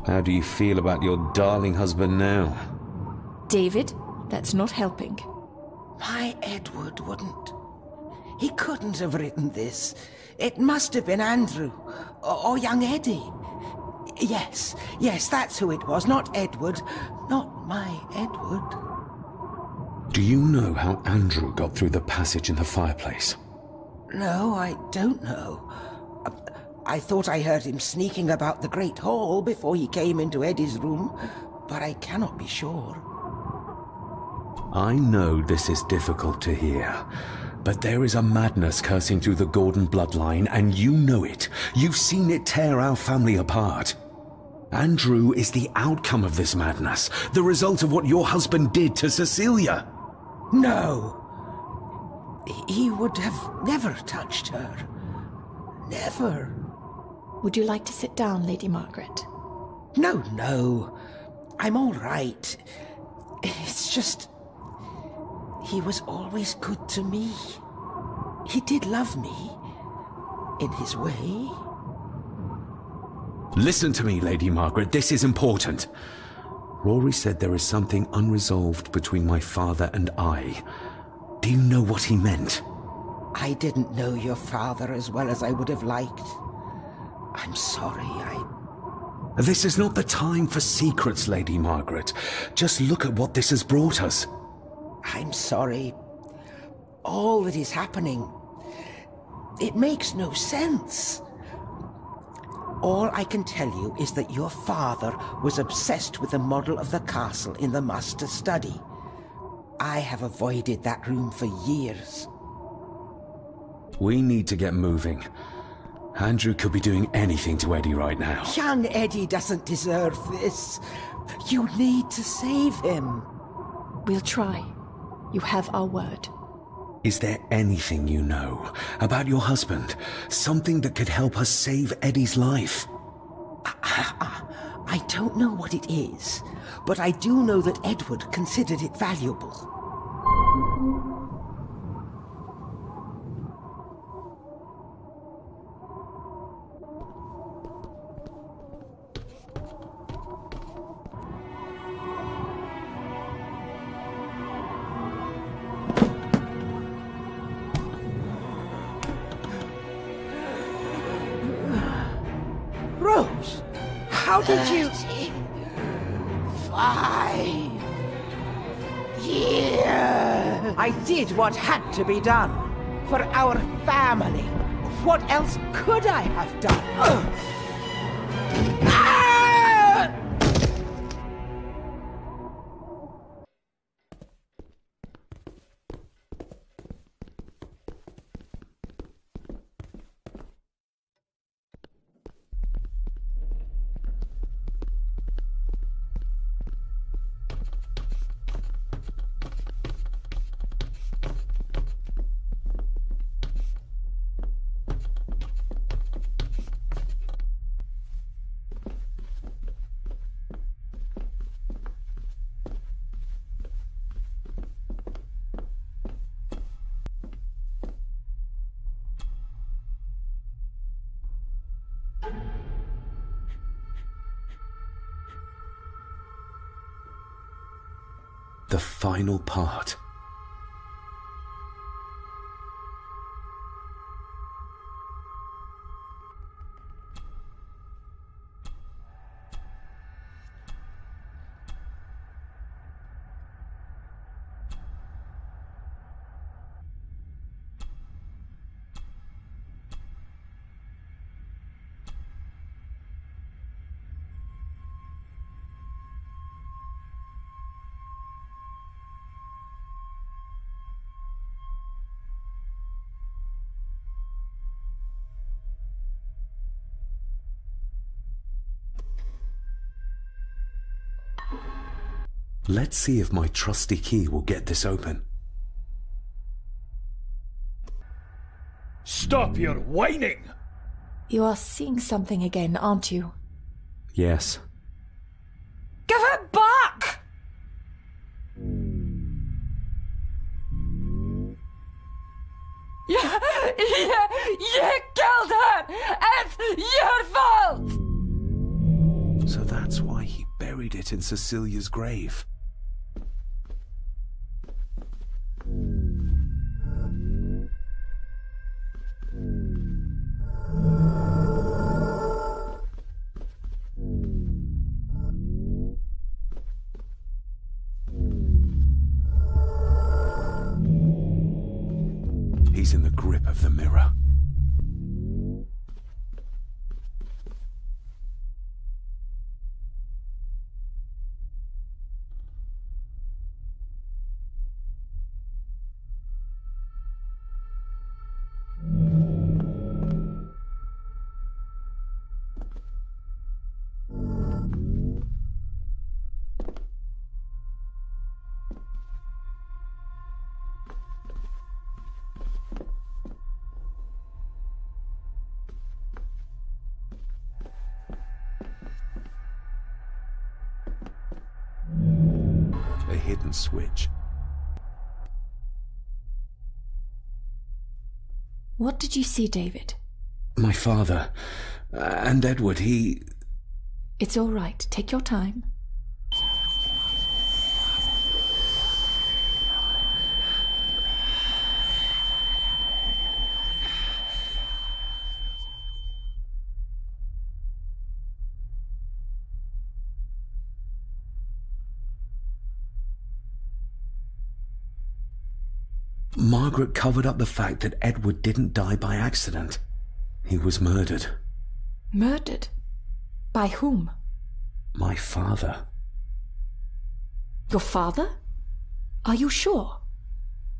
How do you feel about your darling husband now? David, that's not helping. My Edward wouldn't. He couldn't have written this. It must have been Andrew, or young Eddie. Yes, that's who it was, not Edward. Not my Edward. Do you know how Andrew got through the passage in the fireplace? No, I don't know. I thought I heard him sneaking about the Great Hall before he came into Eddie's room, but I cannot be sure. I know this is difficult to hear, but there is a madness coursing through the Gordon bloodline, and you know it. You've seen it tear our family apart. Andrew is the outcome of this madness, the result of what your husband did to Cecilia. No. He would have never touched her. Never. Would you like to sit down, Lady Margaret? No, no. I'm all right. It's just... he was always good to me. He did love me. In his way. Listen to me, Lady Margaret. This is important. Rory said there is something unresolved between my father and I. Do you know what he meant? I didn't know your father as well as I would have liked. I'm sorry, This is not the time for secrets, Lady Margaret. Just look at what this has brought us. I'm sorry. All that is happening... it makes no sense. All I can tell you is that your father was obsessed with the model of the castle in the master study. I have avoided that room for years. We need to get moving. Andrew could be doing anything to Eddie right now. Young Eddie doesn't deserve this. You need to save him. We'll try. You have our word. Is there anything you know about your husband? Something that could help us save Eddie's life? I don't know what it is, but I do know that Edward considered it valuable. Rose, how did you... 5 years. I did what had to be done. For our family. What else could I have done? The final part. Let's see if my trusty key will get this open. Stop your whining! You are seeing something again, aren't you? Yes. Give it back! You killed her! It's your fault! So that's why he buried it in Cecilia's grave. He's in the grip of the mirror. hidden switch. What did you see, David? My father and Edward, It's all right. Take your time. Margaret covered up the fact that Edward didn't die by accident. He was murdered. Murdered? By whom? My father. Your father? Are you sure?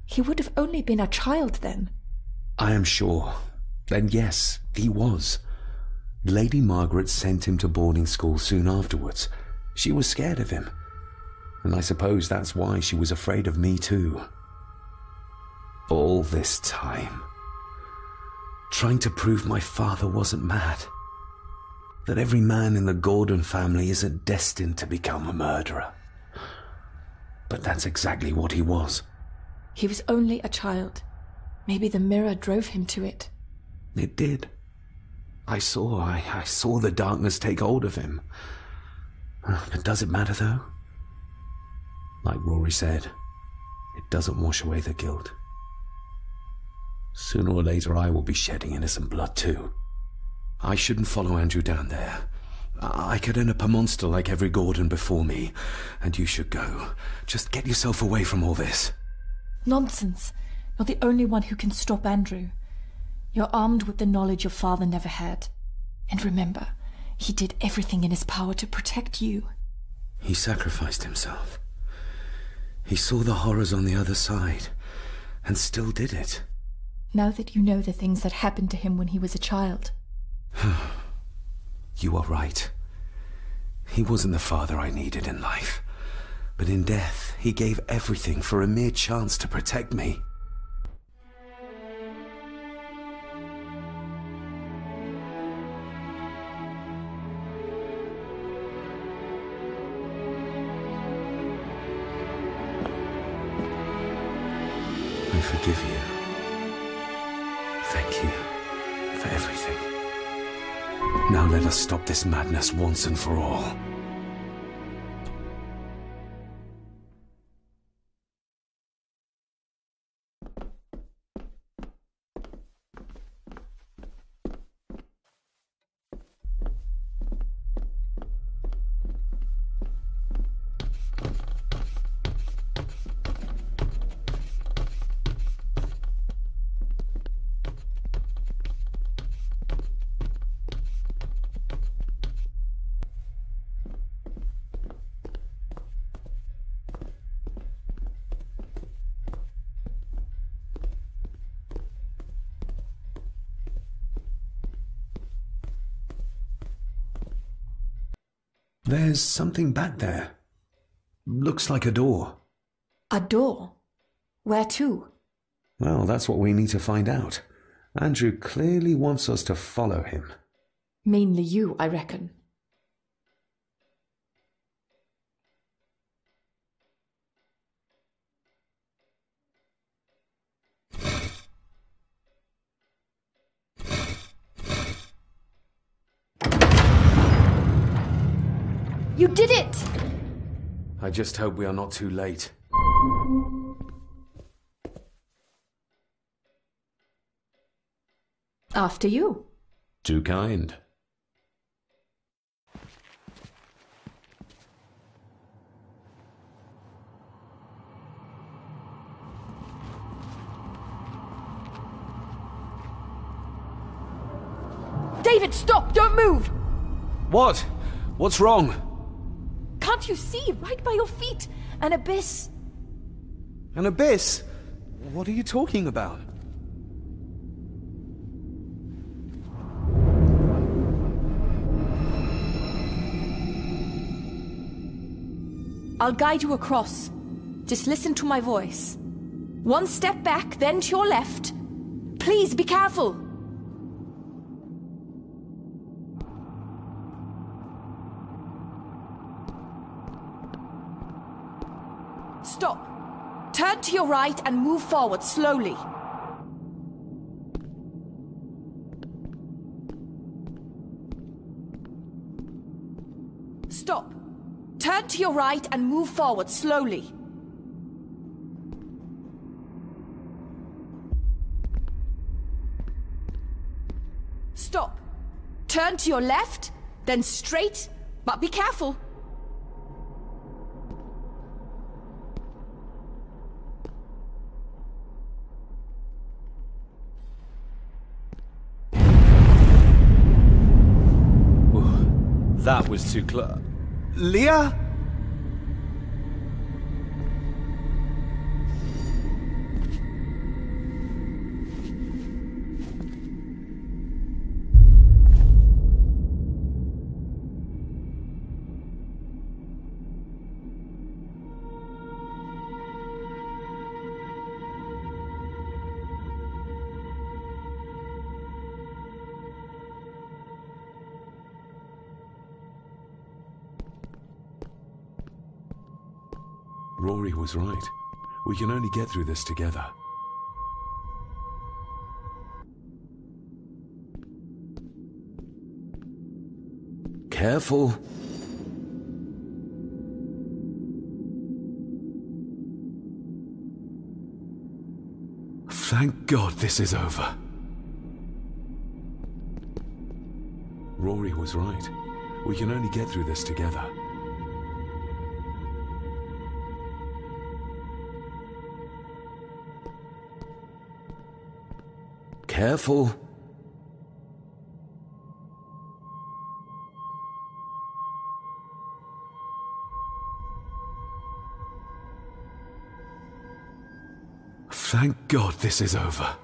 He would have only been a child then. I am sure. Then yes, he was. Lady Margaret sent him to boarding school soon afterwards. She was scared of him. And I suppose that's why she was afraid of me too. All this time, trying to prove my father wasn't mad. That every man in the Gordon family isn't destined to become a murderer. But that's exactly what he was. He was only a child. Maybe the mirror drove him to it. It did. I saw the darkness take hold of him. But does it matter though? Like Rory said, it doesn't wash away the guilt. Sooner or later I will be shedding innocent blood too. I shouldn't follow Andrew down there. I could end up a monster like every Gordon before me, and you should go. Just get yourself away from all this. Nonsense. You're the only one who can stop Andrew. You're armed with the knowledge your father never had. And remember, he did everything in his power to protect you. He sacrificed himself. He saw the horrors on the other side, and still did it. Now that you know the things that happened to him when he was a child. You are right. He wasn't the father I needed in life. But in death, he gave everything for a mere chance to protect me. I forgive you. Thank you for everything. Now let us stop this madness once and for all. There's something back there. Looks like a door. A door? Where to? Well, that's what we need to find out. Andrew clearly wants us to follow him. Mainly you, I reckon. You did it! I just hope we are not too late. After you. Too kind. David, stop! Don't move! What? What's wrong? Can't you see? Right by your feet. An abyss. An abyss? What are you talking about? I'll guide you across. Just listen to my voice. One step back, then to your left. Please be careful. Stop! Turn to your right and move forward slowly. Stop! Turn to your right and move forward slowly. Stop! Turn to your left, then straight, but be careful. That was too close. Leah? Rory was right. We can only get through this together. Careful. Thank God this is over. Rory was right. We can only get through this together. Careful. Thank God this is over.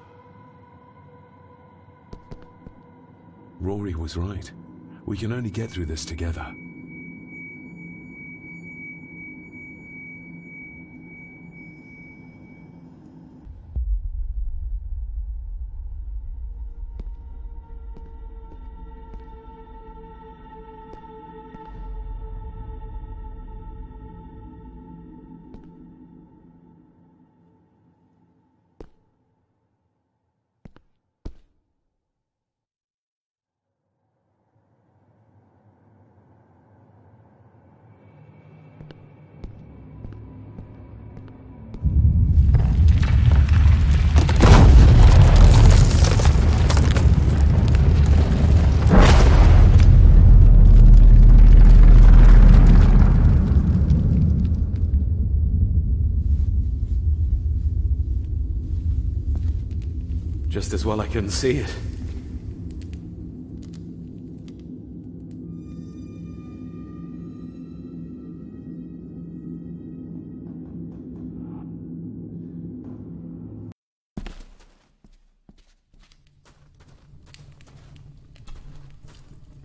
Rory was right. We can only get through this together. Just as well I couldn't see it.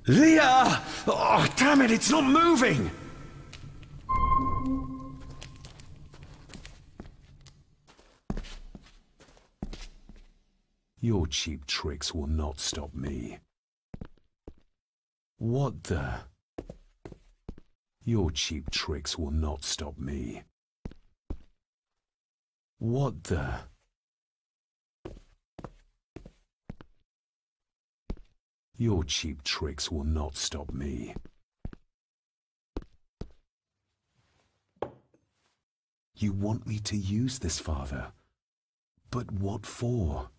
Leah! Oh, damn it, it's not moving! Your cheap tricks will not stop me. What the? Your cheap tricks will not stop me. What the? Your cheap tricks will not stop me. You want me to use this, Father? But what for?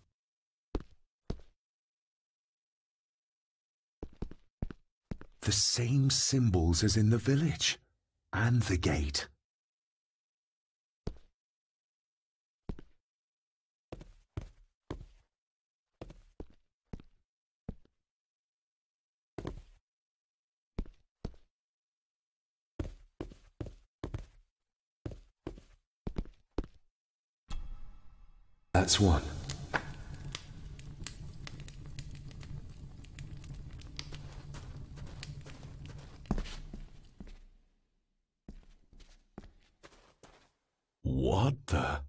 The same symbols as in the village, and the gate. That's one. What the?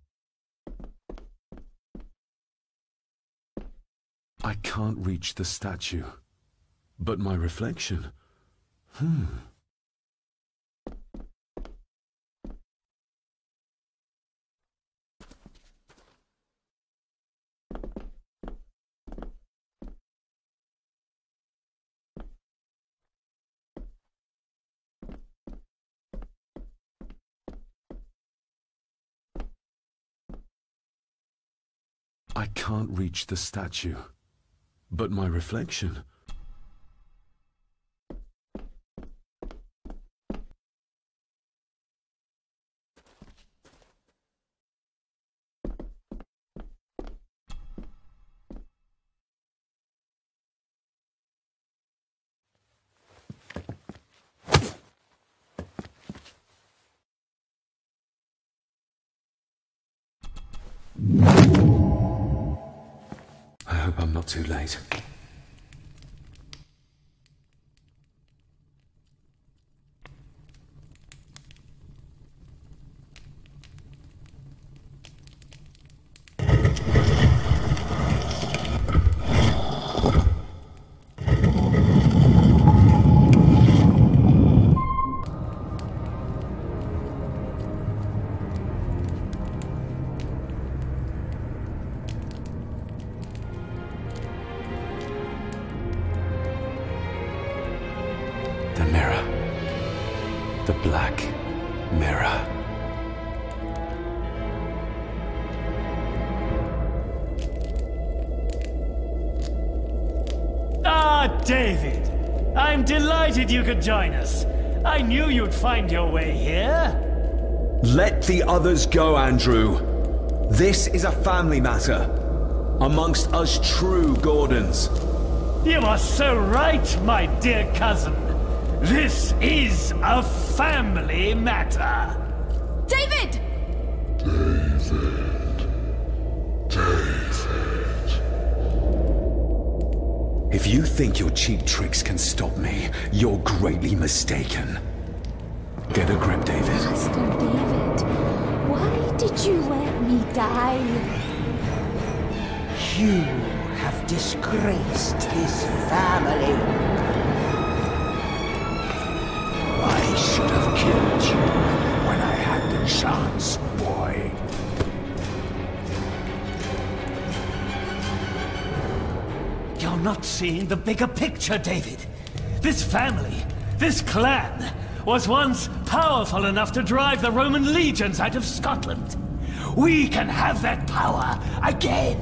I can't reach the statue, but my reflection. I can't reach the statue, but my reflection... I hope I'm not too late. The mirror. The black mirror. Ah, David! I'm delighted you could join us. I knew you'd find your way here. Let the others go, Andrew. This is a family matter. Amongst us true Gordons. You are so right, my dear cousin. This is a family matter. David! If you think your cheap tricks can stop me, you're greatly mistaken. Get a grip, David. Master David, why did you let me die? You have disgraced this family. I should have killed you when I had the chance, boy. You're not seeing the bigger picture, David. This family, this clan, was once powerful enough to drive the Roman legions out of Scotland. We can have that power again.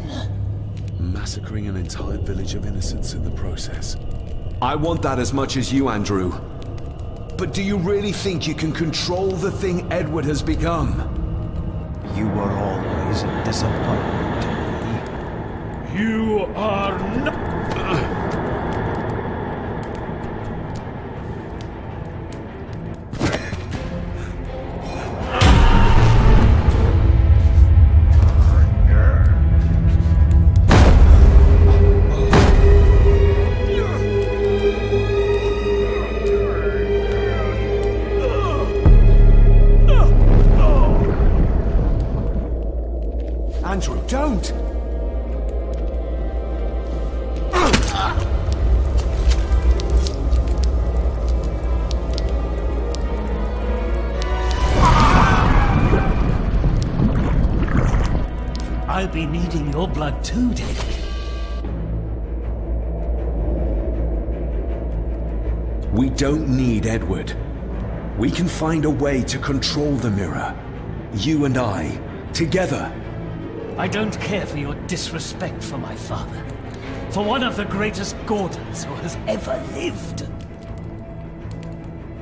Massacring an entire village of innocents in the process. I want that as much as you, Andrew. But do you really think you can control the thing Edward has become? You were always a disappointment to me. You are not... Andrew, don't! I'll be needing your blood too, David. We don't need Edward. We can find a way to control the mirror. You and I, together. I don't care for your disrespect for my father. For one of the greatest Gordons who has ever lived.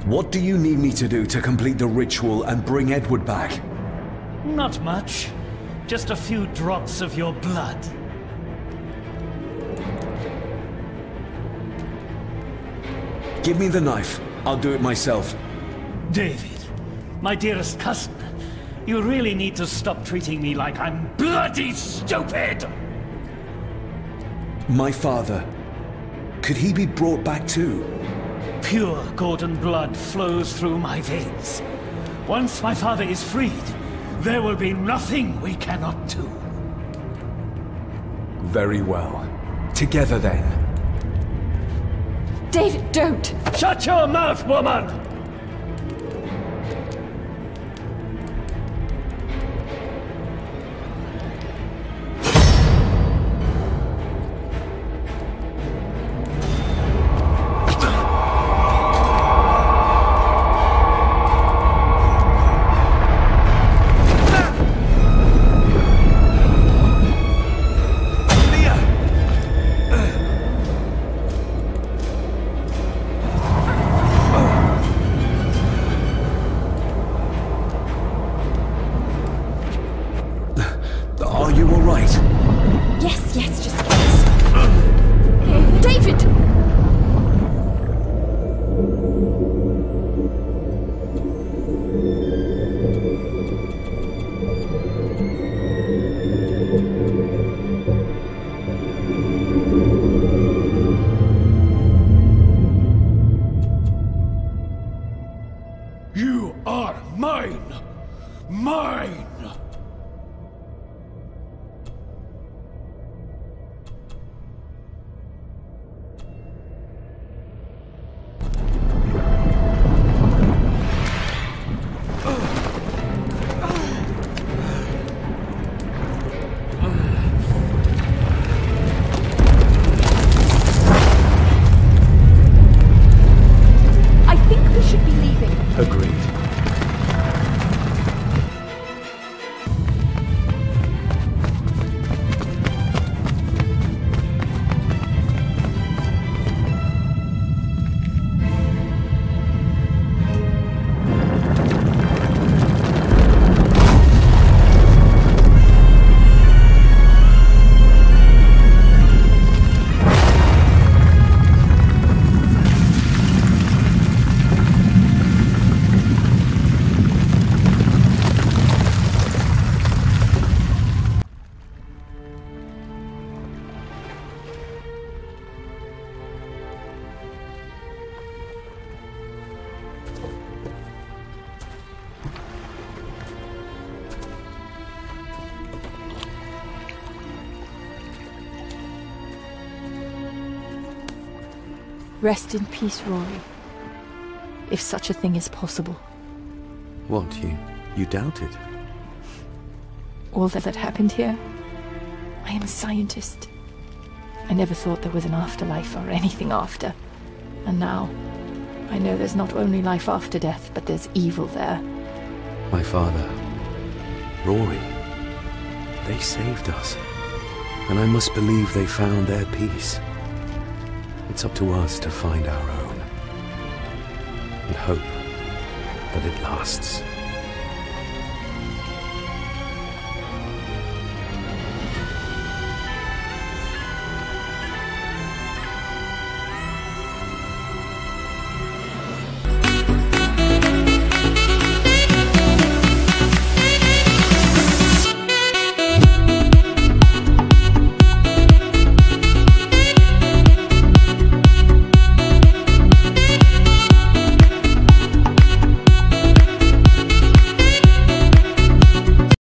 What do you need me to do to complete the ritual and bring Edward back? Not much. Just a few drops of your blood. Give me the knife. I'll do it myself. David, my dearest cousin, you really need to stop treating me like I'm bloody stupid! My father. Could he be brought back too? Pure Gordon blood flows through my veins. Once my father is freed, there will be nothing we cannot do. Very well. Together then. David, don't! Shut your mouth, woman! Rest in peace, Rory. If such a thing is possible. What, you doubt it? All that happened here? I am a scientist. I never thought there was an afterlife or anything after. And now, I know there's not only life after death, but there's evil there. My father, Rory, they saved us. And I must believe they found their peace. It's up to us to find our own. And hope that it lasts.